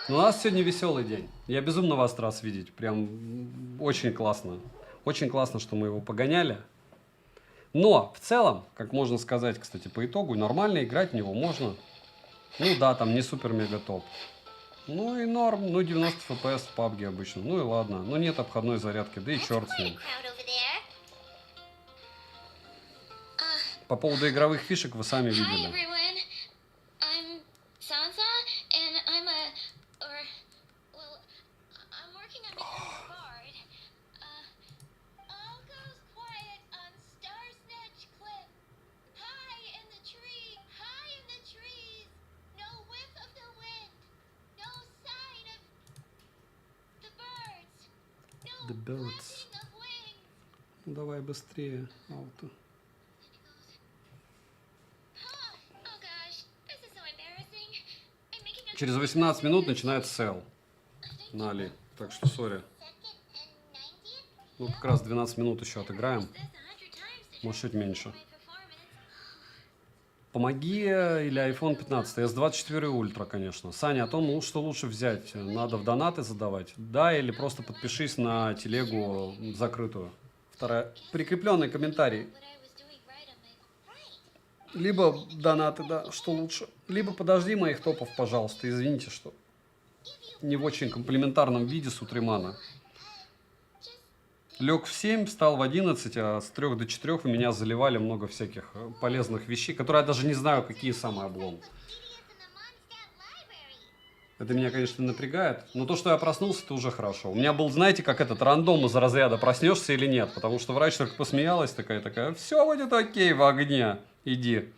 Но у нас сегодня веселый день. Я безумно вас рад видеть. Прям очень классно. Очень классно, что мы его погоняли. Но в целом, как можно сказать, кстати, по итогу, нормально играть в него можно. Ну да, там не супер-мега топ. Ну и норм, ну 90 FPS в PUBG обычно. Ну и ладно, ну нет обходной зарядки, да и черт с ним. По поводу игровых фишек вы сами видели. The Birds. Ну давай быстрее, ауто. Через 18 минут начинается сел на Али. Так что сори. Ну как раз 12 минут еще отыграем. Может чуть меньше. Помоги или iPhone 15. S24 Ultra, конечно. Саня, о том, ну, что лучше взять? Надо в донаты задавать? Да, или просто подпишись на телегу закрытую. Вторая. Прикрепленный комментарий. Либо донаты, да, что лучше. Либо подожди моих топов, пожалуйста. Извините, что не в очень комплиментарном виде с утремана. Лег в 7, встал в 11, а с 3 до 4 у меня заливали много всяких полезных вещей, которые я даже не знаю, какие самые облом. Это меня, конечно, напрягает, но то, что я проснулся, это уже хорошо. У меня был, знаете, как этот рандом из разряда, проснешься или нет, потому что врач только посмеялась, такая, все будет окей в огне, иди.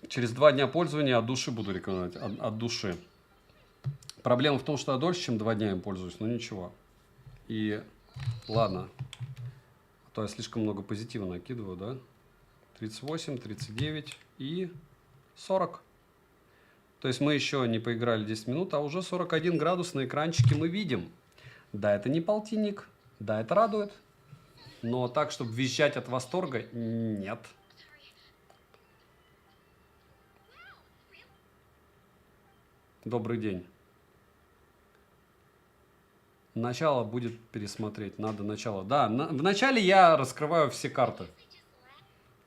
Через 2 дня пользования от души буду рекомендовать, от души. Проблема в том, что я дольше, чем 2 дня им пользуюсь, но ничего. И ладно, а то я слишком много позитива накидываю, да? 38, 39 и 40. То есть мы еще не поиграли 10 минут, а уже 41 градус на экранчике мы видим. Да, это не полтинник, да, это радует. Но так, чтобы визжать от восторга, нет. Добрый день. Начало будет пересмотреть, надо начало. Да, в начале я раскрываю все карты.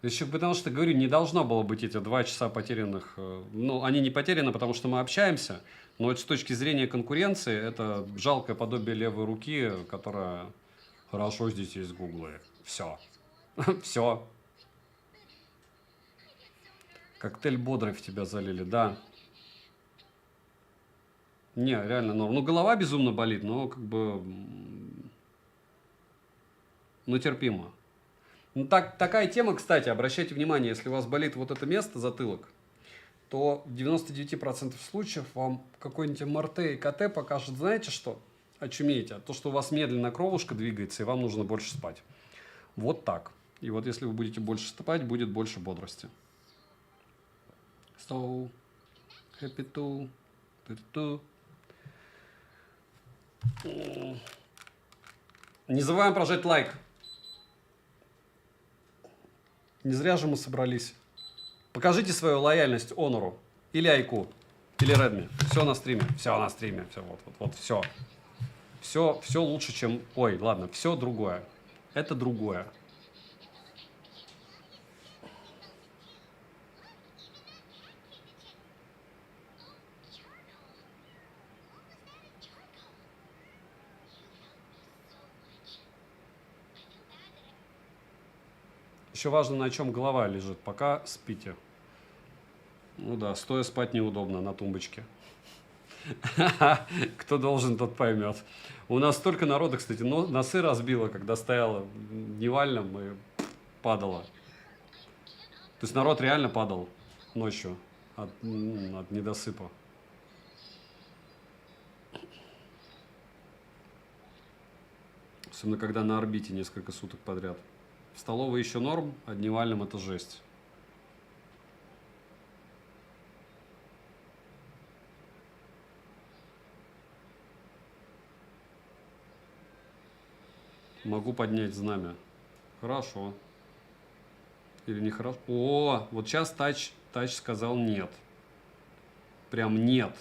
Еще потому что, говорю, не должно было быть эти 2 часа потерянных. Ну, они не потеряны, потому что мы общаемся. Но с точки зрения конкуренции, это жалкое подобие левой руки, которая... Хорошо, здесь есть гуглы. Все. Все. Коктейль бодрый в тебя залили, да. Не, реально норм. Ну, голова безумно болит, но как бы... Ну, терпимо. Ну, такая тема, кстати, обращайте внимание, если у вас болит вот это место, затылок, то в 99% случаев вам какой-нибудь МРТ и КТ покажет, знаете что? Очумеете. То, что у вас медленно кровушка двигается, и вам нужно больше спать. Вот так. И вот если вы будете больше спать, будет больше бодрости. So, happy to. Не забываем прожать лайк. Не зря же мы собрались. Покажите свою лояльность Honor, или Айку, или Redmi. Все на стриме. Все на стриме. Все, вот, все. Все лучше, чем... Ой, ладно, все другое. Это другое. еще важно, на чем голова лежит. Пока спите. Ну да, стоя спать неудобно на тумбочке. Кто должен, тот поймет. У нас столько народа, кстати, носы разбило, когда стояла в Дневальном и падала. То есть народ реально падал ночью от недосыпа. Особенно, когда на орбите несколько суток подряд. В столовой еще норм, а Дневальном это жесть. Могу поднять знамя. Хорошо. Или не хорошо? О, вот сейчас Тач сказал нет. Прям нет.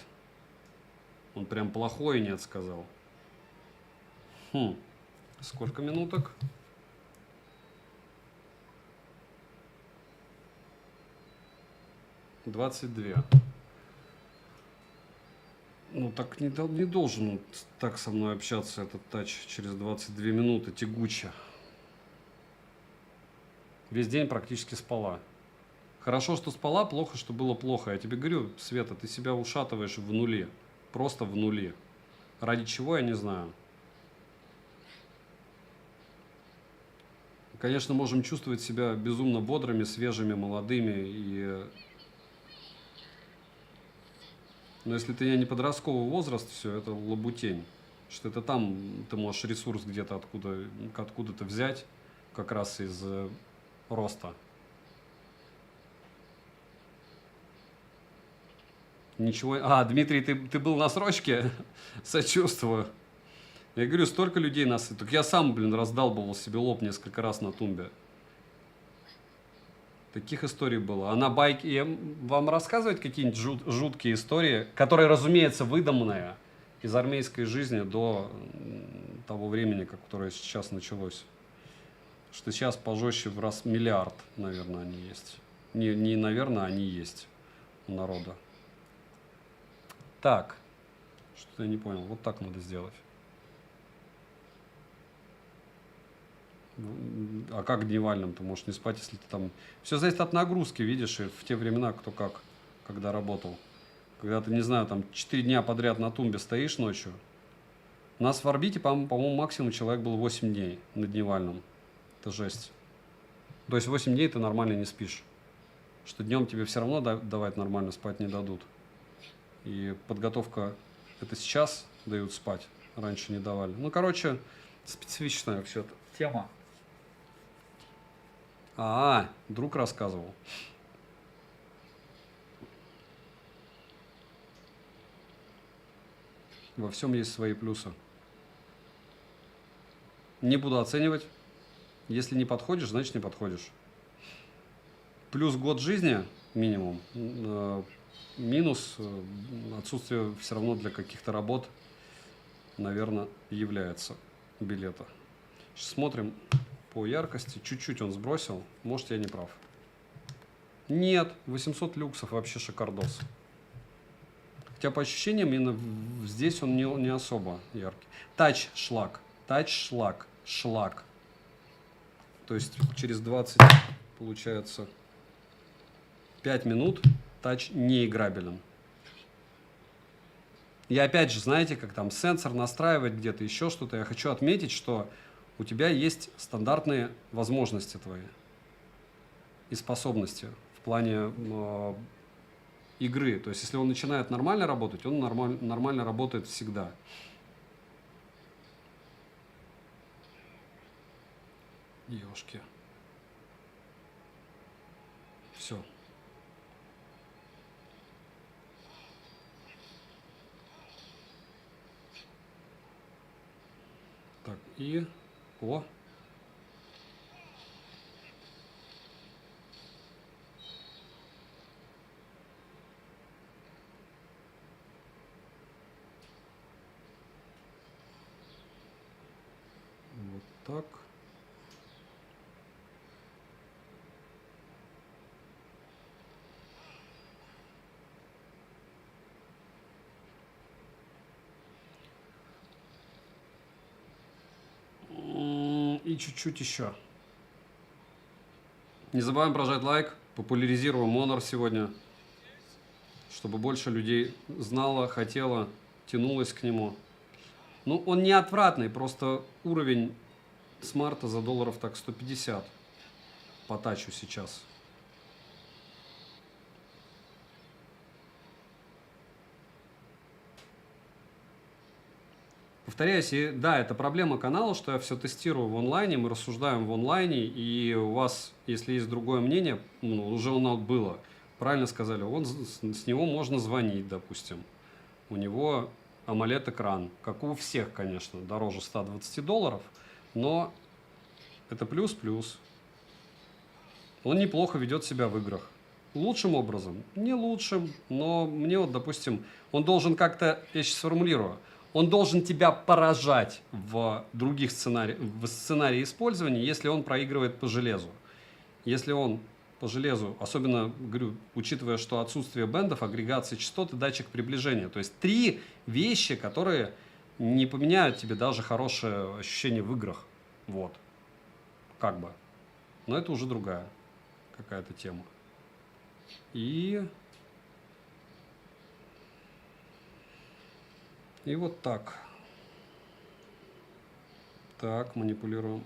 Он прям плохой нет сказал. Сколько минуток? — 22. Ну, так не должен так со мной общаться этот Тач через 22 минуты, тягуче. Весь день практически спала. Хорошо, что спала, плохо, что было плохо. Я тебе говорю, Света, ты себя ушатываешь в нуле. Просто в нуле. Ради чего, я не знаю. Конечно, можем чувствовать себя безумно бодрыми, свежими, молодыми. Но если ты не подростковый возраст, все, это лабутень. Что это там ты можешь ресурс где-то откуда-то взять, как раз из роста. Ничего. Дмитрий, ты был на срочке? Сочувствую. Я говорю, столько людей нас. Так я сам, раздалбывал себе лоб несколько раз на тумбе. Таких историй было. А на байке вам рассказывать какие-нибудь жуткие истории, которые, разумеется, выдуманные из армейской жизни до того времени, которое сейчас началось. Что сейчас пожестче в раз миллиард, наверное, они есть. Не наверное, они есть у народа. Так. Что-то я не понял. Вот так надо сделать. А как Дневальным ты можешь не спать, если ты там... Все зависит от нагрузки, видишь, и в те времена кто как, когда работал. Когда ты, не знаю, там 4 дня подряд на тумбе стоишь ночью. У нас в орбите, по-моему, максимум человек был 8 дней на Дневальном. Это жесть. То есть 8 дней ты нормально не спишь. Что днем тебе все равно давать нормально спать не дадут. И подготовка, это сейчас дают спать, раньше не давали. Ну, короче, специфичная все это тема. Друг рассказывал. Во всем есть свои плюсы. Не буду оценивать. Если не подходишь, значит не подходишь. Плюс год жизни минимум. Минус отсутствие все равно для каких-то работ, наверное, является билета. Сейчас смотрим по яркости. Чуть-чуть он сбросил. Может, я не прав. Нет, 800 люксов вообще шикардос. Хотя по ощущениям именно здесь он не особо яркий. Тач-шлак. Тач-шлак. Шлак. То есть через 20, получается, 5 минут тач не играбелен. И опять же, знаете, как там сенсор настраивать где-то, еще что-то. Я хочу отметить, что у тебя есть стандартные возможности твои и способности в плане игры. То есть, если он начинает нормально работать, он нормально работает всегда. Ёшки. Все. Так, и... О! Вот так. И чуть-чуть еще. Не забываем прожать лайк. Популяризируем Honor сегодня, чтобы больше людей знало, хотело, тянулось к нему. Ну, он не отвратный, просто уровень смарта за долларов так 150 по тачу сейчас. Повторяюсь, и да, это проблема канала, что я все тестирую в онлайне, мы рассуждаем в онлайне, и у вас, если есть другое мнение, ну, уже у нас было, правильно сказали, с него можно звонить, допустим. У него AMOLED-экран, как у всех, конечно, дороже 120 долларов, но это плюс-плюс. Он неплохо ведет себя в играх. Лучшим образом? Не лучшим, но мне вот, допустим, он должен как-то, я сейчас сформулирую, он должен тебя поражать в других сценариях, в сценарии использования, если он проигрывает по железу. Если он по железу, особенно, говорю, учитывая, что отсутствие бендов, агрегации частот и датчик приближения. То есть 3 вещи, которые не поменяют тебе даже хорошее ощущение в играх. Вот. Как бы. Но это уже другая какая-то тема. И вот так. Так, манипулируем.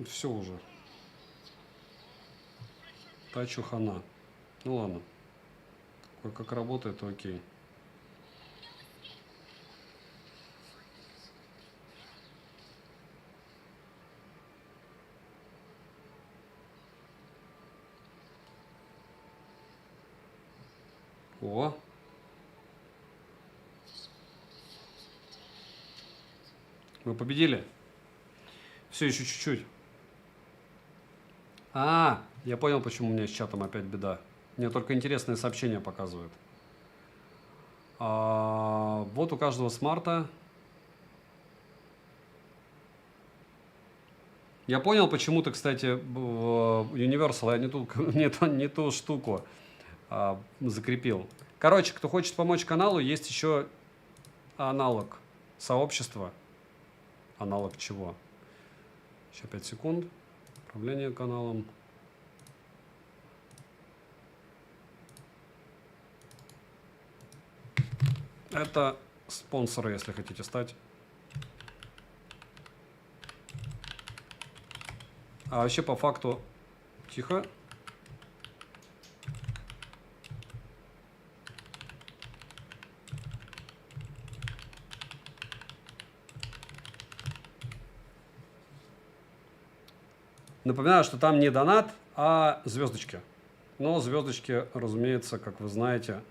Все уже. Тачу хана. Ну ладно. Как работает, то окей. О. Мы победили. Все, еще чуть-чуть. Я понял, почему у меня с чатом опять беда. Мне только интересные сообщения показывают. Вот у каждого смарта. Я понял, почему ты, кстати, в Universal, я не ту штуку закрепил. Короче, кто хочет помочь каналу, есть еще аналог сообщества. Аналог чего? Еще 5 секунд. Управление каналом. Это спонсоры, если хотите стать. А вообще по факту... Тихо. Напоминаю, что там не донат, а звездочки. Но звездочки, разумеется, как вы знаете,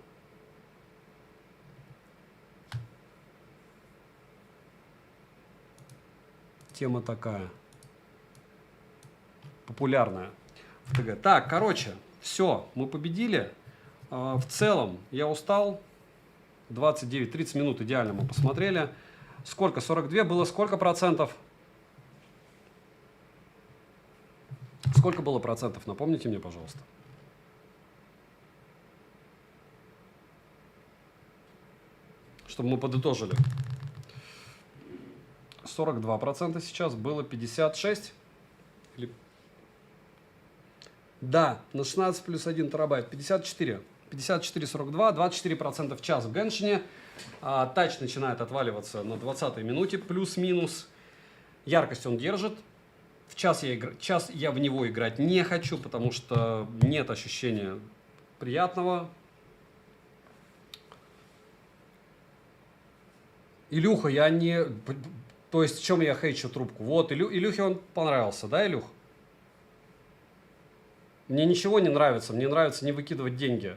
тема такая популярная в ТГ. Так, короче, все, мы победили. В целом, я устал. 29-30 минут идеально мы посмотрели. Сколько? 42 было сколько процентов? Сколько было процентов? Напомните мне, пожалуйста. Чтобы мы подытожили. 42% сейчас, было 56. Да, на 16 плюс 1 терабайт. 54. 54,42, 24% в час в Геншине. Тач начинает отваливаться на 20-й минуте, плюс-минус. Яркость он держит. В час я в него играть не хочу, потому что нет ощущения приятного. Илюха, я не... То есть, в чем я хейчу трубку? Вот, Илюхе он понравился, да, Илюх? Мне ничего не нравится, мне нравится не выкидывать деньги.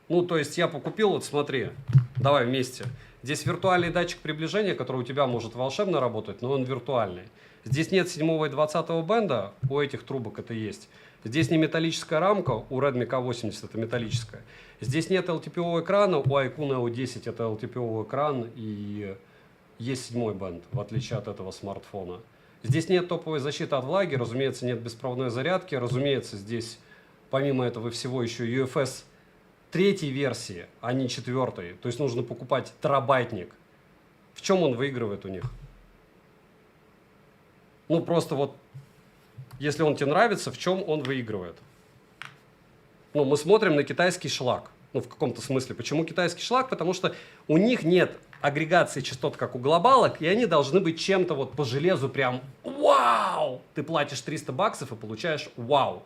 Ну, то есть, я покупил, вот смотри, давай вместе. Здесь виртуальный датчик приближения, который у тебя может волшебно работать, но он виртуальный. Здесь нет 7 и 20 бенда, у этих трубок это есть. Здесь не металлическая рамка, у Redmi K80 это металлическая. Здесь нет LTPO экрана, у iQOO Neo 10 это LTPO экран и есть 7 бенд, в отличие от этого смартфона. Здесь нет топовой защиты от влаги, разумеется, нет беспроводной зарядки, разумеется, здесь помимо этого всего еще UFS 3 версии, а не 4. То есть нужно покупать терабайтник. В чем он выигрывает у них? Ну, просто вот Если он тебе нравится, в чем он выигрывает? Ну, мы смотрим на китайский шлак. Ну, в каком-то смысле. Почему китайский шлак? Потому что у них нет агрегации частот, как у глобалок, и они должны быть чем-то вот по железу прям вау! Ты платишь 300 баксов и получаешь вау.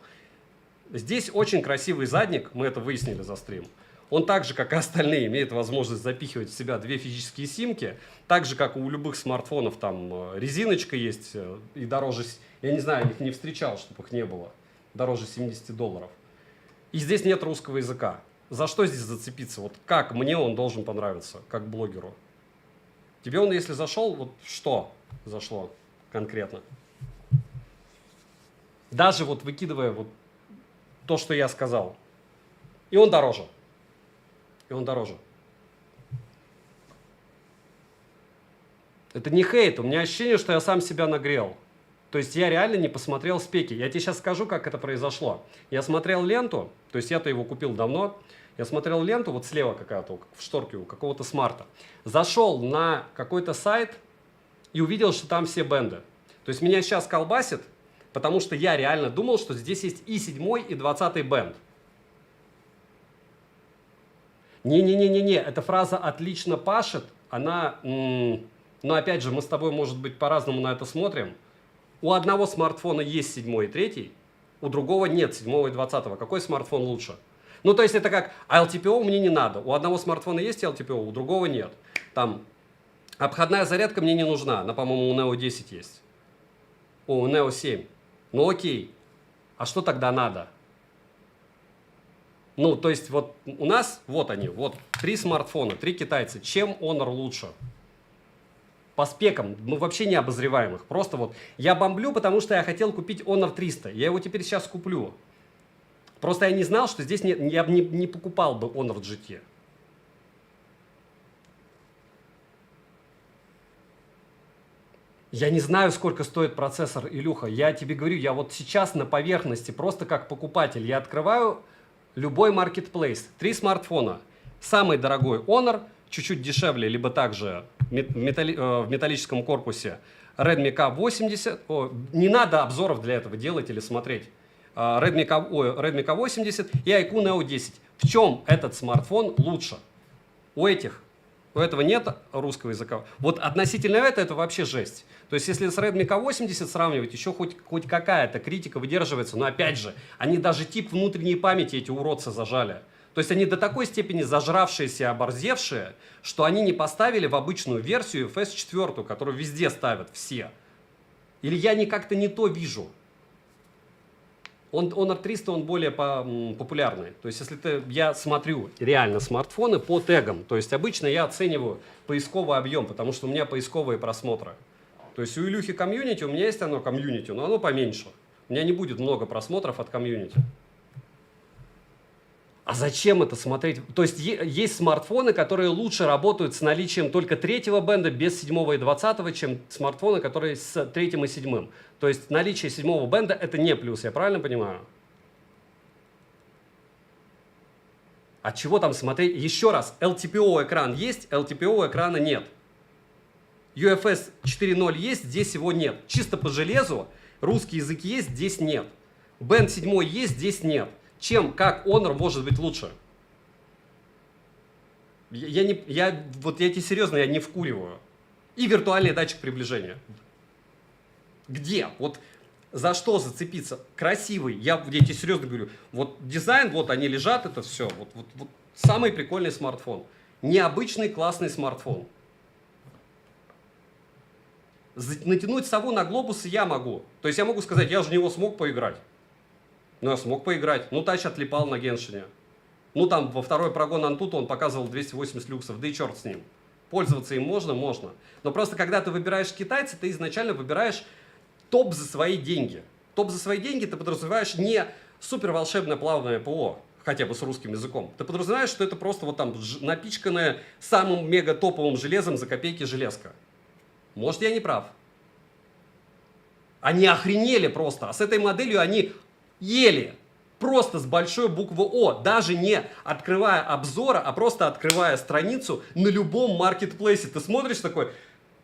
Здесь очень красивый задник, мы это выяснили за стрим. Он так же, как и остальные, имеет возможность запихивать в себя две физические симки. Так же, как у любых смартфонов, там резиночка есть и дороже, я не знаю, их не встречал, чтобы их не было, дороже $70. И здесь нет русского языка. За что здесь зацепиться? Вот как мне он должен понравиться, как блогеру? Тебе он, если зашел, вот что зашло конкретно? Даже вот выкидывая вот то, что я сказал. И он дороже. И он дороже. Это не хейт, у меня ощущение, что я сам себя нагрел. То есть я реально не посмотрел спеки. Я тебе сейчас скажу, как это произошло. Я смотрел ленту, то есть я-то его купил давно. Я смотрел ленту, вот слева какая-то, в шторке у какого-то смарта. Зашел на какой-то сайт и увидел, что там все бенды. То есть меня сейчас колбасит, потому что я реально думал, что здесь есть и 7 и 20 бенд. Не-не-не-не-не, эта фраза «отлично пашет», она, но опять же, мы с тобой, может быть, по-разному на это смотрим. У одного смартфона есть 7 и 3, у другого нет 7 и 20. Какой смартфон лучше? Ну, то есть это как, а LTPO мне не надо. У одного смартфона есть LTPO, у другого нет. Там, обходная зарядка мне не нужна. Она, по-моему, у Neo 10 есть. У Neo 7. Ну, окей. А что тогда надо? Ну, то есть вот у нас, вот они, вот 3 смартфона, 3 китайца. Чем Honor лучше? По спекам, ну, вообще не обозреваемых. Просто вот я бомблю, потому что я хотел купить Honor 300. Я его теперь сейчас куплю. Просто я не знал, что здесь нет, я бы не покупал бы Honor GT. Я не знаю, сколько стоит процессор, Илюха. Я тебе говорю, я вот сейчас на поверхности, просто как покупатель, я открываю любой маркетплейс. 3 смартфона. Самый дорогой Honor, чуть-чуть дешевле, либо также в металлическом корпусе Redmi K80. Не надо обзоров для этого делать или смотреть. Redmi K80 и iQOO Neo 10. В чем этот смартфон лучше? У этого нет русского языка. Вот относительно это вообще жесть. То есть, если с Redmi K80 сравнивать, еще хоть какая-то критика выдерживается, но опять же, они даже тип внутренней памяти эти уродцы зажали. То есть, они до такой степени зажравшиеся и оборзевшие, что они не поставили в обычную версию FS 4, которую везде ставят все. Или я как-то не то вижу. Honor 300, он более популярный. То есть, если я смотрю реально смартфоны по тегам, то есть, обычно я оцениваю поисковый объем, потому что у меня поисковые просмотры. То есть, у Илюхи комьюнити, у меня есть оно комьюнити, но оно поменьше. У меня не будет много просмотров от комьюнити. А зачем это смотреть? То есть, есть смартфоны, которые лучше работают с наличием только 3-го бенда без 7 и 20, чем смартфоны, которые с 3 и 7. То есть, наличие 7-го бенда это не плюс, я правильно понимаю? А чего там смотреть? Еще раз, LTPO экран есть, LTPO экрана нет. UFS 4.0 есть, здесь его нет. Чисто по железу, русский язык есть, здесь нет. Band 7 есть, здесь нет. Как Honor может быть лучше? Я тебе серьезно, я не вкуриваю. И виртуальный датчик приближения. Где? Вот за что зацепиться? Красивый. Я тебе серьезно говорю. Вот дизайн, вот они лежат, это все. Вот самый прикольный смартфон. Необычный классный смартфон. Натянуть сову на глобус я могу. То есть я могу сказать, я же в него смог поиграть. Ну, я смог поиграть. Ну, тач отлипал на Геншине. Ну, там во второй прогон Антута он показывал 280 люксов, да и черт с ним. Пользоваться им можно? Можно. Но просто, когда ты выбираешь китайца, ты изначально выбираешь топ за свои деньги. Топ за свои деньги ты подразумеваешь не супер волшебное плавное ПО, хотя бы с русским языком. Ты подразумеваешь, что это просто вот там напичканное самым мега топовым железом за копейки железка. Может, я не прав. Они охренели просто. А с этой моделью они ели. Просто с большой буквы О. Даже не открывая обзора, а просто открывая страницу на любом маркетплейсе. Ты смотришь такой,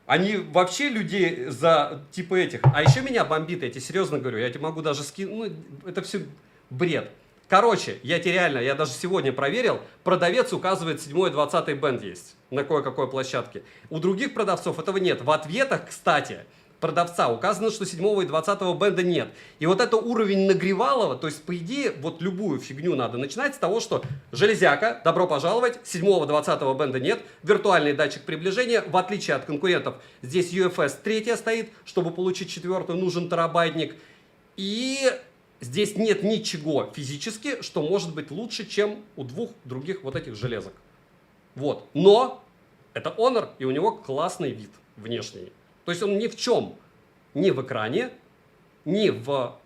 Они вообще людей за типа этих. А еще меня бомбит, я тебе серьезно говорю, я тебе могу даже скинуть, ну, это все бред. Короче, я тебе реально, я даже сегодня проверил, продавец указывает 7-20 бенд есть на кое-какой площадке. У других продавцов этого нет. В ответах, кстати, продавца указано, что 7 и 20 бенда нет. И вот это уровень нагревалого, то есть, по идее, вот любую фигню надо начинать с того, что железяка, добро пожаловать, 7-20 бенда нет, виртуальный датчик приближения, в отличие от конкурентов, здесь UFS 3 стоит, чтобы получить 4 нужен терабайтник. И здесь нет ничего физически, что может быть лучше, чем у двух других вот этих железок. Вот. Но это Honor, и у него классный вид внешний. То есть он ни в чем, ни в экране, ни в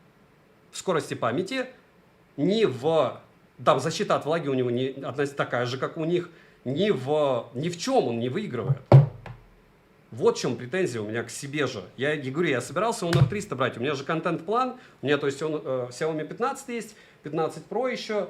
скорости памяти, ни в... Да, защита от влаги у него не такая же, как у них. Ни в чем он не выигрывает. Вот в чем претензия у меня к себе же. Я говорю, я собирался Honor 300 брать. У меня же контент-план. У меня, то есть, он, Xiaomi 15 есть, 15 Pro еще.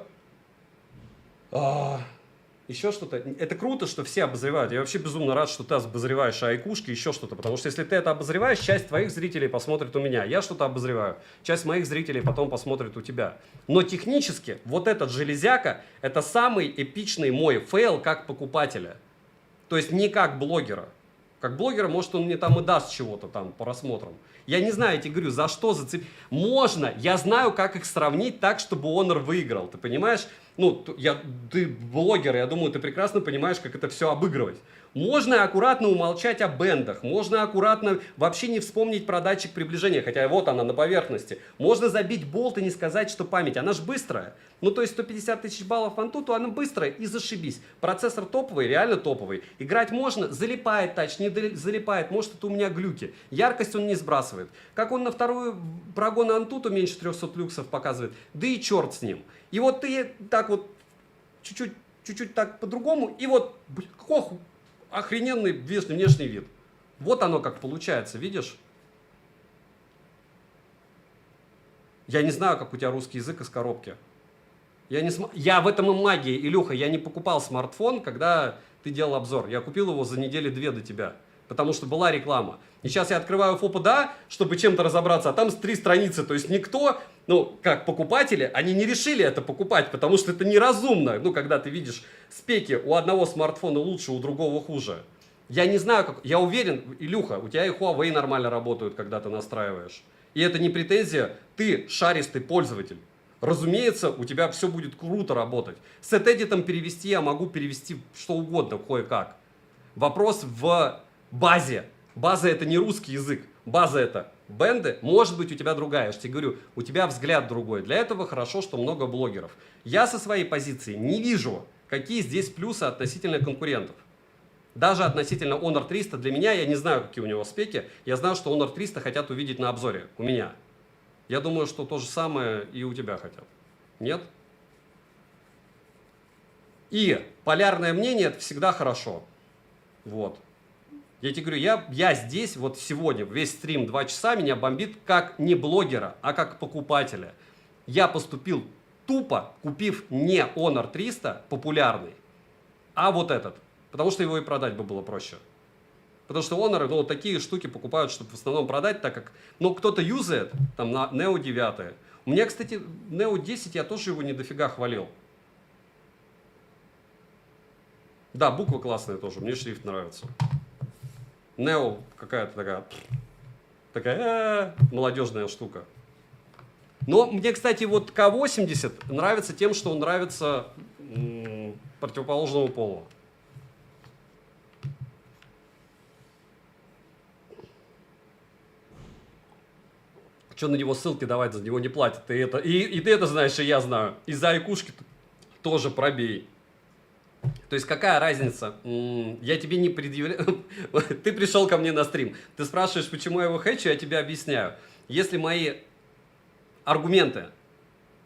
Еще что-то. Это круто, что все обозревают. Я вообще безумно рад, что ты обозреваешь айкушки, еще что-то. Потому что если ты это обозреваешь, часть твоих зрителей посмотрит у меня. Я что-то обозреваю. Часть моих зрителей потом посмотрит у тебя. Но технически вот этот железяка, это самый эпичный мой фейл как покупателя. То есть не как блогера. Как блогера, может, он мне там и даст чего-то там по просмотрам. Я не знаю, я тебе говорю, за что зацепить. Можно, я знаю, как их сравнить так, чтобы Honor выиграл. Ты понимаешь? Ну, ты блогер, я думаю, ты прекрасно понимаешь, как это все обыгрывать. Можно аккуратно умолчать о бендах, можно аккуратно вообще не вспомнить про датчик приближения, хотя вот она на поверхности. Можно забить болт и не сказать, что память, она же быстрая. Ну, то есть 150 тысяч баллов Antutu, она быстрая и зашибись. Процессор топовый, реально топовый. Играть можно, залипает тач, не залипает, может это у меня глюки. Яркость он не сбрасывает. Как он на вторую прогон Antutu меньше 300 люксов показывает, да и черт с ним. И вот ты так вот чуть-чуть так по-другому, и вот, ох, охрененный внешний вид. Вот оно как получается, видишь? Я не знаю, как у тебя русский язык из коробки. Я в этом и магия, Илюха, я не покупал смартфон, когда ты делал обзор. Я купил его за недели 2 до тебя, потому что была реклама. И сейчас я открываю FOPA, чтобы чем-то разобраться, а там 3 страницы. То есть никто, ну, как покупатели, они не решили это покупать, потому что это неразумно. Ну, когда ты видишь спеки, у одного смартфона лучше, у другого хуже. Я не знаю, как... Я уверен, Илюха, у тебя и Huawei нормально работают, когда ты настраиваешь. И это не претензия, ты шаристый пользователь. Разумеется, у тебя все будет круто работать. С Edit перевести я могу перевести что угодно, кое-как. Вопрос в базе. База это не русский язык. База это бенды. Может быть у тебя другая. Я же тебе говорю, у тебя взгляд другой. Для этого хорошо, что много блогеров. Я со своей позиции не вижу, какие здесь плюсы относительно конкурентов. Даже относительно Honor 300 для меня, я не знаю, какие у него спеки. Я знаю, что Honor 300 хотят увидеть на обзоре. У меня. Я думаю, что то же самое и у тебя хотят. Нет? И полярное мнение это всегда хорошо. Вот. Я тебе говорю, я здесь вот сегодня, весь стрим 2 часа меня бомбит как не блогера, а как покупателя. Я поступил тупо, купив не Honor 300 популярный, а вот этот. Потому что его и продать бы было проще. Потому что Honor, ну, такие штуки покупают, чтобы в основном продать, так как, ну, кто-то юзает, там, на Neo 9. У меня, кстати, Neo 10, я тоже его не дофига хвалил. Да, буква классная тоже, мне шрифт нравится. Neo какая-то такая молодежная штука. Но мне, кстати, вот K80 нравится тем, что он нравится противоположному полу. Что на него ссылки давать, за него не платят. И ты это знаешь, и я знаю. И за айкушки тоже пробей. То есть какая разница? Я тебе не предъявляю. Ты пришел ко мне на стрим. Ты спрашиваешь, почему я его хейчу, я тебе объясняю. Если мои аргументы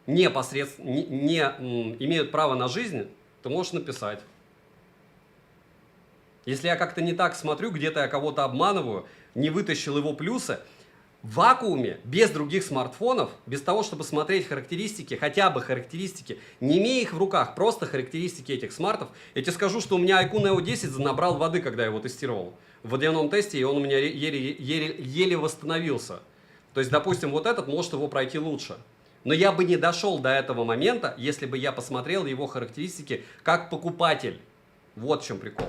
не имеют право на жизнь, ты можешь написать. Если я как-то не так смотрю, где-то я кого-то обманываю, не вытащил его плюсы, в вакууме, без других смартфонов, без того, чтобы смотреть характеристики, хотя бы характеристики, не имея их в руках, просто характеристики этих смартов, я тебе скажу, что у меня iQOO Neo 10 набрал воды, когда я его тестировал. в дневном тесте, и он у меня еле восстановился. То есть, допустим, вот этот может его пройти лучше. Но я бы не дошел до этого момента, если бы я посмотрел его характеристики как покупатель. Вот в чем прикол.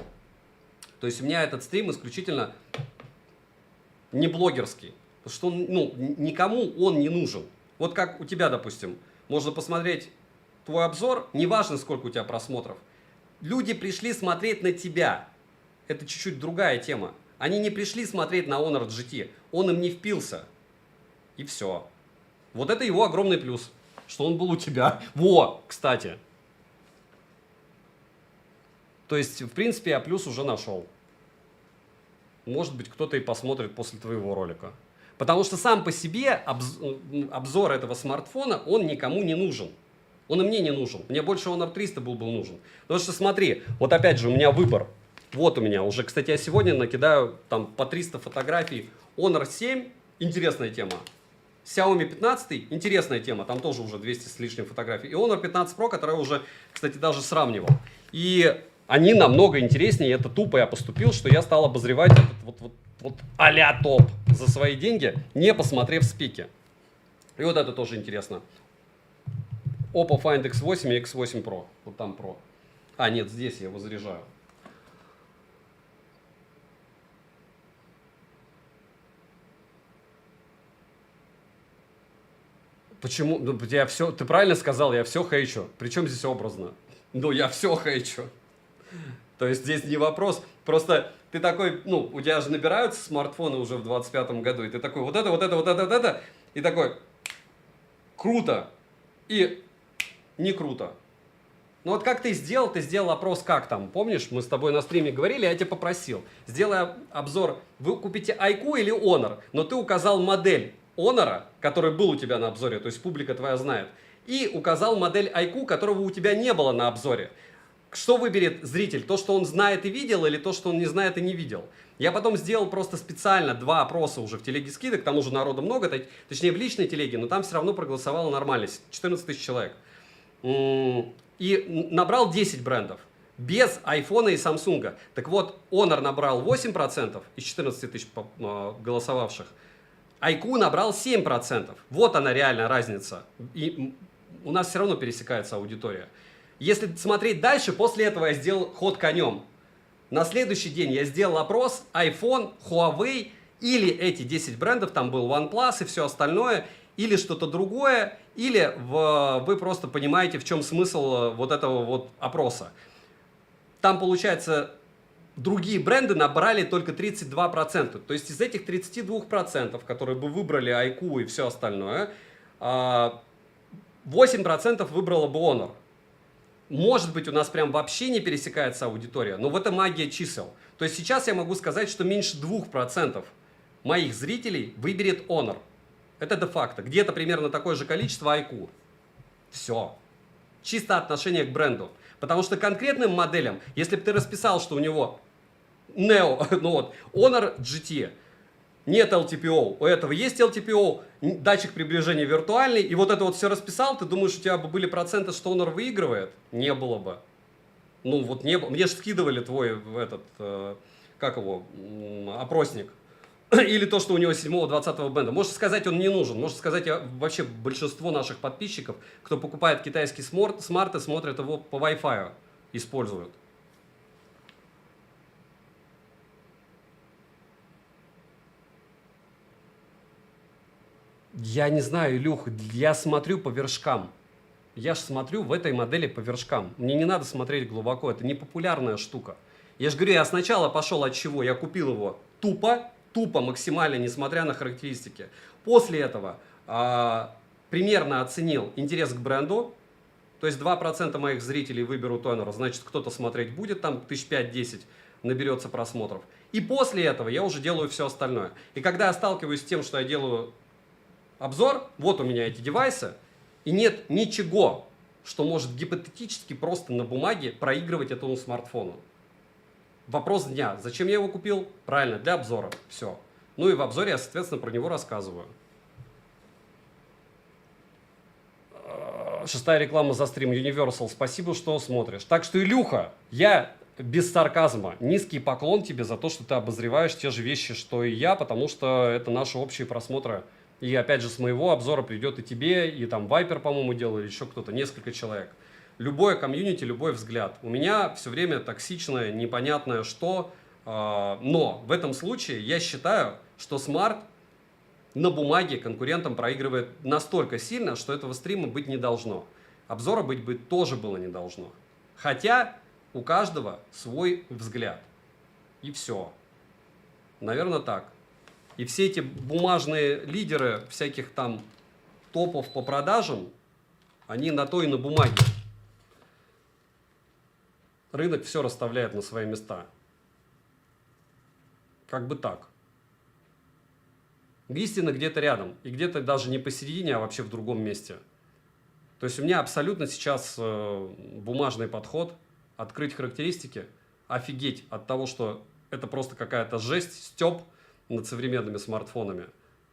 То есть у меня этот стрим исключительно не блогерский. Потому что он, ну, никому он не нужен. Вот как у тебя, допустим, можно посмотреть твой обзор, неважно, сколько у тебя просмотров. Люди пришли смотреть на тебя. Это чуть-чуть другая тема. Они не пришли смотреть на Honor GT. Он им не впился. И все. Вот это его огромный плюс, что он был у тебя. Во, кстати. То есть, в принципе, я плюс уже нашел. Может быть, кто-то и посмотрит после твоего ролика. Потому что сам по себе обзор этого смартфона, он никому не нужен. Он и мне не нужен. Мне больше Honor 300 был нужен. Потому что смотри, вот опять же у меня выбор. Вот у меня уже, кстати, я сегодня накидаю там по 300 фотографий. Honor 7, интересная тема. Xiaomi 15, интересная тема, там тоже уже 200 с лишним фотографий. И Honor 15 Pro, который я уже, кстати, даже сравнивал. И они намного интереснее, это тупо я поступил, что я стал обозревать этот вот а-ля топ за свои деньги, не посмотрев спики. И вот это тоже интересно. Oppo Find X8 и X8 Pro. Вот там Pro. А, нет, здесь я его заряжаю. Почему? Ну, я все, ты правильно сказал, я все хейчу. Причем здесь образно? Ну, я все хейчу. То есть здесь не вопрос. Просто ты такой, ну, у тебя же набираются смартфоны уже в 25-м году, и ты такой, вот это, и такой, круто, и не круто. Ну вот как ты сделал опрос, как там, помнишь, мы с тобой на стриме говорили, я тебя попросил, сделай обзор, вы купите iQOO или Honor, но ты указал модель Honor, который был у тебя на обзоре, то есть публика твоя знает, и указал модель iQOO, которого у тебя не было на обзоре. Что выберет зритель? То, что он знает и видел, или то, что он не знает и не видел? Я потом сделал просто специально 2 опроса уже в телеге скидок, к тому же народу много, точнее в личной телеге, но там все равно проголосовало нормально, 14 тысяч человек. И набрал 10 брендов, без айфона и самсунга. Так вот, Honor набрал 8% из 14 тысяч голосовавших, iQOO набрал 7%. Вот она реальная разница. И у нас все равно пересекается аудитория. Если смотреть дальше, после этого я сделал ход конем. На следующий день я сделал опрос iPhone, Huawei или эти 10 брендов, там был OnePlus и все остальное, или что-то другое, или вы просто понимаете, в чем смысл вот этого вот опроса. Там получается, другие бренды набрали только 32%. То есть из этих 32%, которые бы выбрали iQOO и все остальное, 8% выбрало бы Honor. Может быть, у нас прям вообще не пересекается аудитория, но в этом магия чисел. То есть сейчас я могу сказать, что меньше 2% моих зрителей выберет Honor. Это де-факто. Где-то примерно такое же количество iQOO. Все. Чисто отношение к бренду. Потому что конкретным моделям, если бы ты расписал, что у него Neo, ну вот, Honor GT, нет LTPO, у этого есть LTPO, датчик приближения виртуальный, и вот это вот все расписал, ты думаешь, у тебя бы были проценты, что Honor выигрывает? Не было бы. Ну вот не было. Мне же скидывали твой этот, как его, опросник. Или то, что у него 7-20 бенда. Можешь сказать, он не нужен. Можешь сказать, вообще большинство наших подписчиков, кто покупает китайский смарты, смотрят его по Wi-Fi, используют. Я не знаю, Илюх, я смотрю по вершкам. Я же смотрю в этой модели по вершкам. Мне не надо смотреть глубоко, это не популярная штука. Я же говорю, я сначала пошел от чего? Я купил его тупо максимально, несмотря на характеристики. После этого примерно оценил интерес к бренду. То есть 2% моих зрителей выберут Honor, значит кто-то смотреть будет, там 5-10 наберется просмотров. И после этого я уже делаю все остальное. И когда я сталкиваюсь с тем, что я делаю обзор, вот у меня эти девайсы, и нет ничего, что может гипотетически просто на бумаге проигрывать этому смартфону. Вопрос дня. Зачем я его купил? Правильно, для обзора. Все. Ну и в обзоре я, соответственно, про него рассказываю. 6-я реклама за стрим Universal. Спасибо, что смотришь. Так что, Илюха, я без сарказма, низкий поклон тебе за то, что ты обозреваешь те же вещи, что и я, потому что это наши общие просмотры. И опять же, с моего обзора придет и тебе, и там Вайпер, по-моему, делал, или еще кто-то, несколько человек. Любое комьюнити, любой взгляд. У меня все время токсичное, непонятное что, но в этом случае я считаю, что смарт на бумаге конкурентам проигрывает настолько сильно, что этого стрима быть не должно. Обзора быть тоже было не должно. Хотя у каждого свой взгляд. И все. Наверное, так. И все эти бумажные лидеры всяких там топов по продажам, они на то и на бумаге. Рынок все расставляет на свои места. Как бы так. Истина где-то рядом. И где-то даже не посередине, а вообще в другом месте. То есть у меня абсолютно сейчас бумажный подход. Открыть характеристики. Офигеть от того, что это просто какая-то жесть, стёб над современными смартфонами.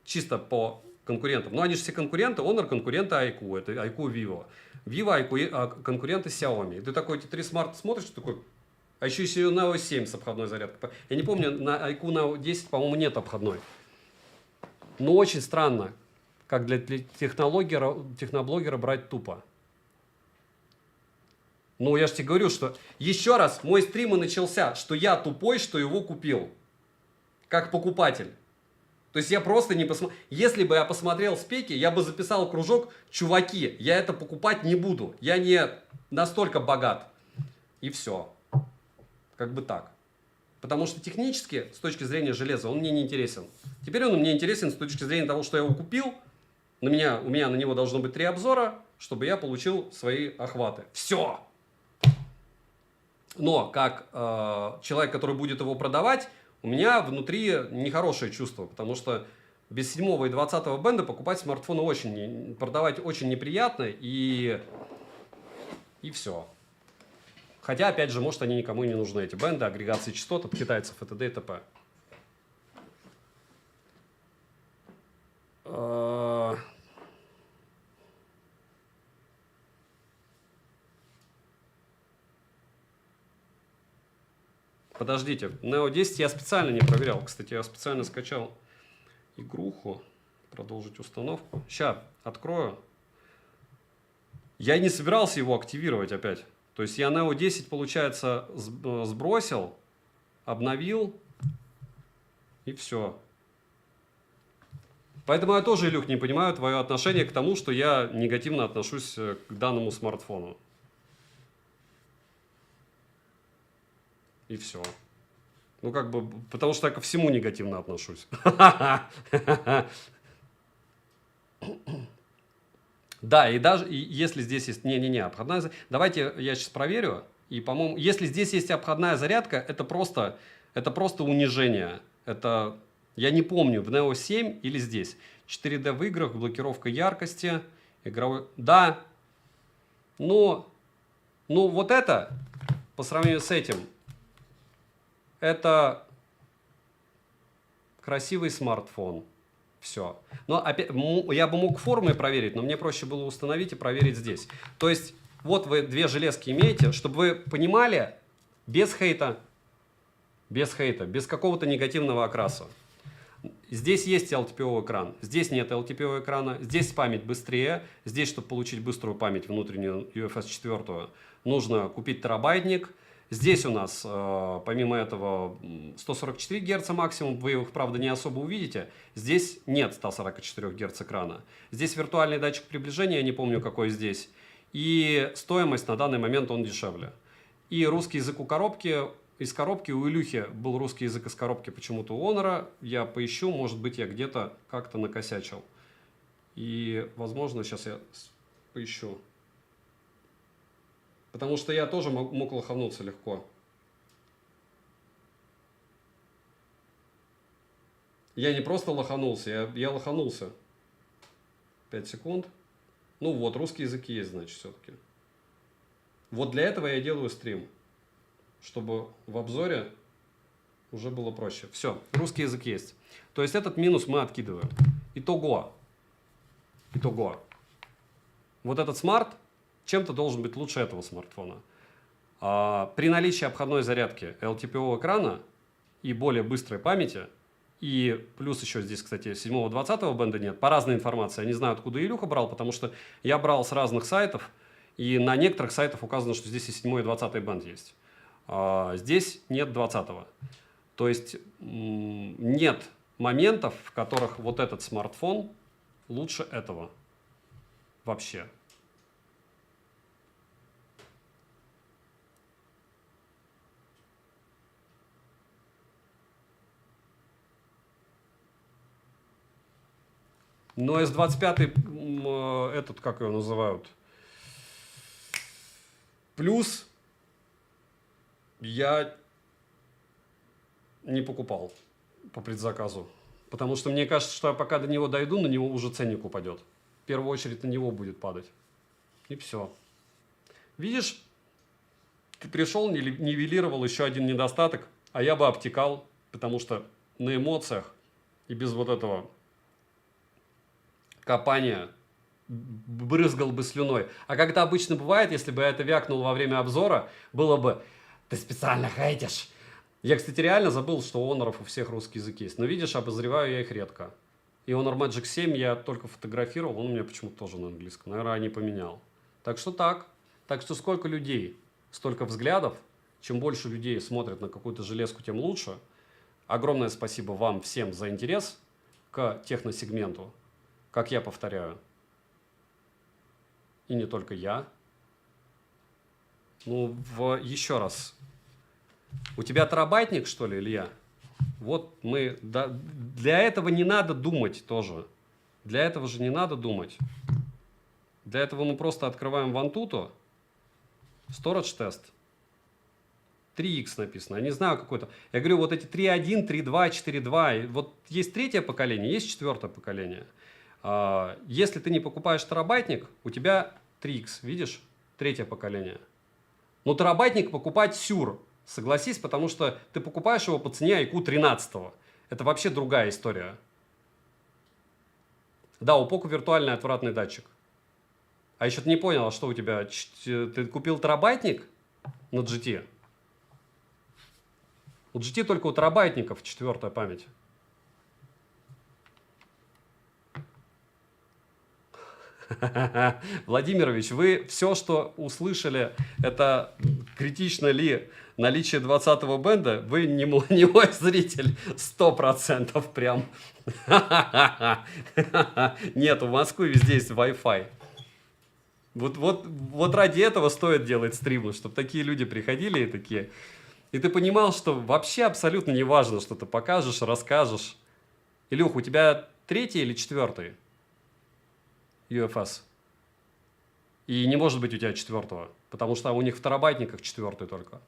Чисто по конкурентам. Но они же все конкуренты. Honor конкуренты iQOO. Это iQOO Vivo. Vivo iQOO конкуренты Xiaomi. И ты такой, эти три смарта смотришь, такой... А еще есть Neo 7 с обходной зарядкой. Я не помню, на iQOO Neo 10, по-моему, нет обходной. Но очень странно, как для техноблогера брать тупо. Ну, я же тебе говорю, что еще раз мой стрим и начался, что я тупой, что его купил. Как покупатель. То есть я просто не посмотрел. Если бы я посмотрел спеки, я бы записал кружок: чуваки, я это покупать не буду. Я не настолько богат. И все. Как бы так. Потому что технически, с точки зрения железа, он мне не интересен. Теперь он мне интересен с точки зрения того, что я его купил. У меня на него должно быть 3 обзора, чтобы я получил свои охваты. Все. Но как человек, который будет его продавать, у меня внутри нехорошее чувство. Потому что без 7 и 20 бенда покупать смартфоны продавать очень неприятно. И все. Хотя, опять же, может, они никому не нужны, эти бенды, агрегации частот от китайцев и т.д. и т.п. Подождите, Neo 10 я специально не проверял. Кстати, я специально скачал игруху. Продолжить установку. Сейчас открою. Я не собирался его активировать опять. То есть я Neo 10, получается, сбросил, обновил, и все. Поэтому я тоже, Илюх, не понимаю твое отношение к тому, что я негативно отношусь к данному смартфону. И все. Ну, как бы, потому что я ко всему негативно отношусь. Да, и даже если здесь есть... Не-не-не, обходная зарядка... Давайте я сейчас проверю. И, по-моему, если здесь есть обходная зарядка, это просто унижение. Это... Я не помню, в Neo 7 или здесь. 4D в играх, блокировка яркости, игровой... Да. Но... Ну, вот это, по сравнению с этим, это красивый смартфон. Все. Но опять, я бы мог формы проверить, но мне проще было установить и проверить здесь. То есть, вот вы 2 железки имеете, чтобы вы понимали, без хейта, без какого-то негативного окраса. Здесь есть LTPO экран, здесь нет LTPO экрана, здесь память быстрее, здесь, чтобы получить быструю память внутреннюю UFS 4, нужно купить терабайтник. Здесь у нас, помимо этого, 144 Гц максимум, вы их, правда, не особо увидите. Здесь нет 144 Гц экрана. Здесь виртуальный датчик приближения, я не помню, какой здесь. И стоимость на данный момент он дешевле. И русский язык из коробки у Илюхи был русский язык из коробки почему-то у Honor. Я поищу, может быть, я где-то как-то накосячил. И, возможно, сейчас я поищу. Потому что я тоже мог лохануться легко. Я не просто лоханулся, я лоханулся. 5 секунд. Ну вот, русский язык есть, значит, все-таки. Вот для этого я делаю стрим. Чтобы в обзоре уже было проще. Все, русский язык есть. То есть этот минус мы откидываем. Итого. Вот этот смарт чем-то должен быть лучше этого смартфона. При наличии обходной зарядки LTPO экрана и более быстрой памяти, и плюс еще здесь, кстати, 7-20 бенда нет, по разной информации. Я не знаю, откуда Илюха брал, потому что я брал с разных сайтов, и на некоторых сайтах указано, что здесь и 7 и 20 бенд есть. Здесь нет 20-го. То есть нет моментов, в которых вот этот смартфон лучше этого вообще. Но S25, этот, как его называют, плюс я не покупал по предзаказу. Потому что мне кажется, что я пока до него дойду, на него уже ценник упадет. В первую очередь на него будет падать. И все. Видишь, ты пришел, нивелировал еще один недостаток, а я бы обтекал, потому что на эмоциях и без вот этого копания брызгал бы слюной. А когда обычно бывает, если бы я это вякнул во время обзора, было бы: ты специально хейтишь. Я, кстати, реально забыл, что у Honor у всех русский язык есть. Но видишь, обозреваю я их редко. И Honor Magic 7 я только фотографировал, он у меня почему-то тоже на английском. Наверное, не поменял. Так что так. Так что сколько людей, столько взглядов. Чем больше людей смотрят на какую-то железку, тем лучше. Огромное спасибо вам всем за интерес к техносегменту. Как я повторяю. И не только я. Ну, еще раз. У тебя терабайтник, что ли, Илья? Вот мы... для этого не надо думать тоже. Для этого же не надо думать. Для этого мы просто открываем Vantutu. Storage тест. 3X написано. Я не знаю какой-то. Я говорю, вот эти 3.1, 3.2, 4.2. Вот есть третье поколение, есть четвертое поколение. Если ты не покупаешь терабайтник, у тебя 3X, видишь? Третье поколение. Но терабайтник покупать сюр. Согласись, потому что ты покупаешь его по цене IQ 13. Это вообще другая история. Да, у Poco виртуальный отвратный датчик. А еще ты не понял, а что у тебя? Ты купил терабайтник на GT? У GT только у терабайтников четвертая память. Владимирович, вы все, что услышали, это критично ли наличие 20-го бенда, вы не мой зритель 100% прям. Нет, в Москве везде есть Wi-Fi. Вот ради этого стоит делать стримы, чтобы такие люди приходили и такие. И ты понимал, что вообще абсолютно не важно, что ты покажешь, расскажешь. Илюх, у тебя третий или четвертый UFS? И не может быть у тебя четвертого, потому что у них в терабайтниках четвертый только.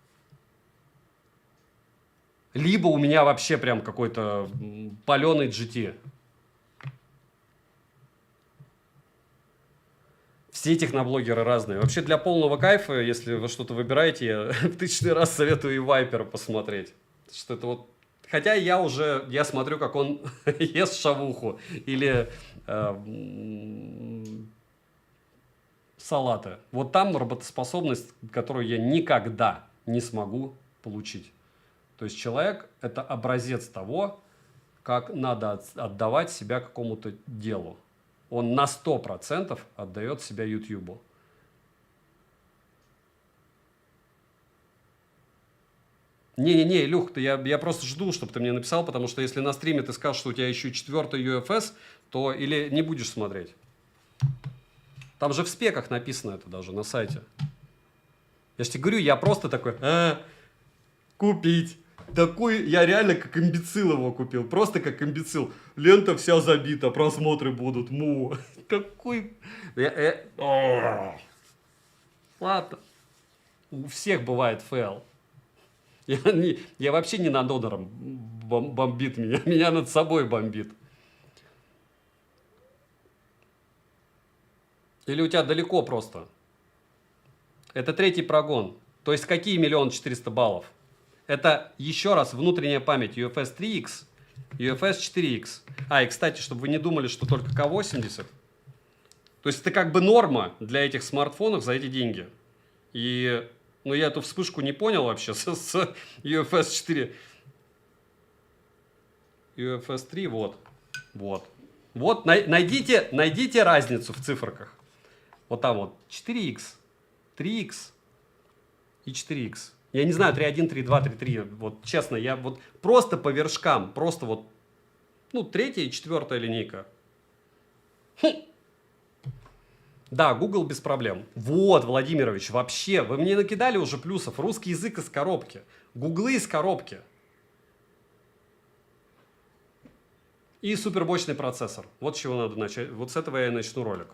Либо у меня вообще прям какой-то паленый GT. Все техноблогеры разные. Вообще для полного кайфа, если вы что-то выбираете, я в 1000 раз советую и Вайпера посмотреть. Что это вот... Хотя я смотрю, как он ест шавуху или салаты. Вот там работоспособность, которую я никогда не смогу получить. То есть человек – это образец того, как надо отдавать себя какому-то делу. Он на 100% отдает себя Ютьюбу. Не-не-не, Илюх, я просто жду, чтобы ты мне написал, потому что если на стриме ты скажешь, что у тебя еще четвертый UFS, то или не будешь смотреть. Там же в спеках написано это даже на сайте. Я же тебе говорю, я просто такой, купить. Такой, я реально как имбецил его купил, просто как имбецил. Лента вся забита, просмотры будут, Какой... Ладно. У всех бывает фейл. Я вообще не над донором бомбит меня, меня над собой бомбит. Или у тебя далеко просто? Это третий прогон. То есть какие 1 400 000 баллов? Это, еще раз, внутренняя память UFS 3X, UFS 4X. И, кстати, чтобы вы не думали, что только К80. То есть это как бы норма для этих смартфонов за эти деньги. И Но я эту вспышку не понял вообще с UFS 4. UFS 3, вот. Вот. Вот, найдите разницу в циферках. Вот там вот 4х, 3х и 4х. Я не знаю, 3.1, 3.2, 3.3. Вот честно, я вот просто по вершкам, просто вот, ну, третья и четвертая линейка. Да, Google без проблем. Вот, Владимирович, вообще, вы мне накидали уже плюсов. Русский язык из коробки. Гуглы из коробки. И супермощный процессор. Вот с чего надо начать. Вот с этого я и начну ролик.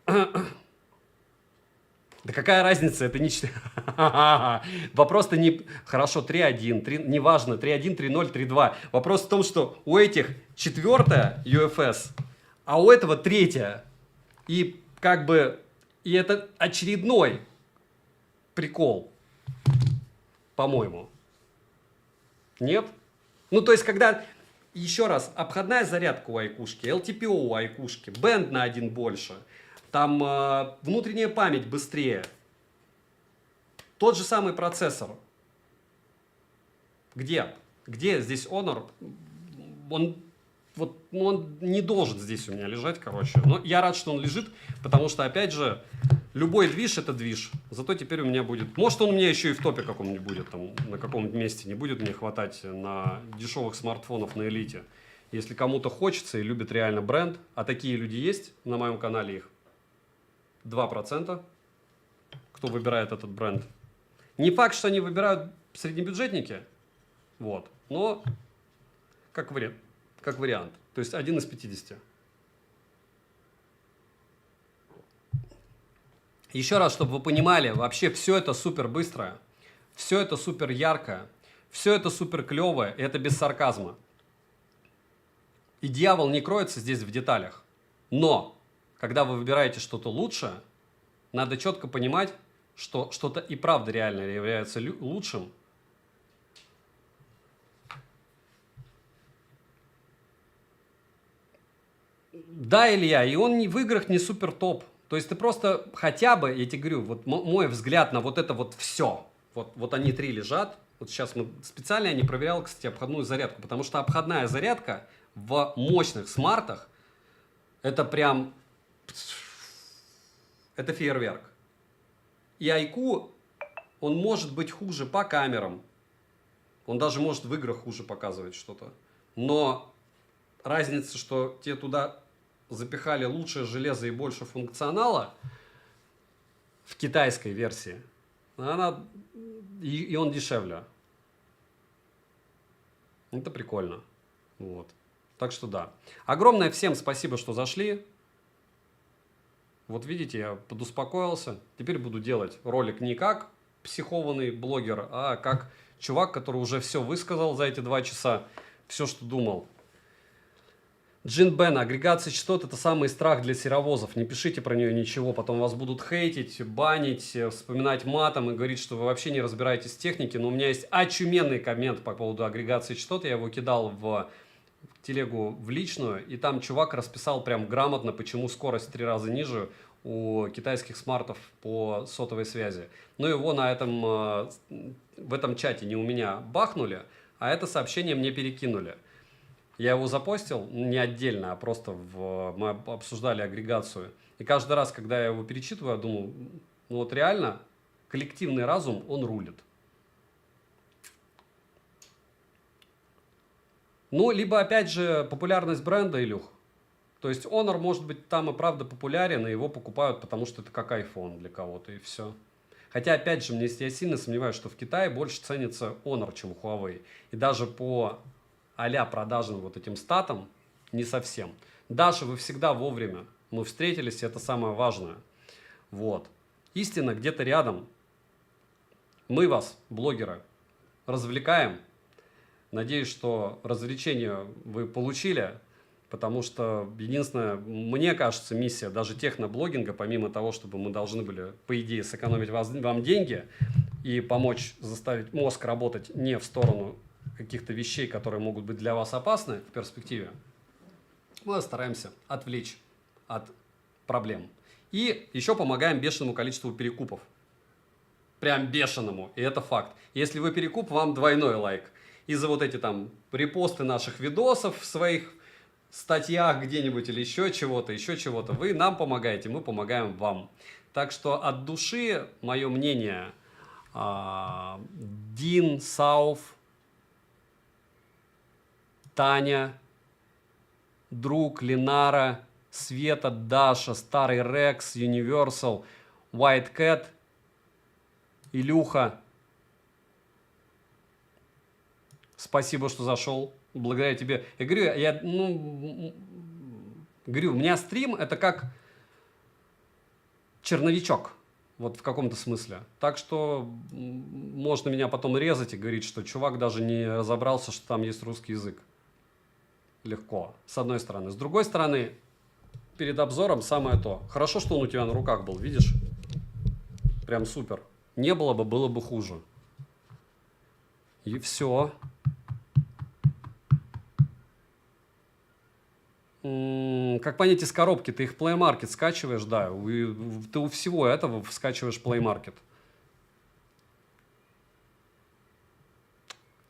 Да какая разница, это не... Вопрос-то не... Хорошо, 3.1, неважно, 3.1, 3.0, 3.2. Вопрос в том, что у этих четвертая UFS, а у этого третья. И как бы... И это очередной прикол, по-моему. Нет? Ну, то есть, когда... Еще раз, обходная зарядка у айкушки, LTPO у айкушки, бенд на 1 больше, там внутренняя память быстрее. Тот же самый процессор. Где? Где здесь Honor? Он, вот, ну, он не должен здесь у меня лежать, короче. Но я рад, что он лежит, потому что, опять же, любой движ это движ. Зато теперь у меня будет... Может, он у меня еще и в топе каком-нибудь будет, там, на каком-нибудь месте. Не будет мне хватать на дешевых смартфонов на элите. Если кому-то хочется и любит реально бренд, а такие люди есть, на моем канале их 2%, кто выбирает этот бренд. Не факт, что они выбирают среднебюджетники, вот, но как вариант. То есть 1 из 50. Еще раз, чтобы вы понимали, вообще все это супер быстрое, все это супер яркое, все это супер клевое, и это без сарказма. И дьявол не кроется здесь в деталях. Но, когда вы выбираете что-то лучшее, надо четко понимать, что что-то и правда реально является лучшим. Да, Илья, и он в играх не супер топ. То есть ты просто хотя бы, я тебе говорю, вот мой взгляд на вот это вот все. Вот они три лежат. Вот сейчас специально я не проверял, кстати, обходную зарядку, потому что обходная зарядка в мощных смартах это прям... Это фейерверк. И IQ, он может быть хуже по камерам. Он даже может в играх хуже показывать что-то. Но разница, что тебе туда запихали лучшее железо и больше функционала в китайской версии, и он дешевле. Это прикольно. Вот. Так что да. Огромное всем спасибо, что зашли. Вот видите, я подуспокоился. Теперь буду делать ролик не как психованный блогер, а как чувак, который уже все высказал за эти 2 часа. Все, что думал. Джин Бен, агрегация частот — это самый страх для серовозов. Не пишите про нее ничего, потом вас будут хейтить, банить, вспоминать матом и говорить, что вы вообще не разбираетесь в технике. Но у меня есть очуменный коммент по поводу агрегации частот. Я его кидал в телегу в личную, и там чувак расписал прям грамотно, почему скорость в 3 раза ниже у китайских смартов по сотовой связи. Но его в этом чате не у меня бахнули, а это сообщение мне перекинули. Я его запостил не отдельно, а просто мы обсуждали агрегацию. И каждый раз, когда я его перечитываю, я думаю, ну вот реально коллективный разум, он рулит. Ну, либо, опять же, популярность бренда, Илюх. То есть Honor, может быть, там и правда популярен, и его покупают, потому что это как iPhone для кого-то, и все. Хотя, опять же, я сильно сомневаюсь, что в Китае больше ценится Honor, чем Huawei. И даже по а-ля продажным вот этим статам не совсем. Даша, вы всегда вовремя. Мы встретились, и это самое важное. Вот. Истина где-то рядом. Мы вас, блогеры, развлекаем. Надеюсь, что развлечение вы получили, потому что единственная, мне кажется, миссия даже техноблогинга, помимо того, чтобы мы должны были, по идее, сэкономить вам деньги и помочь заставить мозг работать не в сторону каких-то вещей, которые могут быть для вас опасны в перспективе, мы стараемся отвлечь от проблем. И еще помогаем бешеному количеству перекупов. Прям бешеному. И это факт. Если вы перекуп, вам двойной лайк. И за вот эти там репосты наших видосов в своих статьях где-нибудь или еще чего-то, вы нам помогаете, мы помогаем вам. Так что от души мое мнение, Дин, Сауф, Таня, Друг, Ленара, Света, Даша, Старый Рекс, Universal, White Cat, Илюха. Спасибо, что зашел. Благодаря тебе. Я говорю, говорю, у меня стрим это как черновичок. Вот в каком-то смысле. Так что можно меня потом резать и говорить, что чувак даже не разобрался, что там есть русский язык. Легко. С одной стороны. С другой стороны, перед обзором самое то. Хорошо, что он у тебя на руках был, видишь? Прям супер. Не было бы, было бы хуже. И все. Как понять из коробки? Ты их Play Market скачиваешь, да. Ты у всего этого скачиваешь Play Market.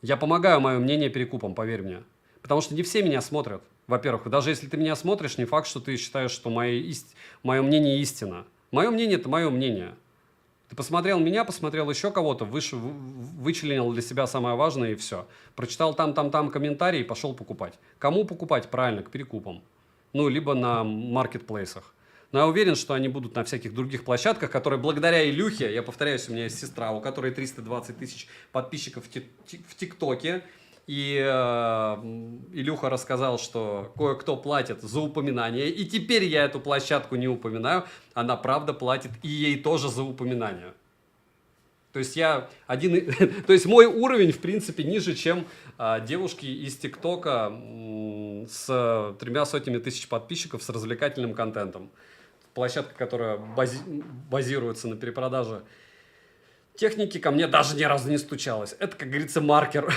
Я помогаю мое мнение перекупам, поверь мне. Потому что не все меня смотрят. Во-первых, даже если ты меня смотришь, не факт, что ты считаешь, что мое мнение истина. Мое мнение – это мое мнение. Ты посмотрел меня, посмотрел еще кого-то, вычленил для себя самое важное и все. Прочитал там комментарий и пошел покупать. Кому покупать? Правильно, к перекупам. Ну, либо на маркетплейсах. Но я уверен, что они будут на всяких других площадках, которые благодаря Илюхе, я повторяюсь, у меня есть сестра, у которой 320 тысяч подписчиков в ТикТоке. И Илюха рассказал, что кое-кто платит за упоминание. И теперь я эту площадку не упоминаю. Она правда платит и ей тоже за упоминание. То есть то есть мой уровень, в принципе, ниже, чем девушки из ТикТока с 300 тысяч подписчиков с развлекательным контентом. Площадка, которая базируется на перепродаже техники, ко мне даже ни разу не стучалась. Это, как говорится, маркер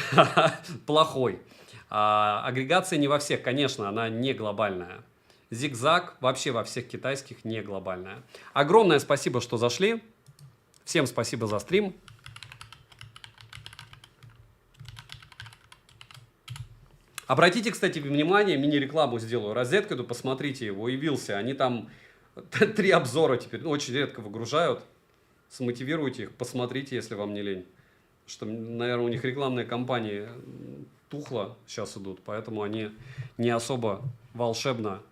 плохой. Агрегация не во всех, конечно, она не глобальная. Зигзаг вообще во всех китайских не глобальная. Огромное спасибо, что зашли. Всем спасибо за стрим. Обратите, кстати, внимание, мини-рекламу сделаю. Розеткеду, посмотрите его, явился. Они там 3 обзора теперь очень редко выгружают. Смотивируйте их, посмотрите, если вам не лень. Что, наверное, у них рекламные кампании тухло сейчас идут, поэтому они не особо волшебно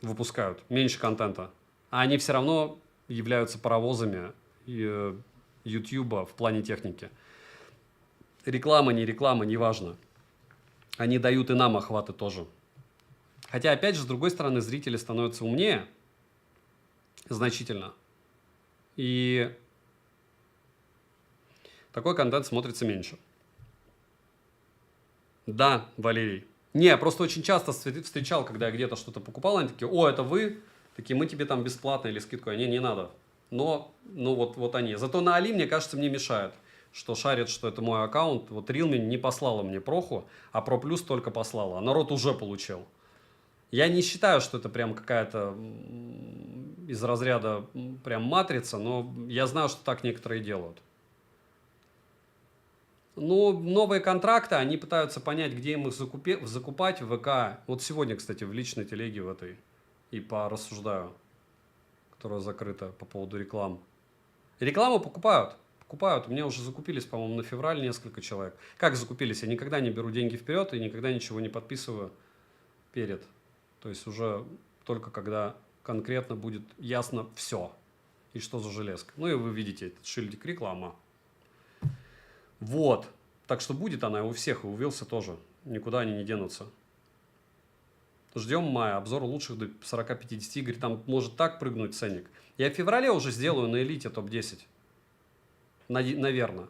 выпускают. Меньше контента. А они все равно являются паровозами Ютьюба в плане техники. Реклама, не важно. Они дают и нам охваты тоже. Хотя, опять же, с другой стороны, зрители становятся умнее. Значительно. И такой контент смотрится меньше. Да, Валерий. Не, просто очень часто встречал, когда я где-то что-то покупал, они такие: о, это вы? Такие: мы тебе там бесплатно или скидку. Не надо. Но вот они. Зато на Али, мне кажется, мне мешает, что шарит, что это мой аккаунт. Вот Realme не послала мне проху, а Pro Plus только послала. А народ уже получил. Я не считаю, что это прям какая-то из разряда прям матрица, но я знаю, что так некоторые делают. Но новые контракты, они пытаются понять, где им их закупать в ВК. Вот сегодня, кстати, в личной телеге в этой и порассуждаю, которая закрыта по поводу реклам. Рекламу покупают. У меня уже закупились, по-моему, на февраль несколько человек. Как закупились? Я никогда не беру деньги вперед и никогда ничего не подписываю перед. То есть уже только когда конкретно будет ясно все. И что за железка. Ну и вы видите этот шильдик реклама. Вот. Так что будет она у всех, и у Вилса тоже. Никуда они не денутся. Ждем мая. Обзор лучших до 40-50 игр. Там может так прыгнуть ценник. Я в феврале уже сделаю на элите топ-10. Наверное.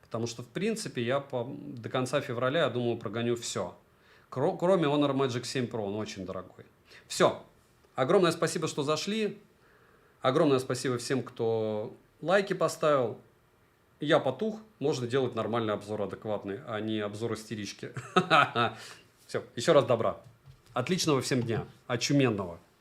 Потому что, в принципе, я до конца февраля, я думаю, прогоню все. Кроме Honor Magic 7 Pro, он очень дорогой. Все. Огромное спасибо, что зашли. Огромное спасибо всем, кто лайки поставил. Я потух. Можно делать нормальный обзор адекватный, а не обзор истерички. Все. Еще раз добра. Отличного всем дня. Очуменного.